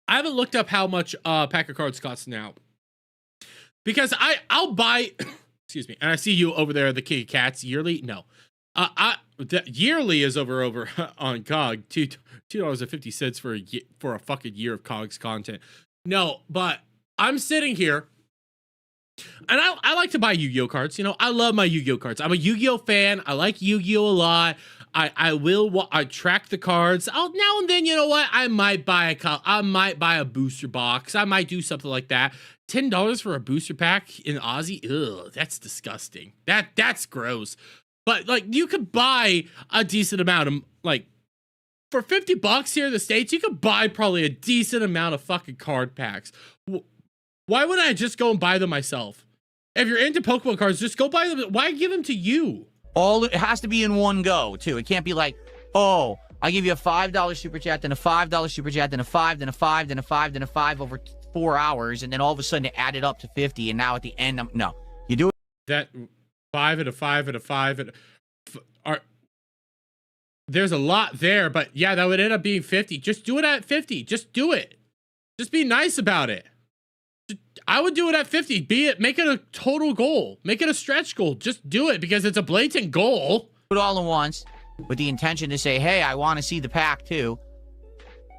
I haven't looked up how much pack of cards costs now. Because I'll buy, excuse me, and I see you over there, the King of Cats, yearly. No. The yearly is over on COG, $2.50 for a fucking year of COG's content. No, but I'm sitting here, and I like to buy Yu-Gi-Oh cards. I love my Yu-Gi-Oh cards. I'm a Yu-Gi-Oh fan. I like Yu-Gi-Oh a lot. I track the cards. Now and then, you know what? I might buy a booster box. I might do something like that. $10 for a booster pack in Aussie? Ugh, that's disgusting. That's gross. But you could buy a decent amount of for $50 here in the States, you could buy probably a decent amount of fucking card packs. Why wouldn't I just go and buy them myself? If you're into Pokemon cards, just go buy them. Why give them to you? It has to be in one go too. It can't be like, oh, I give you a $5 super chat, then a $5 super chat, then a 5, then a 5, then a 5, then a 5 over 4 hours, and then all of a sudden it added up to 50, and now at the end, no, you do it. That 5 and a 5 and a 5 and there's a lot there, but yeah, that would end up being 50. Just do it at 50. Just do it. Just be nice about it. I would do it at 50. Make it a total goal. Make it a stretch goal. Just do it because it's a blatant goal. Do it all at once with the intention to say, hey, I want to see the pack too.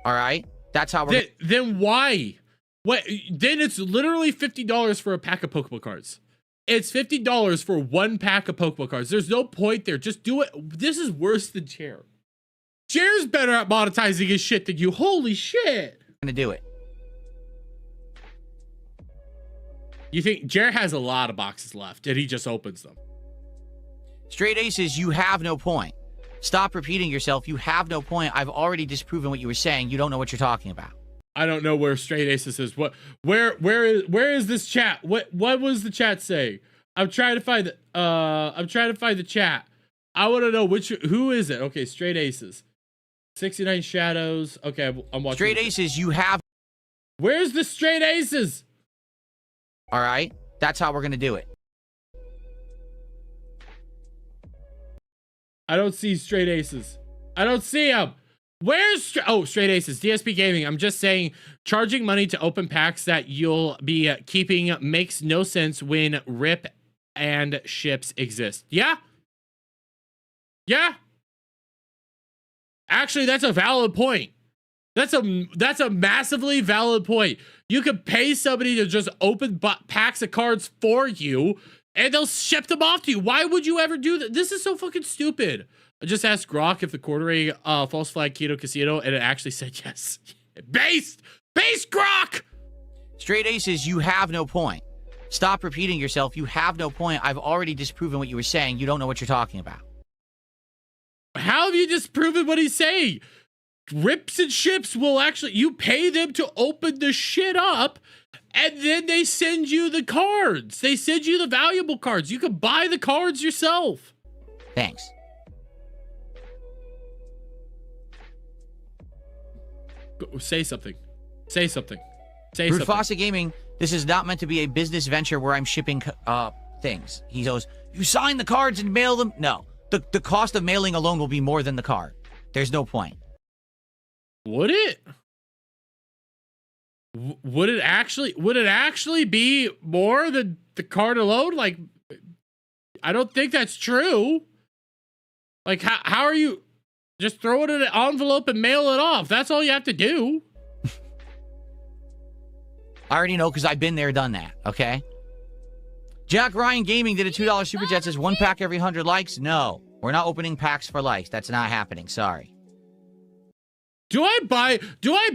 All right. That's how we're then why? What? Then it's literally $50 for a pack of Pokemon cards. It's $50 for one pack of Pokemon cards. There's no point there. Just do it. This is worse than Chair. Chair's better at monetizing his shit than you. Holy shit. I'm gonna do it. You think Jared has a lot of boxes left and he just opens them? Straight Aces, you have no point. Stop repeating yourself. You have no point. I've already disproven what you were saying. You don't know what you're talking about. I don't know where Straight Aces is. Where is this chat? What was the chat saying? I'm trying to find the chat. I want to know who is it? Okay, Straight Aces. 69 Shadows. Okay, I'm watching. Straight Aces, you have. Where's the Straight Aces? All right, that's how we're gonna do it. I don't see Straight Aces. I don't see them. Where's Straight Aces? DSP Gaming. I'm just saying, charging money to open packs that you'll be keeping makes no sense when rip and ships exist. Yeah? Yeah? Actually, that's a valid point. That's a massively valid point. You could pay somebody to just open packs of cards for you. and they'll ship them off to you. Why would you ever do that? This is so fucking stupid. I just asked Grok if the Chaturday false flag keto casino, and it actually said yes. Based Grok. Straight aces, you have no point. Stop repeating yourself. You have no point. I've already disproven what you were saying. You don't know what you're talking about. How have you disproven what he's saying? Rips and ships will actually, you pay them to open the shit up, and then they send you the cards. They send you the valuable cards. You can buy the cards yourself. Thanks. Say something. Say something. Say Rude something. Fawcett Gaming, this is not meant to be a business venture where I'm shipping things. He goes, you sign the cards and mail them? No. The cost of mailing alone will be more than the card. There's no point. Would it? Would it actually be more than the card alone? Like, I don't think that's true. Like, how are you just throw it in an envelope and mail it off? That's all you have to do. I already know because I've been there, done that. Okay. Jack Ryan Gaming did a $2 super chat, says 1 pack every 100 likes. No, we're not opening packs for likes. That's not happening. Sorry. Do I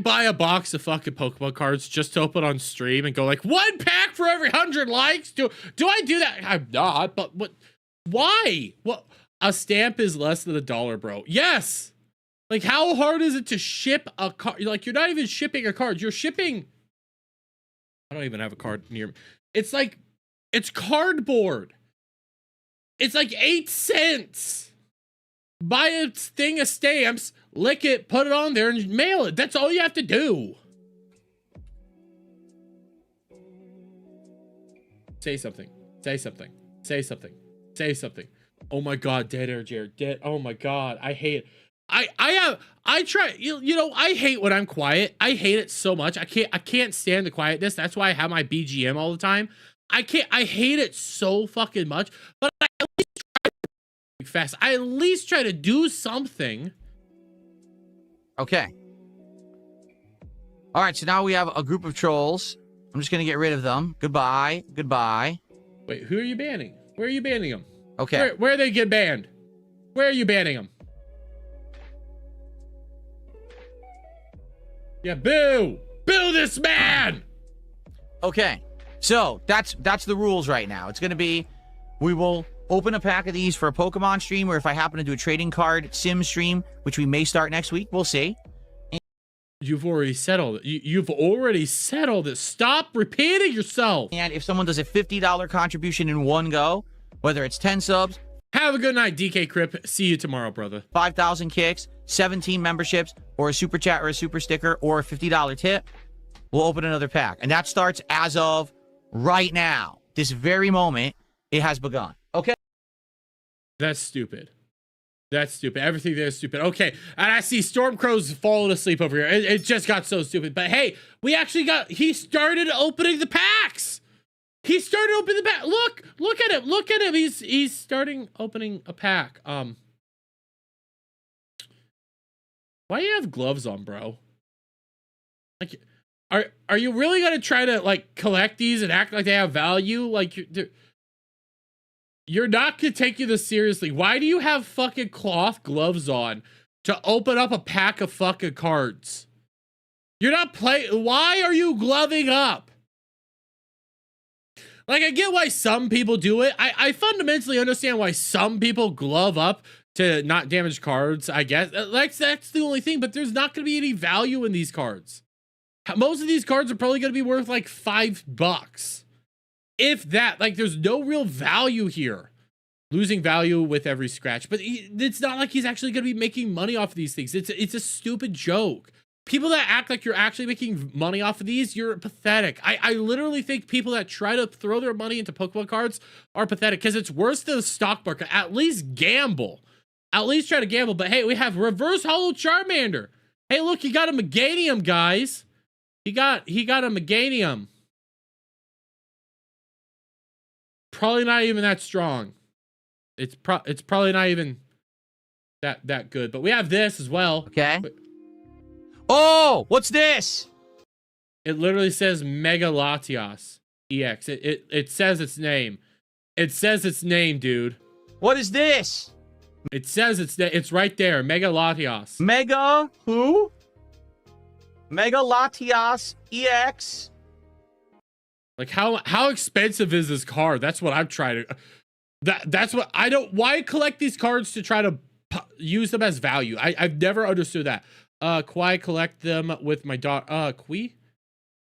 buy a box of fucking Pokemon cards just to open on stream and go like 1 pack for every 100 likes? Do I do that? I'm not, but what? Why? What? A stamp is less than $1, bro. Yes. Like, how hard is it to ship a card? Like, you're not even shipping a card. You're shipping. I don't even have a card near me. It's like, it's cardboard. It's like 8 cents. Buy a thing of stamps, lick it, put it on there, and mail it. That's all you have to do. Say something. Say something. Say something. Say something. Oh my God, dead air, Jared. Dead. Oh my God, I hate it. I try, you know, I hate when I'm quiet. I hate it so much. I can't stand the quietness. That's why I have my BGM all the time. I hate it so fucking much, but I at least try to fast. I at least try to do something. Okay. All right, so now we have a group of trolls. I'm just going to get rid of them. Goodbye. Goodbye. Wait, who are you banning? Where are you banning them? Okay. Where they get banned? Where are you banning them? Yeah, boo! Boo this man! Okay. So, that's the rules right now. It's going to be, we will open a pack of these for a Pokemon stream, or if I happen to do a trading card sim stream, which we may start next week, we'll see. You've already settled it. You've already settled it. Stop repeating yourself. And if someone does a $50 contribution in one go, whether it's 10 subs, have a good night, DK Crip. See you tomorrow, brother. 5,000 kicks, 17 memberships, or a super chat or a super sticker, or a $50 tip, we'll open another pack. And that starts as of right now. This very moment, it has begun. Okay? That's stupid. That's stupid. Everything there is stupid. Okay, and I see Stormcrow's falling asleep over here. It just got so stupid. But hey, we actually got, he started opening the packs. He started opening the pack. Look at him. Look at him. He's starting opening a pack. Why do you have gloves on, bro? Like, are you really gonna try to like collect these and act like they have value? Like you're not gonna take this seriously. Why do you have fucking cloth gloves on to open up a pack of fucking cards? You're not playing. Why are you gloving up? Like, I get why some people do it. I fundamentally understand why some people glove up to not damage cards, I guess. That's the only thing, but there's not going to be any value in these cards. Most of these cards are probably going to be worth like $5. If that, like, there's no real value here. Losing value with every scratch. But it's not like he's actually going to be making money off of these things. It's a stupid joke. People that act like you're actually making money off of these, you're pathetic. I literally think people that try to throw their money into Pokemon cards are pathetic because it's worse than the stock market. At least gamble. At least try to gamble. But hey, we have Reverse Hollow Charmander. Hey, look, he got a Meganium, guys. He got a Meganium. Probably not even that strong. It's probably not even that good. But we have this as well. Okay. Oh, what's this? It literally says Mega Latias EX. It says its name. It says its name, dude. What is this? It says it's right there. Mega Latios. Mega who? Mega Latios EX. Like how expensive is this card? That's what I'm trying to. That's what I don't. Why collect these cards to try to use them as value? I've never understood that. Kwai collect them with my daughter.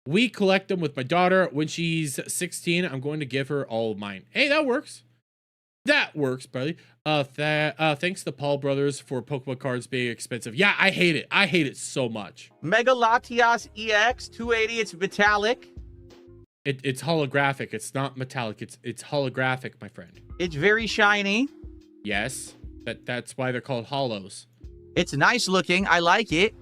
We collect them with my daughter when she's 16. I'm going to give her all of mine. Hey, that works. That works, buddy. Thanks to Paul Brothers for Pokemon cards being expensive. Yeah, I hate it. I hate it so much. Mega Latios EX 280. It's metallic. It's holographic. It's not metallic. It's holographic, my friend. It's very shiny. Yes, that's why they're called hollows. It's nice looking. I like it.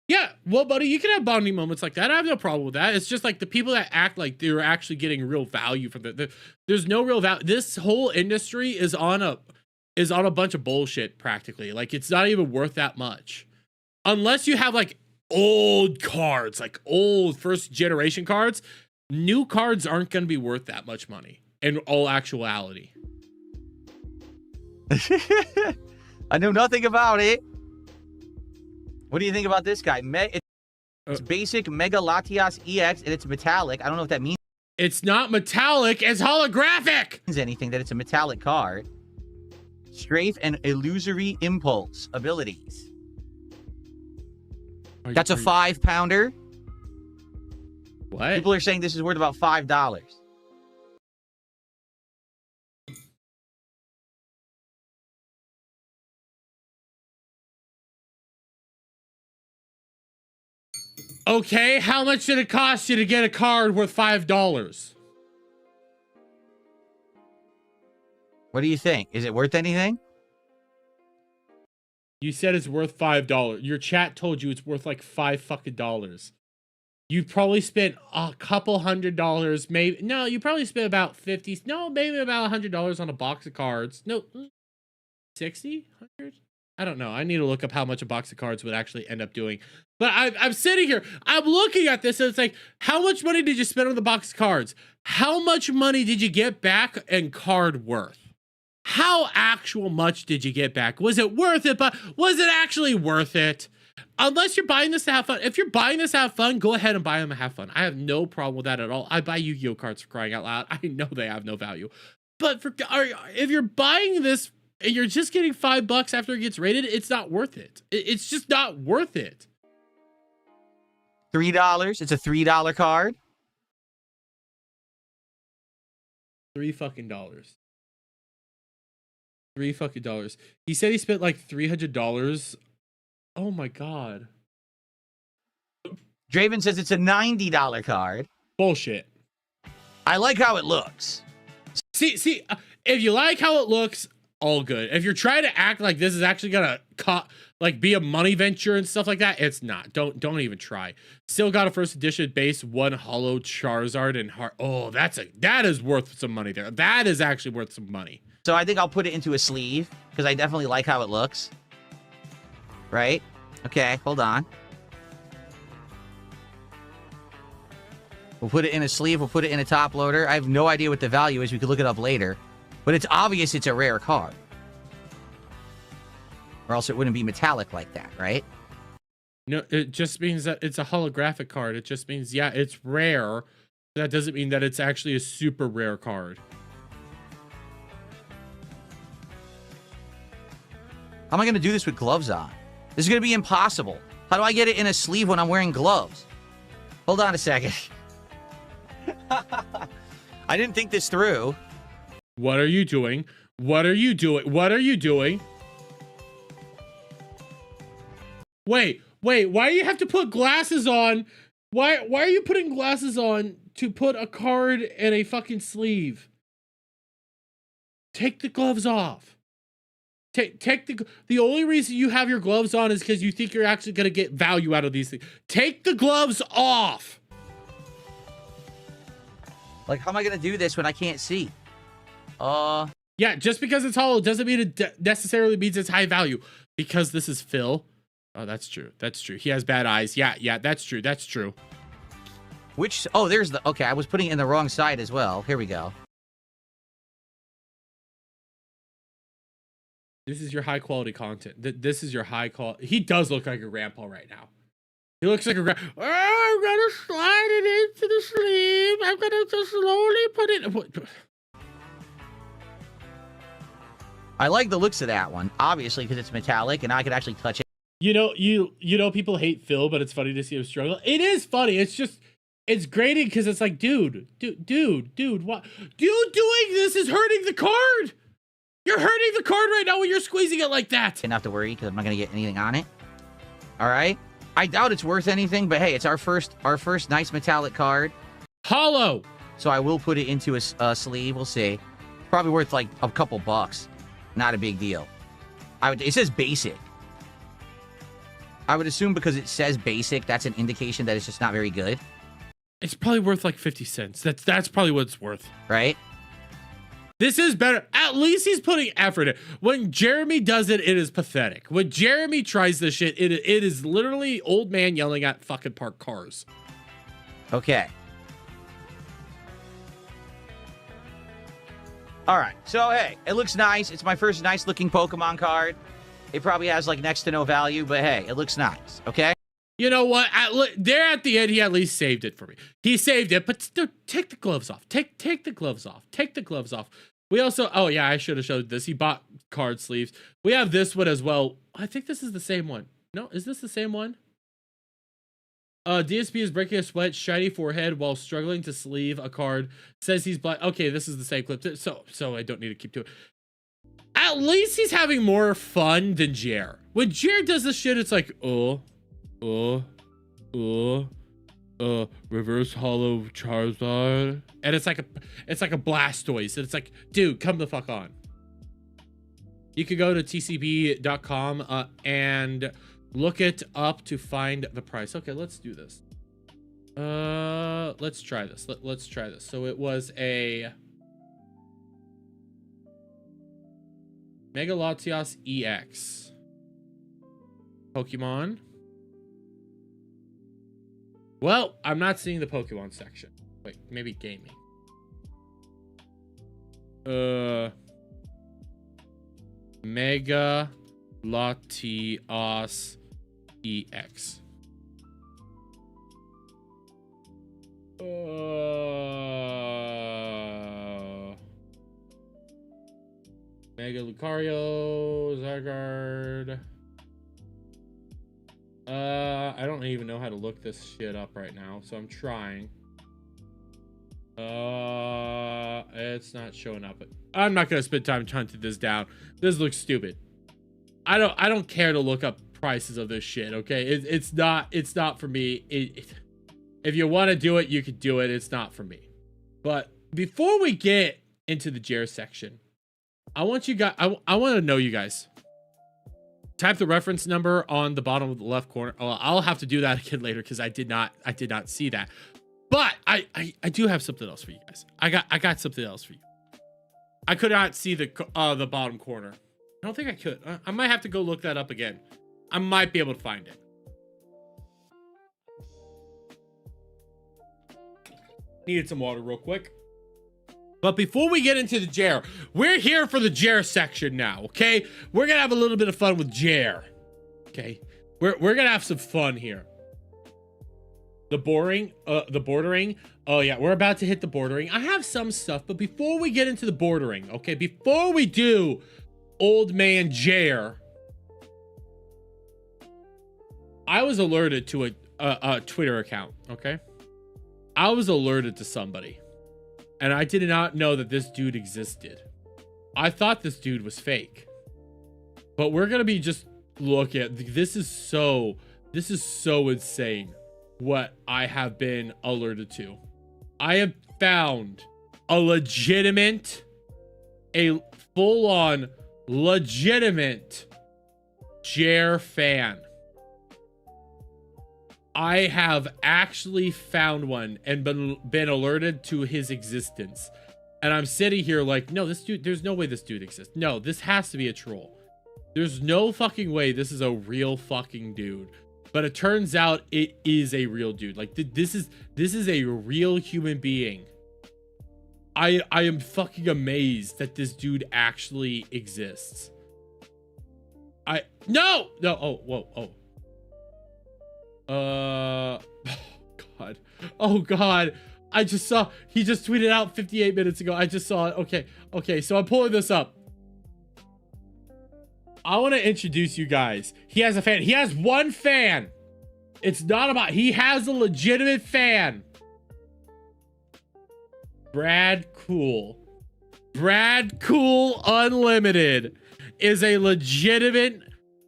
Yeah, well, buddy, you can have bonding moments like that. I have no problem with that. It's just like the people that act like they're actually getting real value from there's no real value. This whole industry is on a bunch of bullshit practically. Like it's not even worth that much. Unless you have like old cards, like old first generation cards, new cards aren't going to be worth that much money in all actuality. I know nothing about it. What do you think about this guy? It's basic Mega Latios EX, and it's metallic. I don't know what that means. It's not metallic. It's holographic. Anything that it's a metallic card. Strafe and illusory impulse abilities. That's a 5-pounder. What? People are saying this is worth about $5. Okay, how much did it cost you to get a card worth $5? What do you think? Is it worth anything? You said it's worth $5. Your chat told you it's worth like $5 You probably spent a couple $100, maybe. No, you probably spent about 50. No, maybe about $100 on a box of cards. No, 60, 100. I don't know. I need to look up how much a box of cards would actually end up doing. But I'm sitting here. I'm looking at this, and it's like, how much money did you spend on the box of cards? How much money did you get back in card worth? How actual much did you get back? Was it worth it? But was it actually worth it? Unless you're buying this to have fun. If you're buying this to have fun, go ahead and buy them to have fun. I have no problem with that at all. I buy Yu-Gi-Oh cards for crying out loud. I know they have no value. But if you're buying this and you're just getting $5 after it gets rated, it's not worth it. It's just not worth it. $3. It's a $3 card. $3 fucking dollars. $3 fucking dollars. He said he spent like $300. Oh my god. Draven says it's a $90 card. Bullshit. I like how it looks. See, if you like how it looks, all good. If you're trying to act like this is actually gonna be a money venture and stuff like that, it's not. Don't even try. Still got a first edition base 1 hollow Charizard and heart. Oh, that is worth some money there. That is actually worth some money. So I think I'll put it into a sleeve because I definitely like how it looks. Right? Okay, hold on. We'll put it in a sleeve. We'll put it in a top loader. I have no idea what the value is. We could look it up later. But it's obvious it's a rare card. Or else it wouldn't be metallic like that, right? No, it just means that it's a holographic card. It just means, yeah, it's rare. That doesn't mean that it's actually a super rare card. How am I going to do this with gloves on? This is going to be impossible. How do I get it in a sleeve when I'm wearing gloves? Hold on a second. I didn't think this through. What are you doing? What are you doing? What are you doing? Wait, why do you have to put glasses on? Why are you putting glasses on to put a card in a fucking sleeve? Take the gloves off. Take the only reason you have your gloves on is because you think you're actually going to get value out of these things. Take the gloves off. Like, how am I going to do this when I can't see? Yeah, just because it's hollow doesn't mean it necessarily means it's high value. Because this is Phil. Oh, that's true. That's true. He has bad eyes. Yeah, that's true. That's true. Which, oh, there's the, okay, I was putting it in the wrong side as well. Here we go. This is your high quality content. This is your high quality. He does look like a grandpa right now. He looks like a grandpa. Oh, I'm gonna slide it into the sleeve. I'm gonna just slowly put it. I like the looks of that one, obviously, because it's metallic and I could actually touch it. You know, people hate Phil, but it's funny to see him struggle. It is funny. It's just, it's grating because it's like, dude, what? You doing this is hurting the card. You're hurting the card right now when you're squeezing it like that. Didn't have to worry because I'm not gonna get anything on it. All right. I doubt it's worth anything, but hey, it's our first nice metallic card. Hollow. So I will put it into a sleeve. We'll see. Probably worth like a couple bucks. Not a big deal. It says basic. I would assume because it says basic, that's an indication that it's just not very good. It's probably worth like 50 cents. That's probably what it's worth. Right? This is better. At least he's putting effort in. When Jeremy does it, it is pathetic. When Jeremy tries this shit, it is literally old man yelling at fucking parked cars. Okay. All right. So, hey, it looks nice. It's my first nice looking Pokemon card. It probably has like next to no value, but hey, it looks nice. Okay. You know what? There at the end, he at least saved it for me. He saved it, but still, take the gloves off. Take the gloves off. Take the gloves off. We also, oh yeah, I should have showed this. He bought card sleeves. We have this one as well. I think this is the same one. No, is this the same one? DSP is breaking a sweat, shiny forehead while struggling to sleeve a card. Says he's black. Okay, this is the same clip. So I don't need to keep to it. At least he's having more fun than Jer. When Jer does this shit, it's like, reverse hollow Charizard, and it's like a Blastoise, and it's like, dude, come the fuck on. You could go to tcb.com and look it up to find the price. Okay, let's do this. Let's try this. Let's try this. So it was a Mega Latios EX Pokemon. Well, I'm not seeing the Pokemon section. Wait, maybe gaming. Mega Latios EX. Mega Lucario, Zygarde. I don't even know how to look this shit up right now, so I'm trying. It's not showing up. I'm not gonna spend time hunting this down. This looks stupid. I don't care to look up prices of this shit. Okay, it's not for me. If you want to do it, you could do it. It's not for me. But before we get into the Jer section, I want you guys. I want to know you guys. Type the reference number on the bottom of the left corner. Oh, I'll have to do that again later because I did not see that. But I do have something else for you guys. I got something else for you. I could not see the bottom corner. I don't think I could. I might have to go look that up again. I might be able to find it. Needed some water real quick. But before we get into the Jer, we're here for the Jer section now, okay? We're gonna have a little bit of fun with Jer, okay? We're gonna have some fun here. The bordering. Oh yeah, we're about to hit the bordering. I have some stuff, but before we get into the bordering, okay? Before we do Old Man Jer, I was alerted to a Twitter account, okay? I was alerted to somebody. And I did not know that this dude existed. I thought this dude was fake. But we're gonna be just look at this is so insane what I have been alerted to. I have found a full-on legitimate Jer fan. I have actually found one and been alerted to his existence. And I'm sitting here like, no, this dude, there's no way this dude exists. No, this has to be a troll. There's no fucking way this is a real fucking dude. But it turns out it is a real dude. Like this is a real human being. I am fucking amazed that this dude actually exists. No. Oh, whoa. Oh God. Oh God. I just saw, he just tweeted out 58 minutes ago. I just saw it. Okay. So I'm pulling this up. I want to introduce you guys. He has a fan. He has one fan. It's not about, he has a legitimate fan. Brad Cool Unlimited is a legitimate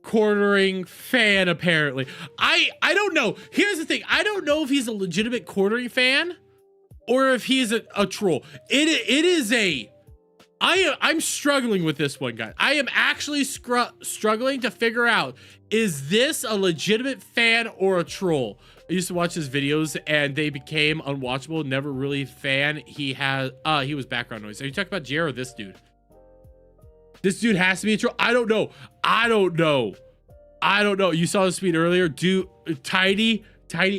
quartering fan, apparently. I don't know. Here's the thing. I don't know if he's a legitimate quartering fan or if he's a troll. It is a... I'm struggling with this one, guys. I am actually struggling to figure out, is this a legitimate fan or a troll? I used to watch his videos and they became unwatchable. Never really a fan. He was background noise. Are you talking about Jer or this dude? This dude has to be a troll. I don't know. You saw this tweet earlier. Dude, Tidy,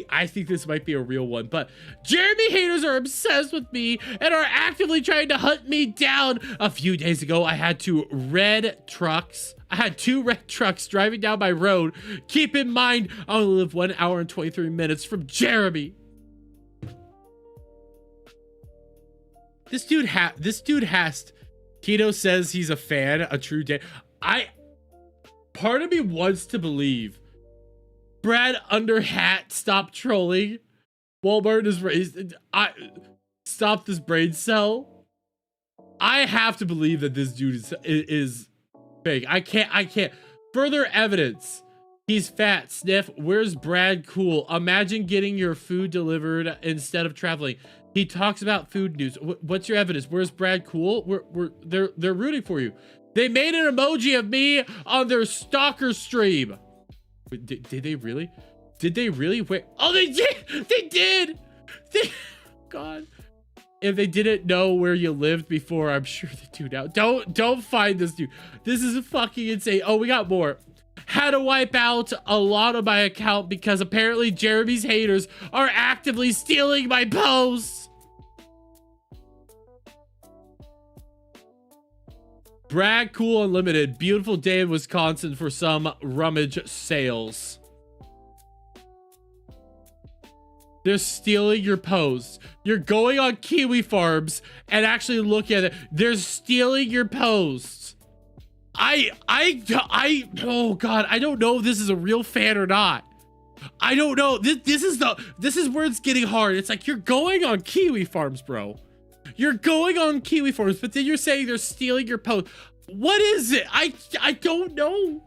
I think this might be a real one, but Jeremy haters are obsessed with me and are actively trying to hunt me down. A few days ago, I had two red trucks driving down my road. Keep in mind, I only live 1 hour and 23 minutes from Jeremy. This dude has, Tito says he's a fan, a true day. Part of me wants to believe Brad under hat, stop trolling. Walmart is raised. Stop this brain cell. I have to believe that this dude is fake. I can't. Further evidence. He's fat. Sniff. Where's Brad Cool? Imagine getting your food delivered instead of traveling. He talks about food news. What's your evidence? Where's Brad Cool? They're rooting for you. They made an emoji of me on their stalker stream. Wait, did they really? Wait. Oh, they did. God. If they didn't know where you lived before, I'm sure they do now. Don't find this dude. This is fucking insane. Oh, we got more. Had to wipe out a lot of my account because apparently Jeremy's haters are actively stealing my posts. Brad Cool Unlimited. Beautiful day in Wisconsin for some rummage sales. They're stealing your posts. You're going on Kiwi Farms and actually look at it. They're stealing your posts. Oh God, I don't know if this is a real fan or not. I don't know. This is where it's getting hard. It's like, you're going on Kiwi Farms, bro. You're going on Kiwi Farms, but then you're saying they're stealing your post. What is it? I don't know.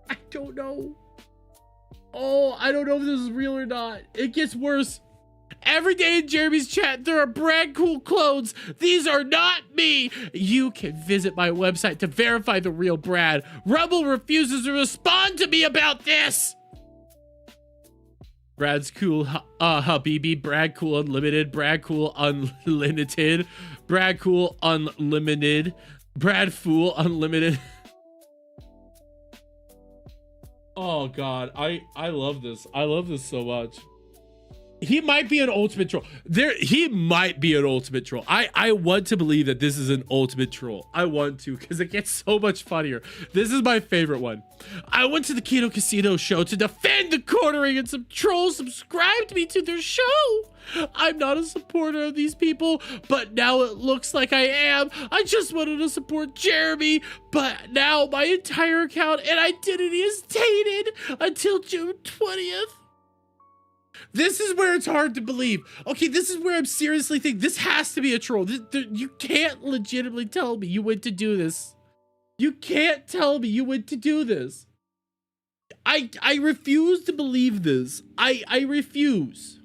I don't know. Oh, I don't know if this is real or not. It gets worse. Every day in Jeremy's chat, there are Brad Cool clones. These are not me. You can visit my website to verify the real Brad. Rebel refuses to respond to me about this. Brad's Cool, Habibi, Brad Cool Unlimited, Brad Cool Unlimited, Brad Cool Unlimited, Brad Fool Unlimited. Oh God, I love this. I love this so much. He might be an ultimate troll. He might be an ultimate troll. I want to believe that this is an ultimate troll. I want to, because it gets so much funnier. This is my favorite one. I went to the Keto Casino show to defend the quartering, and some trolls subscribed me to their show. I'm not a supporter of these people, but now it looks like I am. I just wanted to support Jeremy, but now my entire account and identity is tainted until June 20th. This is where it's hard to believe. Okay, this is where I'm seriously thinking this has to be a troll. You can't legitimately tell me you went to do this. You can't tell me you went to do this. I refuse to believe this. I refuse.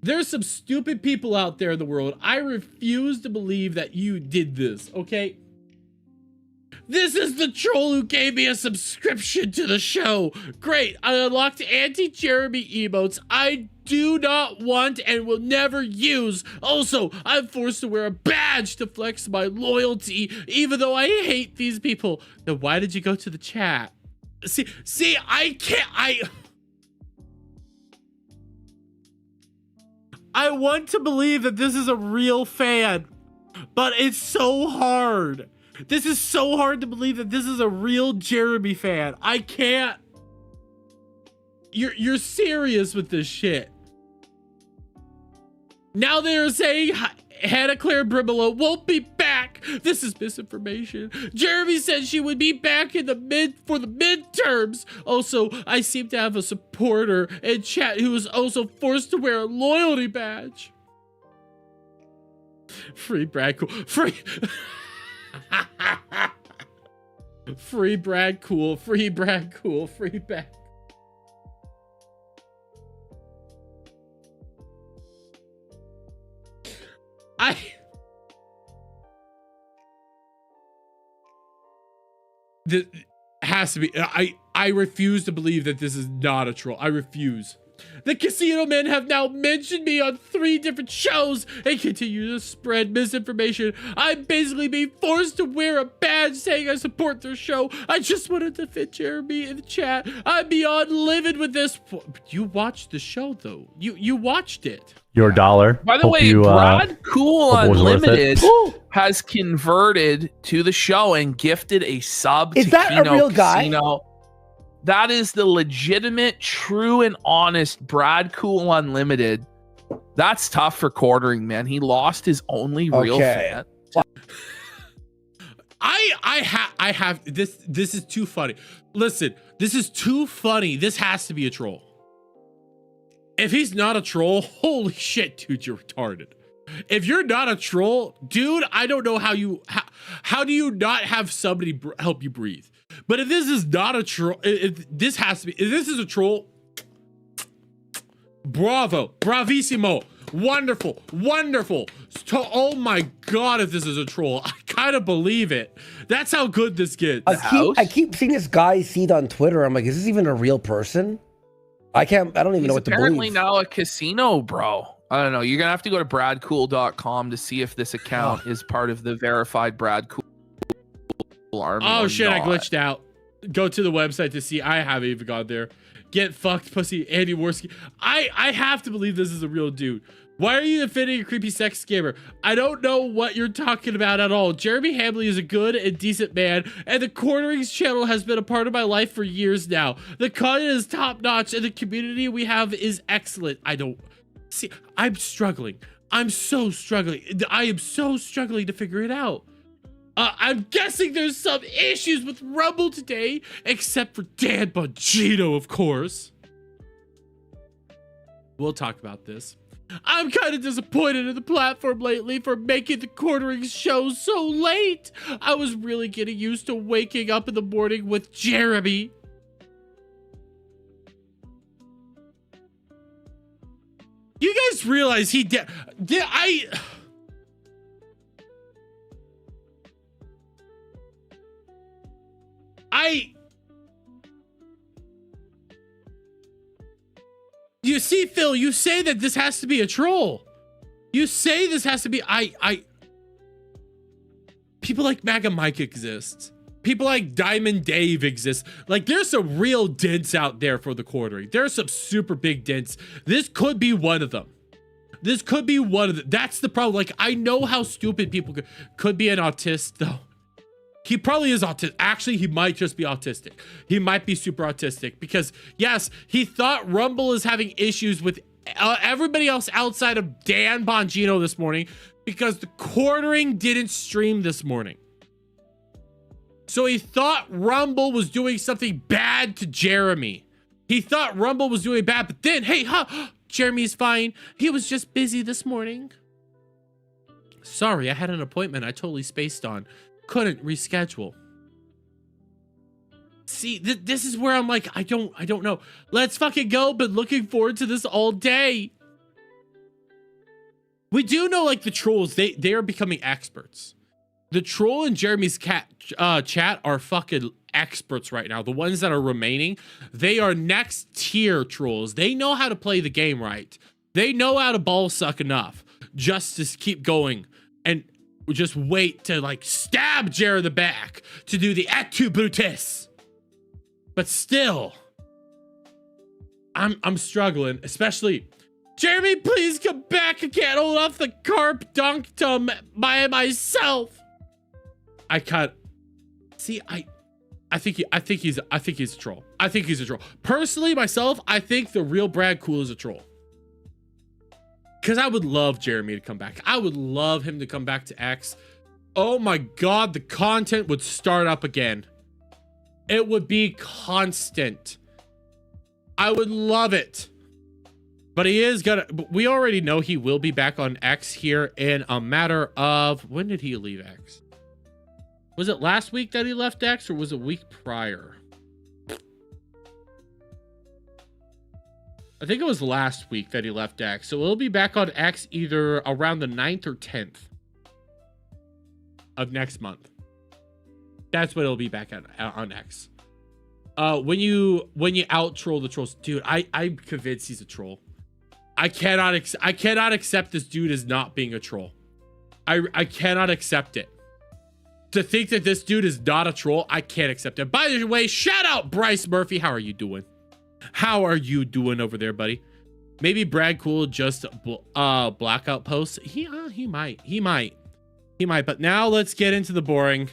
There's some stupid people out there in the world. I refuse to believe that you did this, okay? This is the troll who gave me a subscription to the show. Great, I unlocked anti-Jeremy emotes I do not want and will never use. Also, I'm forced to wear a badge to flex my loyalty, even though I hate these people. Then why did you go to the chat? See, I can't, I want to believe that this is a real fan, but it's so hard. This is so hard to believe that this is a real Jeremy fan. I can't. You're serious with this shit. Now they're saying Hannah Claire Brimolo won't be back. This is misinformation. Jeremy said she would be back in the midterms. Also, I seem to have a supporter in chat who was also forced to wear a loyalty badge. Free Brad Cool. Free Brad Cool. Free Brad Cool. Free Brad. This has to be. I refuse to believe that this is not a troll. I refuse. The casino men have now mentioned me on 3 different shows and continue to spread misinformation. I'm basically being forced to wear a badge saying I support their show. I just wanted to fit Jeremy in the chat. I'm beyond livid with this. You watched the show though. You watched it. Your dollar. By the way, Brad Cool Unlimited has converted to the show and gifted a sub Is to that Kino a real guy? Casino. That is the legitimate, true, and honest Brad Cool Unlimited. That's tough for quartering, man. He lost his only real fan. I have this is too funny. Listen, this is too funny. This has to be a troll. If he's not a troll, holy shit, dude, you're retarded. If you're not a troll, dude, I don't know how do you not have somebody help you breathe? But if this is not a troll, this has to be. If this is a troll, bravo, bravissimo, wonderful, wonderful. Oh my god, if this is a troll, I kind of believe it. That's how good this gets. I keep seeing this guy seed on Twitter. I'm like, is this even a real person? I don't even know what to believe. Apparently now a casino, bro. I don't know. You're gonna have to go to bradcool.com to see if this account is part of the verified Brad Cool army. Oh shit, not. I glitched out. Go to the website to see. I haven't even gone there. Get fucked, pussy, Andy Worski. I have to believe this is a real dude. Why are you defending a creepy sex scammer? I don't know what you're talking about at all. Jeremy Hambley is a good and decent man, and the Cornerings channel has been a part of my life for years now. The content is top notch, and the community we have is excellent. I don't see. I'm struggling. I'm so struggling. I am so struggling to figure it out. I'm guessing there's some issues with Rumble today, except for Dan Bongino, of course. We'll talk about this. I'm kind of disappointed in the platform lately for making the Cornerings show so late. I was really getting used to waking up in the morning with Jeremy. You guys realize he did you see, Phil, you say that this has to be a troll. You say this has to be, people like MAGA Mike exist. People like Diamond Dave exist. Like, there's some real dents out there for the quartering. There's some super big dents. This could be one of them. This could be one of them. That's the problem. Like, I know how stupid people could be an autist, though. He probably is autistic. Actually, he might just be autistic. He might be super autistic because, yes, he thought Rumble is having issues with everybody else outside of Dan Bongino this morning because the quartering didn't stream this morning. So he thought Rumble was doing something bad to Jeremy. He thought Rumble was doing bad, but then, hey, Jeremy's fine. He was just busy this morning. Sorry, I had an appointment I totally spaced on. Couldn't reschedule. See, this is where I'm like, I don't know. Let's fucking go, but looking forward to this all day. We do know, like, the trolls, they are becoming experts. The troll in Jeremy's chat are fucking experts right now. The ones that are remaining, they are next tier trolls. They know how to play the game right. They know how to ball suck enough just to keep going and just wait to, like, stab Jer in the back to do the et tu Brutus. But still, I'm struggling, especially Jeremy, please come back. I can't hold off the carp dunktum by myself. think he's a troll. I think he's a troll. Personally, myself, I think the real Brad Cool is a troll. Because I would love Jeremy to come back. I would love him to come back to X. Oh my God, the content would start up again. It would be constant. I would love it. But he is gonna, we already know he will be back on X here in a matter of, when did he leave X? Was it last week that he left X, or was it a week prior? I think it was last week that he left X. So he'll be back on X either around the 9th or 10th of next month. That's when it'll be back on X. When you out troll the trolls, dude, I'm convinced he's a troll. I cannot accept this dude as not being a troll. I cannot accept it. To think that this dude is not a troll, I can't accept it. By the way, shout out Bryce Murphy. How are you doing? How are you doing over there, buddy? Maybe Brad Cool just blackout posts. He might. But now let's get into the boring.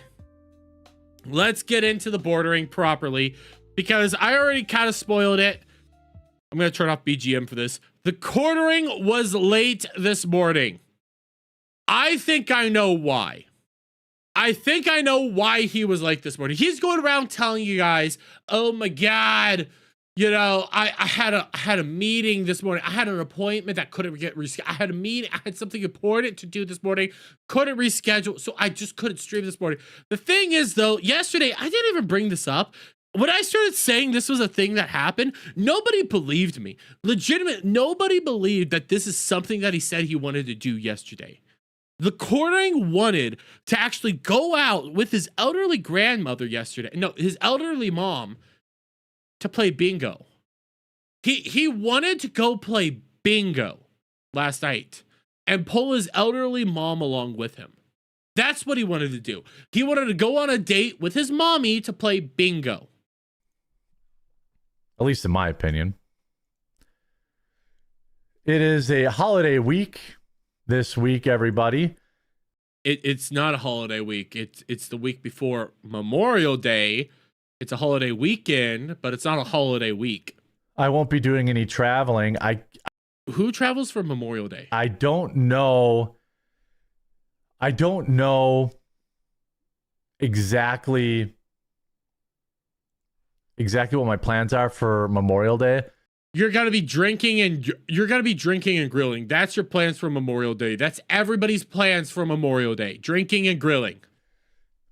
Let's get into the bordering properly, because I already kind of spoiled it. I'm gonna turn off BGM for this. The quartering was late this morning. I think I know why. I think I know why he was late this morning. He's going around telling you guys, oh my God, you know, I had a meeting this morning. I had an appointment that couldn't get rescheduled. I had a meeting. I had something important to do this morning. Couldn't reschedule. So I just couldn't stream this morning. The thing is, though, yesterday, I didn't even bring this up. When I started saying this was a thing that happened, nobody believed me. Legitimate, nobody believed that this is something that he said he wanted to do yesterday. The quartering wanted to actually go out with his elderly grandmother yesterday. No, his elderly mom, to play bingo. He wanted to go play bingo last night and pull his elderly mom along with him. That's what he wanted to do. He wanted to go on a date with his mommy to play bingo. At least in my opinion. It is a holiday week this week, everybody. It's not a holiday week. It's the week before Memorial Day. It's a holiday weekend, but it's not a holiday week. I won't be doing any traveling. Who travels for Memorial Day? I don't know. I don't know exactly what my plans are for Memorial Day. You're gonna be drinking and grilling. That's your plans for Memorial Day. That's everybody's plans for Memorial Day. Drinking and grilling.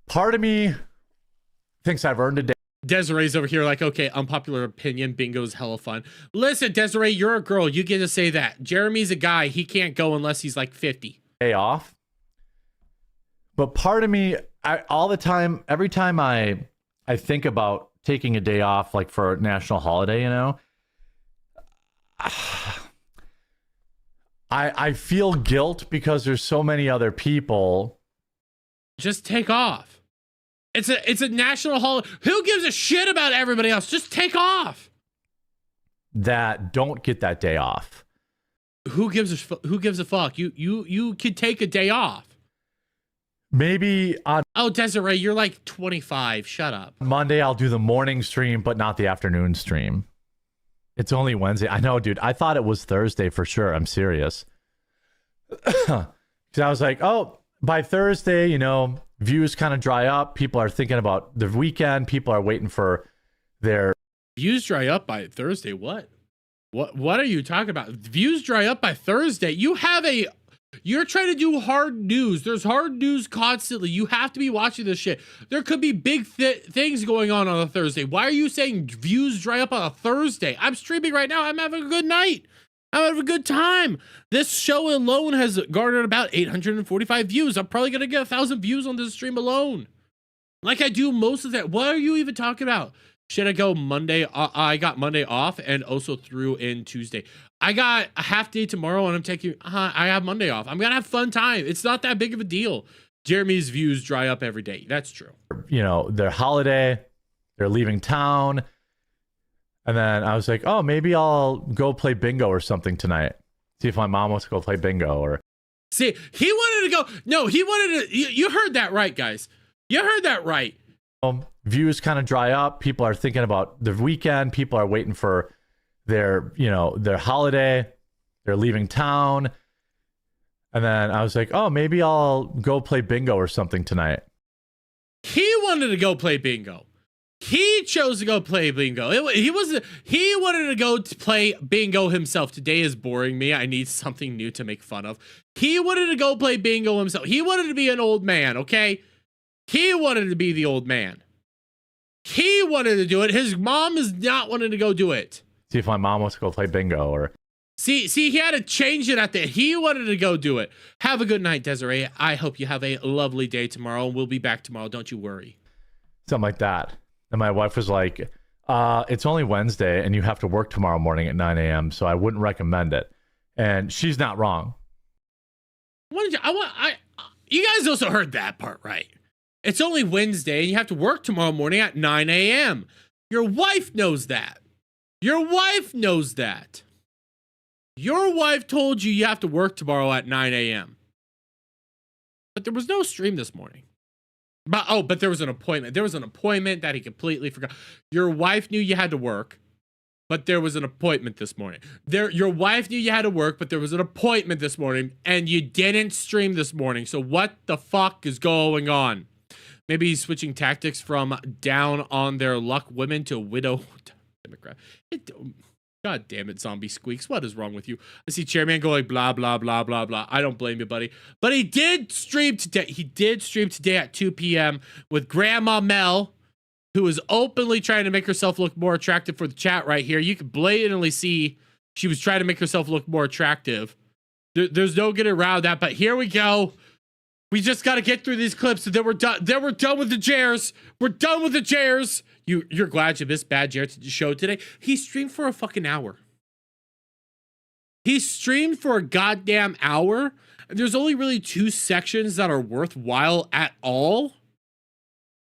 Part of me thinks I've earned a day. Desiree's over here like, okay, unpopular opinion. Bingo's hella fun. Listen, Desiree, you're a girl. You get to say that. Jeremy's a guy. He can't go unless he's like 50. Day off. But part of me, every time I think about taking a day off, like for a national holiday, you know, I feel guilt because there's so many other people. Just take off. It's a national holiday. Who gives a shit about everybody else? Just take off. That don't get that day off. Who gives a fuck? You could take a day off. Maybe on Desiree, you're like 25. Shut up. Monday I'll do the morning stream, but not the afternoon stream. It's only Wednesday. I know, dude. I thought it was Thursday for sure. I'm serious. Because I was like, oh, by Thursday, you know, views kind of dry up. People are thinking about the weekend. People are waiting for their views dry up by Thursday. What are you talking about? Views dry up by Thursday. You're trying to do hard news. There's hard news constantly. You have to be watching this shit. There could be big things going on a Thursday. Why are you saying views dry up on a Thursday? I'm streaming right now. I'm having a good night. I'm having a good time. This show alone has garnered about 845 views. I'm probably going to get 1,000 views on this stream alone. Like I do most of that. What are you even talking about? Should I go Monday? I got Monday off and also threw in Tuesday. I got a half day tomorrow and I'm taking, I have Monday off. I'm going to have fun time. It's not that big of a deal. Jeremy's views dry up every day. That's true. You know, their holiday, they're leaving town. And then I was like, oh, maybe I'll go play bingo or something tonight. See if my mom wants to go play bingo or. See, he wanted to go. No, he wanted to. You heard that right, guys. You heard that right. Views kind of dry up. People are thinking about the weekend. People are waiting for their, their holiday. They're leaving town. And then I was like, oh, maybe I'll go play bingo or something tonight. He wanted to go play bingo. He chose to go play bingo. He wanted to go to play bingo himself. Today is boring me. I need something new to make fun of. He wanted to go play bingo himself. He wanted to be an old man, okay? He wanted to be the old man. He wanted to do it. His mom is not wanting to go do it. See if my mom wants to go play bingo or... See, he had to change it at the... He wanted to go do it. Have a good night, Desiree. I hope you have a lovely day tomorrow. We'll be back tomorrow. Don't you worry. Something like that. And my wife was like, it's only Wednesday and you have to work tomorrow morning at 9 a.m. So I wouldn't recommend it. And she's not wrong. You guys also heard that part, right? It's only Wednesday and you have to work tomorrow morning at 9 a.m. Your wife knows that. Your wife knows that. Your wife told you you have to work tomorrow at 9 a.m. But there was no stream this morning. But there was an appointment. There was an appointment that he completely forgot. Your wife knew you had to work, but there was an appointment this morning. Your wife knew you had to work, but there was an appointment this morning, and you didn't stream this morning. So what the fuck is going on? Maybe he's switching tactics from down on their luck women to widow Democrat. God damn it, Zombie Squeaks. What is wrong with you? I see Chairman go like blah, blah, blah, blah, blah. I don't blame you, buddy. But he did stream today. He did stream today at 2 p.m. with Grandma Mel, who is openly trying to make herself look more attractive for the chat right here. You can blatantly see she was trying to make herself look more attractive. There's no getting around that, but here we go. We just got to get through these clips, and then we're done. Then we're done with the Jares. We're done with the Jares. You're glad you missed Bad Jared show today? He streamed for a fucking hour. He streamed for a goddamn hour. And there's only really 2 sections that are worthwhile at all.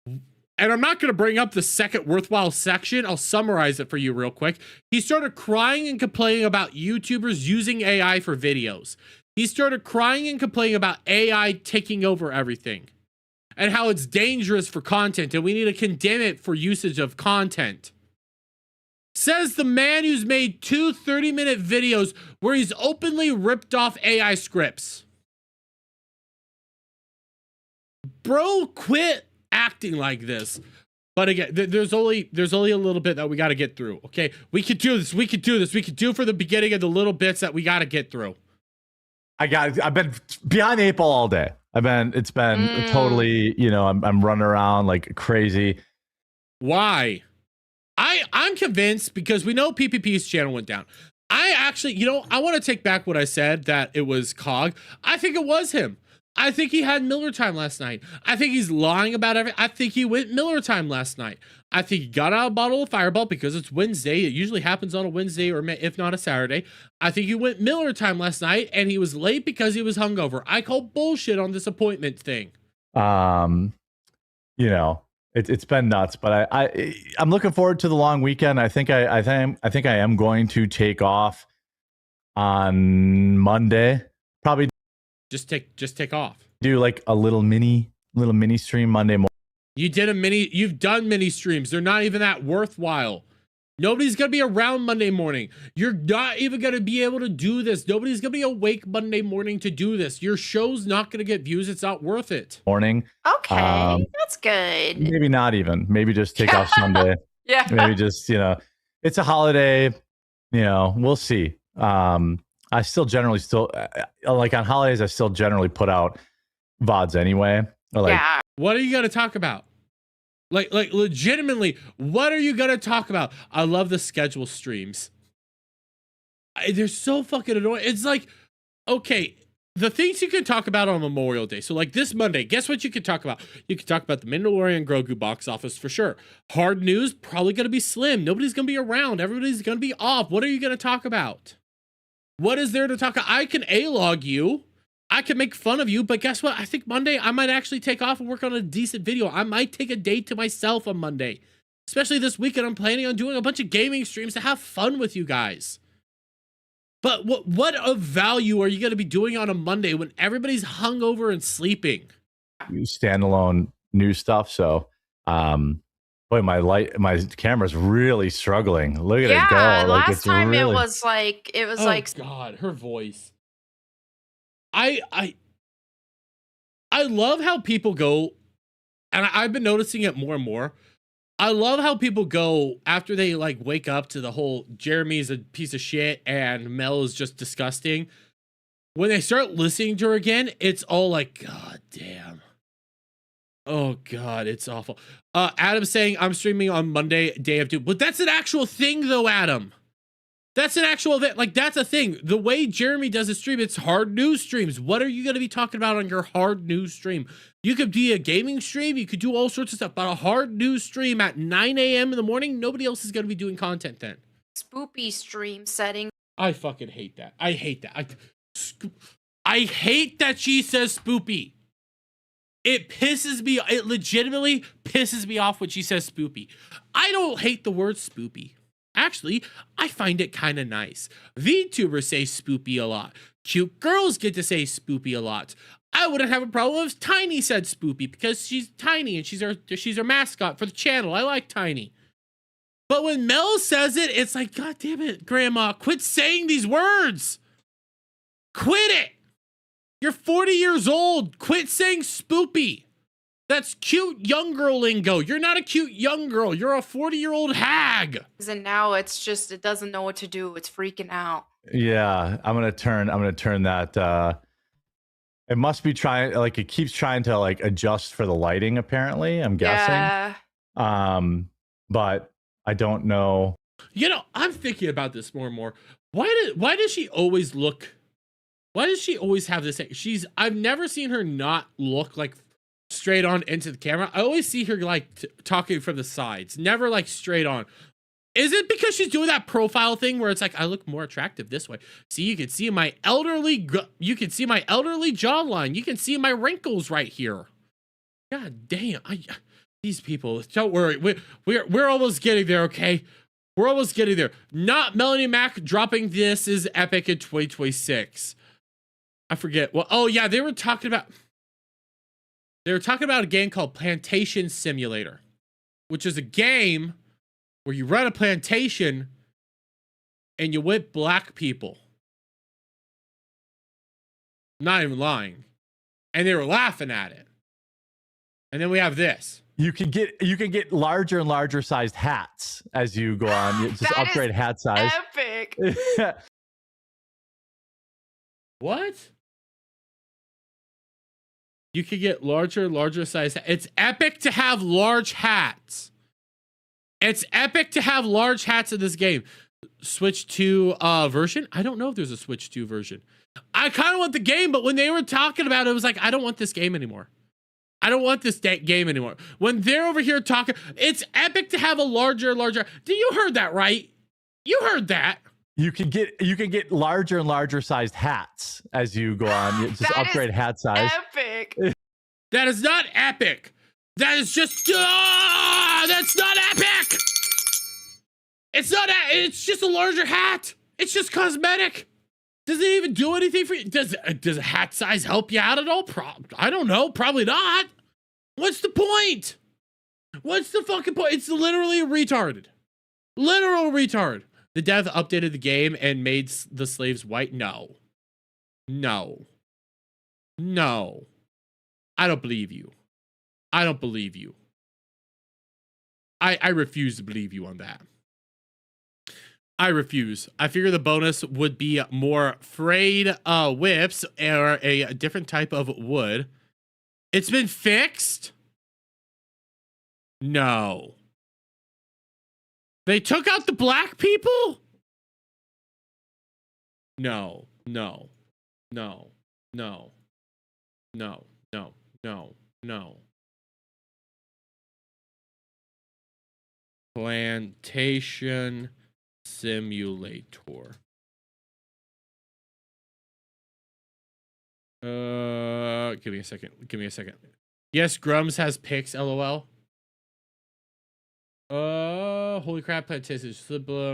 And I'm not going to bring up the second worthwhile section. I'll summarize it for you real quick. He started crying and complaining about YouTubers using AI for videos. He started crying and complaining about AI taking over everything. And how it's dangerous for content, and we need to condemn it for usage of content. Says the man who's made 2 30-minute videos where he's openly ripped off AI scripts. Bro, quit acting like this. But again, there's only a little bit that we got to get through. Okay, we could do this. We could do this. We could do for the beginning of the little bits that we got to get through. I've been behind the 8 ball all day. It's been totally, I'm running around like crazy. Why? I'm convinced because we know PPP's channel went down. I actually, I want to take back what I said that it was Cog. I think it was him. I think he had Miller time last night. I think he's lying about everything. I think he went Miller time last night. I think he got out a bottle of Fireball because it's Wednesday. It usually happens on a Wednesday or if not a Saturday. I think he went Miller time last night and he was late because he was hungover. I call bullshit on this appointment thing. It's been nuts, but I'm looking forward to the long weekend. I think I am going to take off on Monday. Probably just take off. Do like a little mini stream Monday morning. You've done mini streams. They're not even that worthwhile. Nobody's going to be around Monday morning. You're not even going to be able to do this. Nobody's going to be awake Monday morning to do this. Your show's not going to get views. It's not worth it. Morning. Okay, that's good. Maybe not even. Maybe just take off Sunday. Yeah. Maybe just, it's a holiday. We'll see. I still generally like on holidays, I still generally put out VODs anyway. Yeah. What are you going to talk about? Like legitimately, what are you going to talk about? I love the schedule streams. They're so fucking annoying. It's like, okay, the things you can talk about on Memorial Day. So like this Monday, guess what you could talk about? You could talk about the Mandalorian Grogu box office for sure. Hard news, probably going to be slim. Nobody's going to be around. Everybody's going to be off. What are you going to talk about? What is there to talk about? I can A-log you. I can make fun of you, but guess what? I think Monday I might actually take off and work on a decent video. I might take a day to myself on Monday. Especially this weekend, I'm planning on doing a bunch of gaming streams to have fun with you guys. But what of value are you going to be doing on a Monday when everybody's hungover and sleeping? Standalone new stuff. So, boy, my camera's really struggling. Look at it go. Like, last it's time really... it was like Oh God, her voice. I love how people go, and I've been noticing it more and more. I love how people go after they like wake up to the whole Jeremy's a piece of shit and Mel is just disgusting. When they start listening to her again, it's all like, God damn. Oh God, it's awful. Adam's saying I'm streaming on Monday, day of doom. But that's an actual thing though, Adam. That's an actual event. Like, that's a thing. The way Jeremy does his stream, it's hard news streams. What are you going to be talking about on your hard news stream? You could be a gaming stream. You could do all sorts of stuff. But a hard news stream at 9 a.m. in the morning, nobody else is going to be doing content then. Spoopy stream setting. I fucking hate that. I hate that. I hate that she says spoopy. It pisses me. It legitimately pisses me off when she says spoopy. I don't hate the word spoopy. Actually, I find it kind of nice. VTubers say spoopy a lot. Cute girls get to say spoopy a lot. I wouldn't have a problem if Tiny said spoopy because she's Tiny and she's her mascot for the channel. I like Tiny. But when Mel says it, it's like, God damn it, Grandma, quit saying these words. Quit it. You're 40 years old. Quit saying spoopy. That's cute young girl lingo. You're not a cute young girl. You're a 40-year-old hag. And now it's just, it doesn't know what to do. It's freaking out. Yeah, I'm gonna turn that. It must be trying, like, it keeps trying to like adjust for the lighting. Apparently, I'm guessing. Yeah. But I don't know. You know, I'm thinking about this more and more. Why does she always look? Why does she always have this? I've never seen her not look like straight on into the camera. I always see her like talking from the sides, never like straight on. Is it because she's doing that profile thing where it's like, I look more attractive this way? See, you can see my elderly jawline. You can see my wrinkles right here. God damn. These people, don't worry. We're almost getting there, okay? We're almost getting there. Not Melanie Mac dropping This Is Epic in 2026. I forget. Well, oh yeah, they were talking about a game called Plantation Simulator, which is a game where you run a plantation and you whip black people. I'm not even lying. And they were laughing at it. And then we have this. You can get larger and larger sized hats as you go on. You just upgrade hat size. Epic. What? You could get larger and larger size. It's epic to have large hats. It's epic to have large hats in this game. Switch 2 version? I don't know if there's a Switch 2 version. I kind of want the game, but when they were talking about it, it was like, I don't want this game anymore. I don't want this game anymore. When they're over here talking, it's epic to have a larger. You heard that, right? You heard that. You can get larger and larger sized hats as you go on. You just upgrade hat size. Epic. That is not epic. That is just that's not epic. It's just a larger hat. It's just cosmetic. Does it even do anything for you? Does a hat size help you out at all? I don't know. Probably not. What's the point? What's the fucking point? It's literally retarded. Literal retard. The dev updated the game and made the slaves white? No. I don't believe you. I refuse to believe you on that. I refuse. I figure the bonus would be more frayed whips or a different type of wood. It's been fixed? No. They took out the black people? No. Plantation Simulator. Give me a second. Yes, Grums has pics, LOL. Holy crap, plantation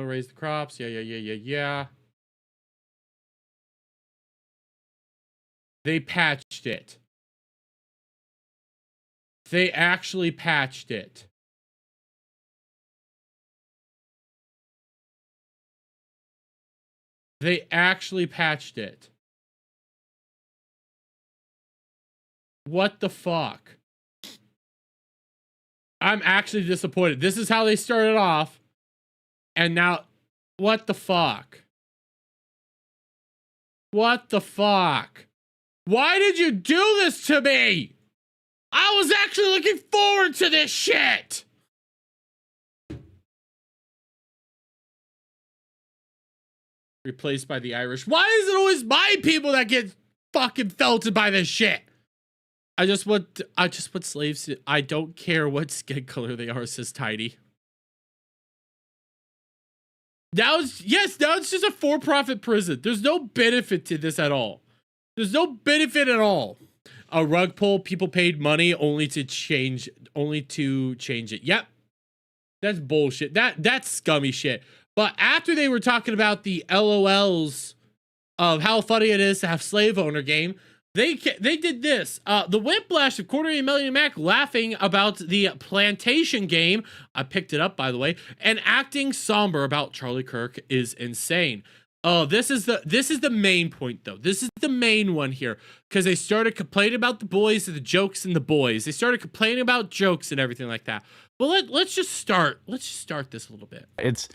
raise the crops. Yeah. They patched it. They actually patched it. They actually patched it. What the fuck? I'm actually disappointed. This is how they started off. And now, what the fuck? What the fuck? Why did you do this to me? I was actually looking forward to this shit. Replaced by the Irish. Why is it always my people that get fucking felted by this shit? I just want slaves to, I don't care what skin color they are, says Tiny. Now it's just a for-profit prison. There's no benefit to this at all. There's no benefit at all. A rug pull, people paid money only to change it. Yep. That's bullshit. That's scummy shit. But after they were talking about the LOLs of how funny it is to have slave owner game, they did this. The Whiplash of Quarter Mac laughing about the plantation game. I picked it up, by the way, and acting somber about Charlie Kirk is insane. Oh, this is the main point, though. This is the main one here, because they started complaining about the boys and the jokes and the boys. They started complaining about jokes and everything like that. Well, let's just start. Let's just start this a little bit. It's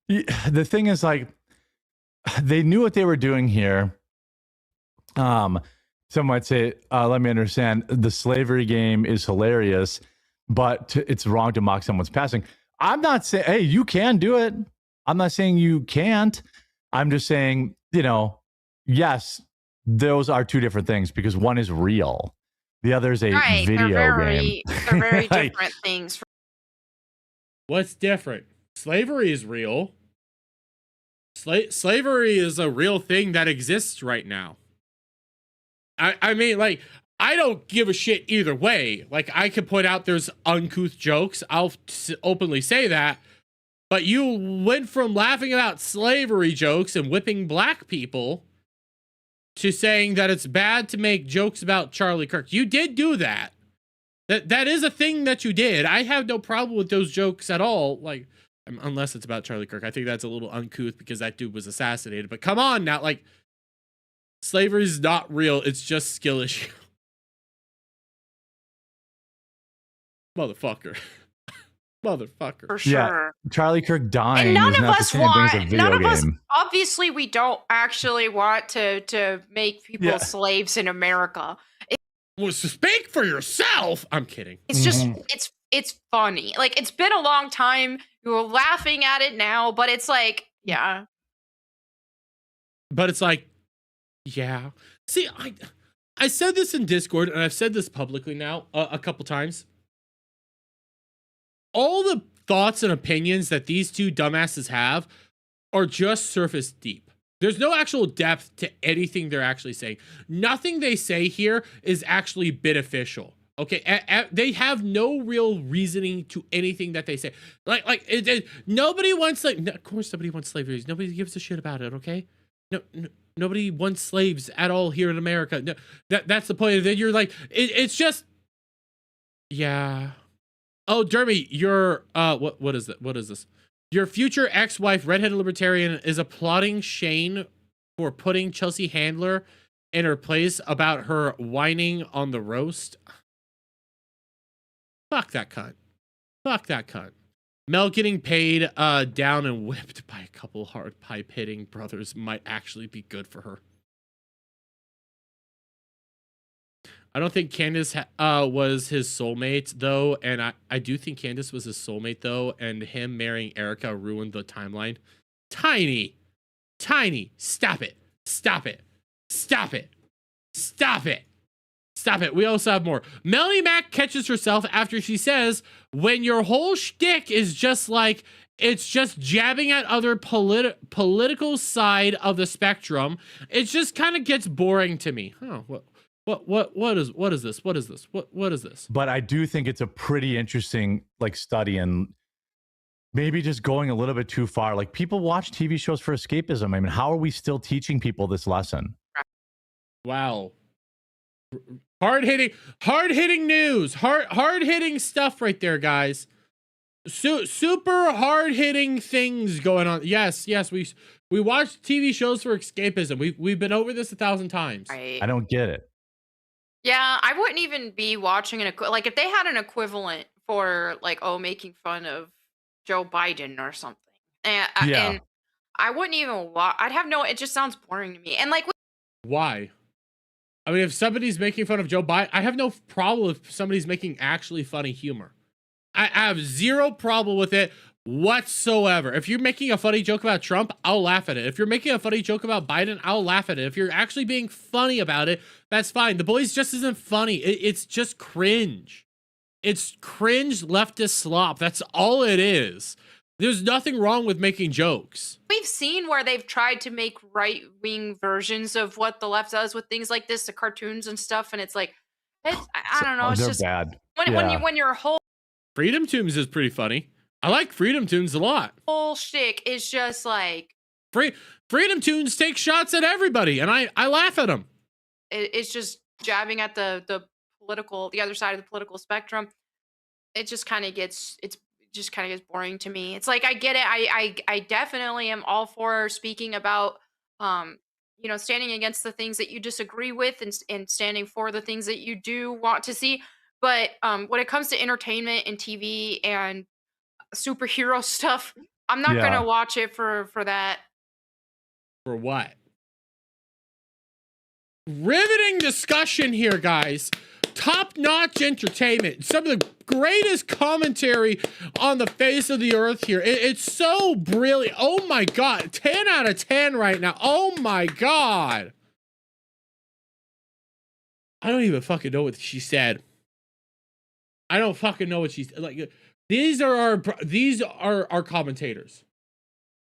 the thing is, like, they knew what they were doing here. Some might say, let me understand, the slavery game is hilarious, but it's wrong to mock someone's passing. I'm not saying, hey, you can do it. I'm not saying you can't. I'm just saying, yes, those are two different things, because one is real. The other is a video game. They're very different things. What's different? Slavery is real. Slavery is a real thing that exists right now. I mean, like, I don't give a shit either way. Like, I could point out there's uncouth jokes. I'll openly say that. But you went from laughing about slavery jokes and whipping black people to saying that it's bad to make jokes about Charlie Kirk. You did do that. That is a thing that you did. I have no problem with those jokes at all. Like, unless it's about Charlie Kirk. I think that's a little uncouth because that dude was assassinated. But come on now, like, slavery is not real. It's just skill issue. Motherfucker. Motherfucker. For sure. Yeah, Charlie Kirk dying. And none is of not us the same thing as a want. video None of us. game. Obviously, we don't actually want to make people slaves in America. Well, speak for yourself. I'm kidding. It's just it's funny. Like, it's been a long time. You're laughing at it now, but it's like, yeah. But it's like, yeah. See, I said this in Discord, and I've said this publicly now a couple times. All the thoughts and opinions that these two dumbasses have are just surface deep. There's no actual depth to anything they're actually saying. Nothing they say here is actually beneficial. Okay, they have no real reasoning to anything that they say. Like nobody wants, like, of course nobody wants slavery. Nobody gives a shit about it. Okay, no, nobody wants slaves at all here in America. No, that's the point. That you're like, it's just, yeah. Oh, Dermy, your what is it? What is this? Your future ex-wife, redheaded libertarian, is applauding Shane for putting Chelsea Handler in her place about her whining on the roast. Fuck that cunt. Fuck that cunt. Mel getting paid down and whipped by a couple hard pipe hitting brothers might actually be good for her. I don't think Candace was his soulmate, though, and I do think Candace was his soulmate, though, and him marrying Erica ruined the timeline. Tiny, stop it, stop it, stop it, stop it, stop it. We also have more. Melanie Mac catches herself after she says, when your whole shtick is just like, it's just jabbing at other political side of the spectrum, it just kind of gets boring to me. Huh, what is this? But I do think it's a pretty interesting, like, study, and maybe just going a little bit too far. Like, people watch TV shows for escapism. I mean, how are we still teaching people this lesson? Wow. Hard hitting news. Hard hitting stuff right there, guys. Super hard hitting things going on. Yes, we watch TV shows for escapism. We've been over this 1,000 times. Right. I don't get it. Yeah, I wouldn't even be watching like if they had an equivalent for like making fun of Joe Biden or something. And I wouldn't even watch. I'd have no. It just sounds boring to me. And like, why? I mean, if somebody's making fun of Joe Biden, I have no problem if somebody's making actually funny humor. I have zero problem with it whatsoever. If you're making a funny joke about Trump, I'll laugh at it. If you're making a funny joke about Biden, I'll laugh at it. If you're actually being funny about it, that's fine. The Boys just isn't funny. It's just cringe. It's cringe leftist slop. That's all it is. There's nothing wrong with making jokes. we've seen where they've tried to make right-wing versions of what the left does with things like this, the cartoons and stuff, and it's like, I don't know. It's they're just bad. When your whole Freedom Tunes is pretty funny. I like Freedom Tunes a lot. whole shtick is just like Freedom Tunes take shots at everybody, and I laugh at them. it's just jabbing at the other side of the political spectrum. It just kind of gets boring to me. It's like, I get it. I definitely am all for speaking about standing against the things that you disagree with and standing for the things that you do want to see. But when it comes to entertainment and TV and superhero stuff, I'm not gonna watch it for that. For what? Riveting discussion here, guys. Top-notch entertainment. Some of the greatest commentary on the face of the earth here. It's so brilliant. Oh my God. 10 out of 10 right now. Oh my God. I don't even fucking know what she said. I don't fucking know what she's like. These are our commentators.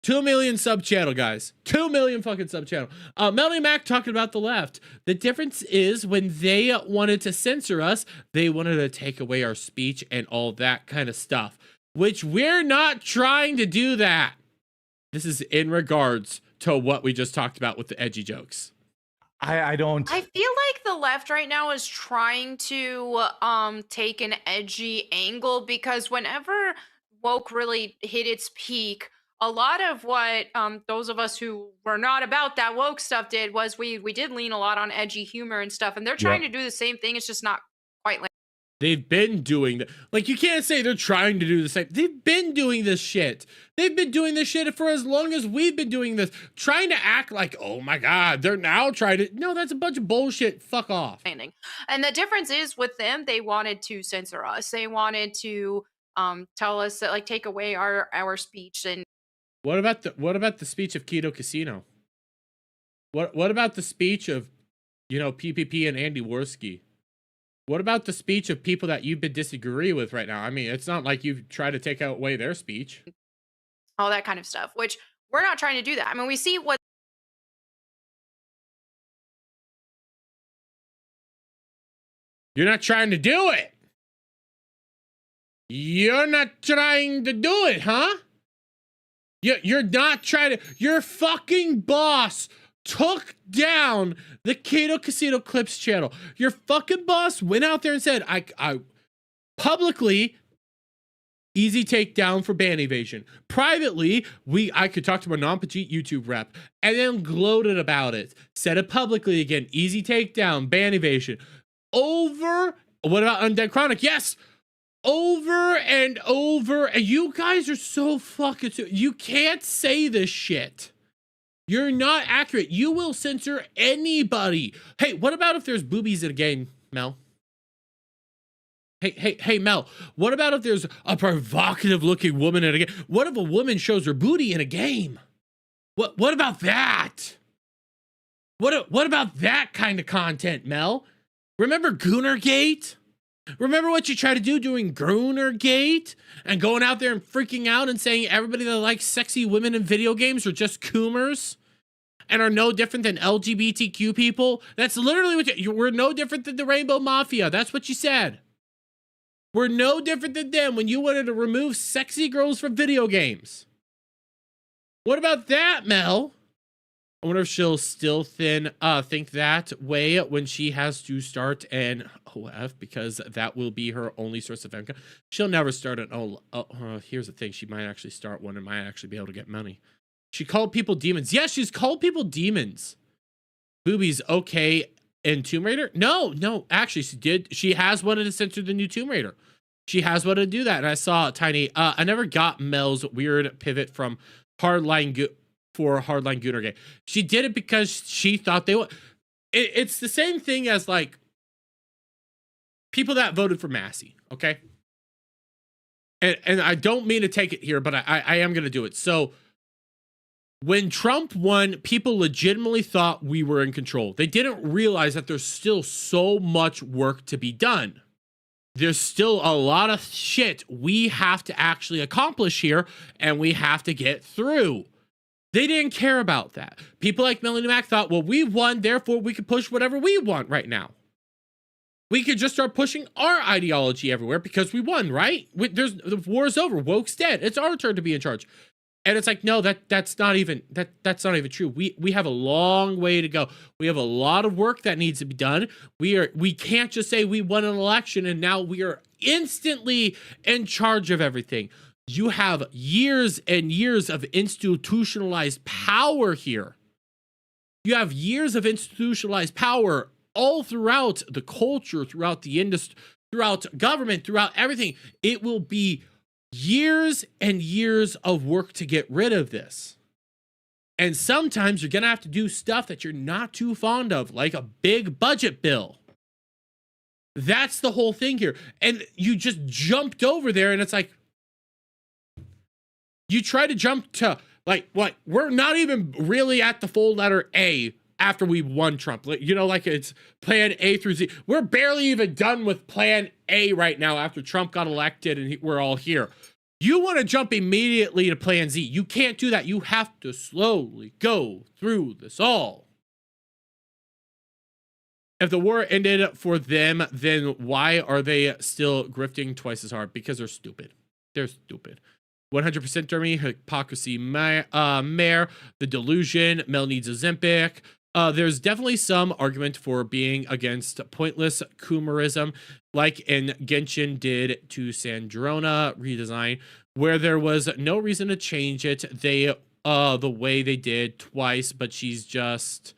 2 million sub channel, guys. 2 million fucking sub channel. Melanie Mac talking about the left. The difference is when they wanted to censor us, they wanted to take away our speech and all that kind of stuff, which we're not trying to do that. This is in regards to what we just talked about with the edgy jokes. I don't. I feel like the left right now is trying to take an edgy angle, because whenever woke really hit its peak, a lot of what those of us who were not about that woke stuff did was we did lean a lot on edgy humor and stuff, and they're trying to do the same thing. It's just not quite like they've been doing that. Like, you can't say they're trying to do the same. They've been doing this shit. They've been doing this shit for as long as we've been doing this, trying to act like, oh my God, they're now trying to. No, that's a bunch of bullshit. Fuck off. And the difference is with them, they wanted to censor us. They wanted to tell us that, like, take away our speech. And what about the speech of Keto Casino? What about the speech of, PPP and Andy Worski? What about the speech of people that you've been disagree with right now? I mean, it's not like you've tried to take away their speech. All that kind of stuff, which we're not trying to do that. I mean, we see what you're not trying to do it. You're not trying to do it, huh? You're not trying to. Your fucking boss took down the Kato Casino Clips channel. Your fucking boss went out there and said, I publicly, easy takedown for ban evasion. Privately, I could talk to my non-petite YouTube rep, and then gloated about it. Said it publicly again, easy takedown, ban evasion. What about Undead Chronic? Yes. Over and over. And you guys are so fucking. You can't say this shit. You're not accurate. You will censor anybody. Hey, what about if there's boobies in a game, Mel? Hey, Mel. What about if there's a provocative looking woman in a game? What if a woman shows her booty in a game? What about that? What about that kind of content, Mel? Remember Goonergate? Remember what you tried to do during Goonergate? And going out there and freaking out and saying everybody that likes sexy women in video games are just coomers and are no different than LGBTQ people? That's literally what we're no different than the Rainbow Mafia. That's what you said. We're no different than them when you wanted to remove sexy girls from video games. What about that, Mel? I wonder if she'll still think that way when she has to start an OF, because that will be her only source of income. She'll never start an here's the thing. She might actually start one and might actually be able to get money. She called people demons. Yes, she's called people demons. Boobies, okay. In Tomb Raider? No, actually she did. She has wanted to censor the new Tomb Raider. She has wanted to do that. And I saw Tiny, I never got Mel's weird pivot from hardline Gooner Gay. She did it because she thought they would. It's the same thing as like people that voted for Massey, okay? And I don't mean to take it here, but I am going to do it. So when Trump won, people legitimately thought we were in control. They didn't realize that there's still so much work to be done. There's still a lot of shit we have to actually accomplish here, and we have to get through. They didn't care about that. People like Melanie Mack thought, well, we won, therefore we could push whatever we want right now. We could just start pushing our ideology everywhere because we won, right? The war's over. Woke's dead. It's our turn to be in charge. And it's like, no, that's not even true. We have a long way to go. We have a lot of work that needs to be done. We can't just say we won an election and now we are instantly in charge of everything. You have years and years of institutionalized power here. You have years of institutionalized power all throughout the culture, throughout the industry, throughout government, throughout everything. It will be years and years of work to get rid of this. And sometimes you're going to have to do stuff that you're not too fond of, like a big budget bill. That's the whole thing here. And you just jumped over there and it's like, you try to jump to like, what? We're not even really at the full letter A after we won Trump. You know, like it's plan A through Z. We're barely even done with plan A right now after Trump got elected and we're all here. You want to jump immediately to plan Z. You can't do that. You have to slowly go through this all. If the war ended for them, then why are they still grifting twice as hard? Because they're stupid. They're stupid. 100% Jeremy, hypocrisy, mayor, the delusion, Mel needs Ozempic. There's definitely some argument for being against pointless Coomerism, like in Genshin did to Sandrona redesign, where there was no reason to change it. They, the way they did twice, but she's just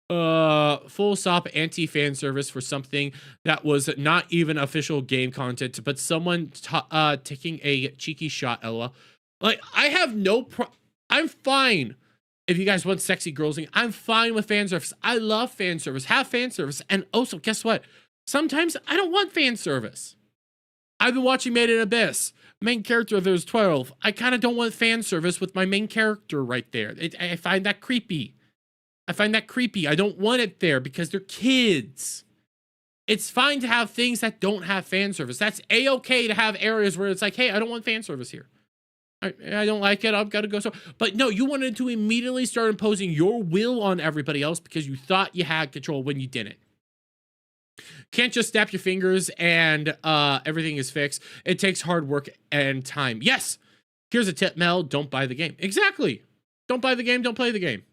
full stop anti-fan service for something that was not even official game content, but someone taking a cheeky shot, Ella. Like, I have no I'm fine if you guys want sexy girlsing. I'm fine with fan service. I love fan service. Have fan service. And also, guess what? Sometimes I don't want fan service. I've been watching Made in Abyss. Main character, there's 12. I kind of don't want fan service with my main character right there. I find that creepy. I don't want it there because they're kids. It's fine to have things that don't have fan service. That's A-okay to have areas where it's like, hey, I don't want fan service here. I don't like it. I've got to go. But no, you wanted to immediately start imposing your will on everybody else because you thought you had control when you didn't. Can't just snap your fingers and everything is fixed. It takes hard work and time. Yes. Here's a tip, Mel. Don't buy the game. Exactly. Don't buy the game. Don't play the game.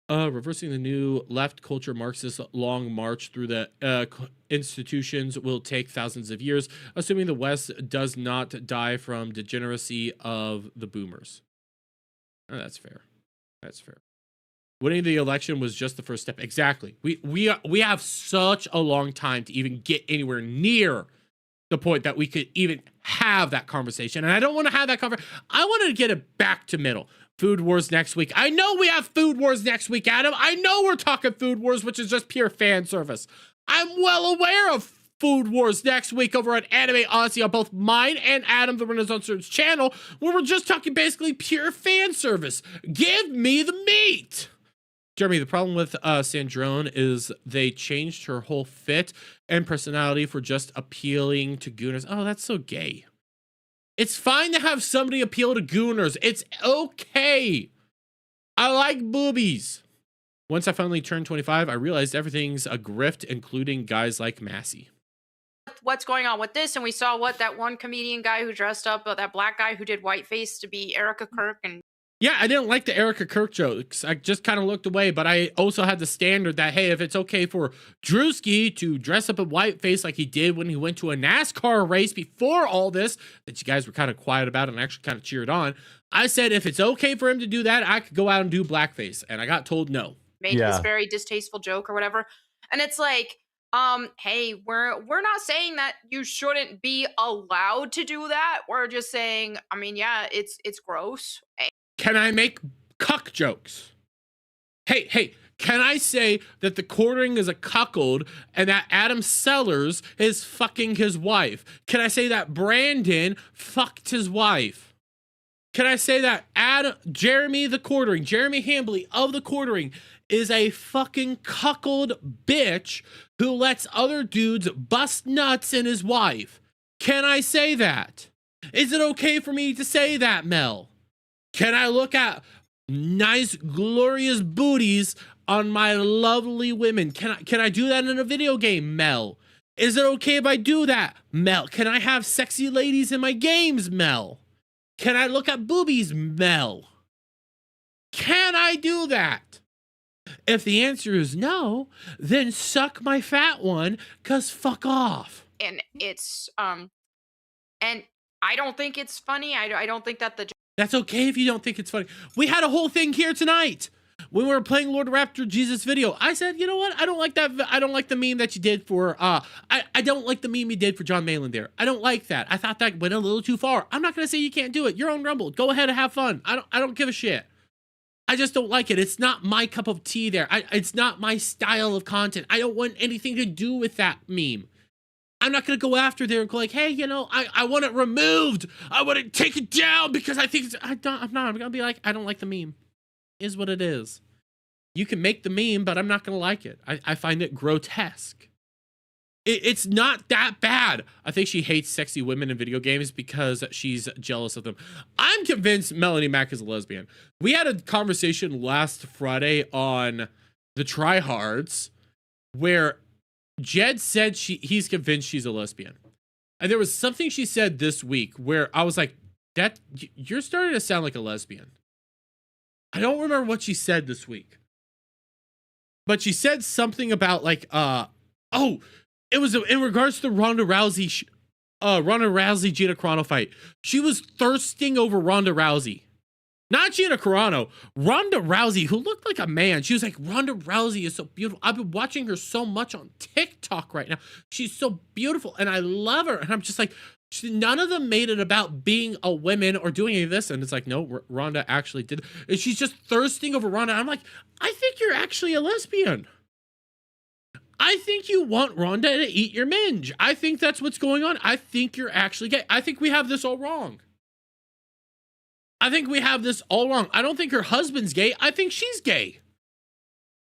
Reversing the new left culture Marxist long march through the institutions will take thousands of years, assuming the West does not die from degeneracy of the boomers. Oh, that's fair. That's fair. Winning the election was just the first step. Exactly. We have such a long time to even get anywhere near the point that we could even have that conversation. And I don't want to have that conversation. I wanted to get it back to middle. Food wars next week. I know we have food wars next week, Adam. I know we're talking food wars, which is just pure fan service. I'm well aware of food wars next week over on Anime Odyssey on both mine and Adam the Renaissance's channel, where we're just talking basically pure fan service. Give me the meat. Jeremy, the problem with Sandrone is they changed her whole fit and personality for just appealing to gooners. Oh, that's so gay. It's fine to have somebody appeal to gooners. It's okay. I like boobies. Once I finally turned 25, I realized everything's a grift, including guys like Massey. What's going on with this? And we saw what that one comedian guy who dressed up, that black guy who did whiteface to be Erica Kirk and Yeah, I didn't like the Erica Kirk jokes. I just kind of looked away, but I also had the standard that, hey, if it's okay for Drewski to dress up in whiteface like he did when he went to a NASCAR race before all this, that you guys were kind of quiet about and actually kind of cheered on, I said if it's okay for him to do that, I could go out and do blackface. And I got told no. Made this very distasteful joke or whatever. And it's like, hey, we're not saying that you shouldn't be allowed to do that. We're just saying, I mean, yeah, it's gross. Can I make cuck jokes? Hey, can I say that the quartering is a cuckold and that Adam Sellers is fucking his wife? Can I say that Brandon fucked his wife? Can I say that Jeremy the quartering, Jeremy Hambly of the quartering is a fucking cuckold bitch who lets other dudes bust nuts in his wife? Can I say that? Is it okay for me to say that, Mel? Can I look at nice, glorious booties on my lovely women? Can I do that in a video game, Mel? Is it okay if I do that, Mel? Can I have sexy ladies in my games, Mel? Can I look at boobies, Mel? Can I do that? If the answer is no, then suck my fat one, 'cause fuck off. And it's, and I don't think it's funny. I don't think that the That's okay if you don't think it's funny. We had a whole thing here tonight when we were playing Lord Raptor Jesus video. I said, you know what? I don't like that. I don't like the meme that you did for, I don't like the meme you did for John Malin there. I don't like that. I thought that went a little too far. I'm not going to say you can't do it. You're on Rumble. Go ahead and have fun. I don't give a shit. I just don't like it. It's not my cup of tea there. It's not my style of content. I don't want anything to do with that meme. I'm not going to go after there and go like, hey, you know, I want it removed. I want to take it down because I think it's, I'm going to be like, I don't like the meme. Is what it is. You can make the meme, but I'm not going to like it. I find it grotesque. It's not that bad. I think she hates sexy women in video games because she's jealous of them. I'm convinced Melanie Mack is a lesbian. We had a conversation last Friday on the Tryhards where Jed said he's convinced she's a lesbian. And there was something she said this week where I was like, that you're starting to sound like a lesbian. I don't remember what she said this week. But she said something about like, it was in regards to the Ronda Rousey Gina Carano fight. She was thirsting over Ronda Rousey. Not Gina Carano, Ronda Rousey, who looked like a man. She was like, Ronda Rousey is so beautiful. I've been watching her so much on TikTok right now. She's so beautiful and I love her. And I'm just like, none of them made it about being a woman or doing any of this. And it's like, no, Ronda actually did. And she's just thirsting over Ronda. I'm like, I think you're actually a lesbian. I think you want Ronda to eat your minge. I think that's what's going on. I think you're actually gay. I think we have this all wrong. I don't think her husband's gay. I think she's gay.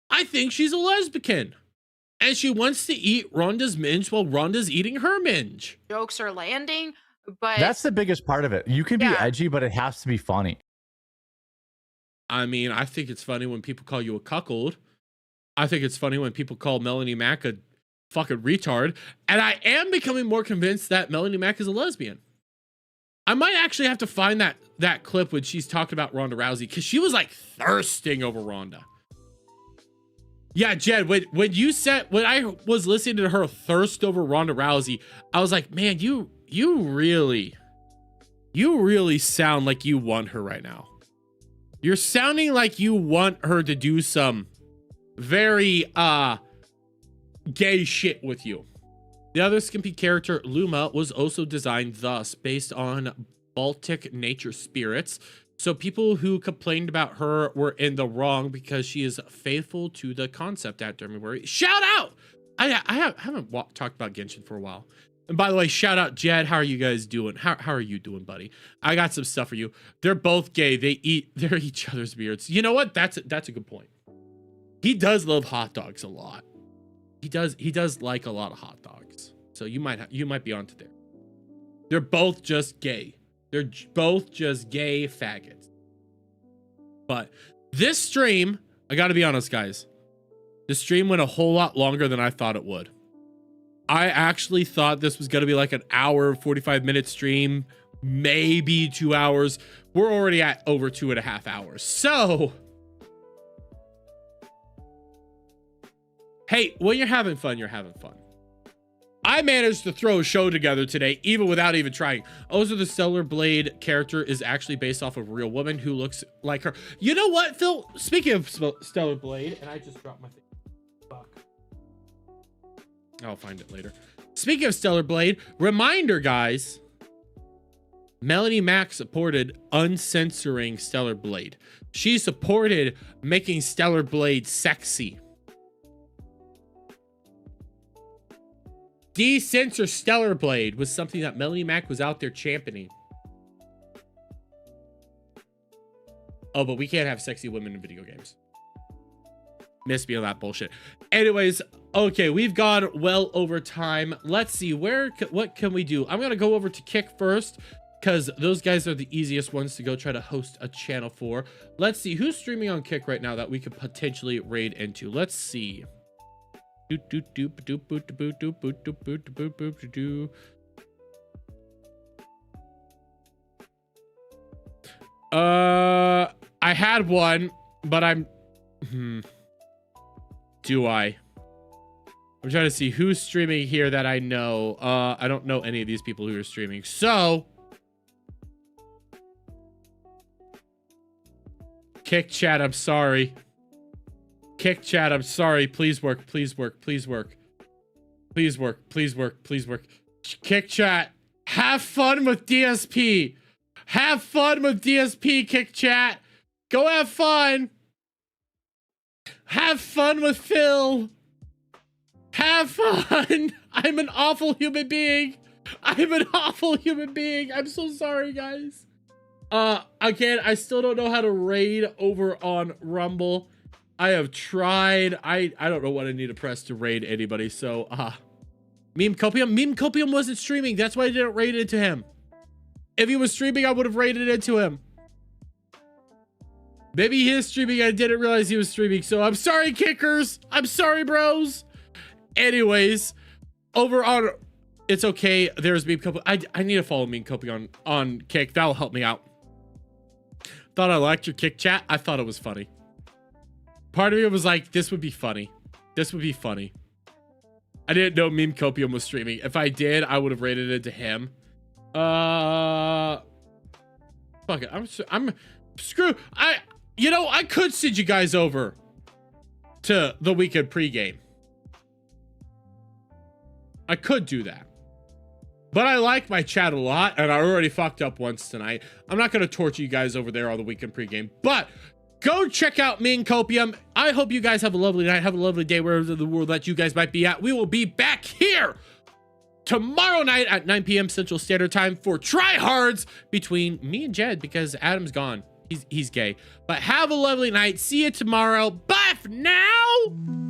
I think she's a lesbian. And she wants to eat Ronda's minge while Ronda's eating her minge. jokes are landing, but That's the biggest part of it. You can be edgy, but it has to be funny. I mean, I think it's funny when people call you a cuckold. I think it's funny when people call Melanie Mack a fucking retard. And I am becoming more convinced that Melanie Mack is a lesbian. I might actually have to find that clip when she's talking about Ronda Rousey, because she was like thirsting over Ronda. Yeah, Jed, when I was listening to her thirst over Ronda Rousey, I was like, man, you really sound like you want her right now. You're sounding like you want her to do some very gay shit with you. The other skimpy character, Luma, was also designed thus, based on Baltic nature spirits. So people who complained about her were in the wrong because she is faithful to the concept at Dermywary. Shout out! I haven't talked about Genshin for a while. And by the way, shout out Jed. How are you guys doing? How are you doing, buddy? I got some stuff for you. They're both gay. They're each other's beards. You know what? That's a good point. He does love hot dogs a lot. He does like a lot of hot dogs. So you might be onto there. They're both just gay. They're both just gay faggots. But this stream, I gotta be honest, guys. The stream went a whole lot longer than I thought it would. I actually thought this was gonna be like an hour, 45-minute stream maybe 2 hours. We're already at over 2.5 hours. So, hey, when you're having fun, you're having fun. I managed to throw a show together today, even without even trying. Also, the Stellar Blade character is actually based off of a real woman who looks like her. You know what, Phil? Speaking of Stellar Blade, and I just dropped my thing. Fuck. I'll find it later. Speaking of Stellar Blade, reminder, guys. Melanie Mack supported uncensoring Stellar Blade. She supported making Stellar Blade sexy. Decensor Stellar Blade was something that Melanie Mack was out there championing. Oh, but we can't have sexy women in video games. Miss me on that bullshit. Anyways, okay, we've gone well over time. Let's see, what can we do? I'm gonna go over to Kick first, because those guys are the easiest ones to go try to host a channel for. Let's see, who's streaming on Kick right now that we could potentially raid into? Let's see. I had one, but I'm do I? I'm trying to see who's streaming here that I know. I don't know any of these people who are streaming. So Kick chat, I'm sorry. Kick chat, I'm sorry. Please work, please work, please work. Please work, please work, please work. Kick chat, have fun with DSP. Have fun with DSP, Kick chat. Go have fun. Have fun with Phil. Have fun. I'm an awful human being. I'm an awful human being. I'm so sorry, guys. Again, I still don't know how to raid over on Rumble. I have tried. I don't know what I need to press to raid anybody. So, Meme Copium wasn't streaming. That's why I didn't raid into him. If he was streaming, I would have raided into him. Maybe he is streaming. I didn't realize he was streaming. So I'm sorry, Kickers. I'm sorry, bros. Anyways, over on, it's okay. There's Meme Copium. I need to follow Meme Copium on Kick. That'll help me out. Thought I liked your Kick chat. I thought it was funny. Part of me was like, this would be funny. This would be funny. I didn't know Meme Copium was streaming. If I did, I would have rated it to him. Fuck it. I'm screw. I could send you guys over to the weekend pregame. I could do that. But I like my chat a lot, and I already fucked up once tonight. I'm not going to torture you guys over there on the weekend pregame, but go check out Meme Copium. I hope you guys have a lovely night. Have a lovely day wherever in the world that you guys might be at. We will be back here tomorrow night at 9 p.m. Central Standard Time for tryhards between me and Jed, because Adam's gone. He's gay. But have a lovely night. See you tomorrow. Bye for now.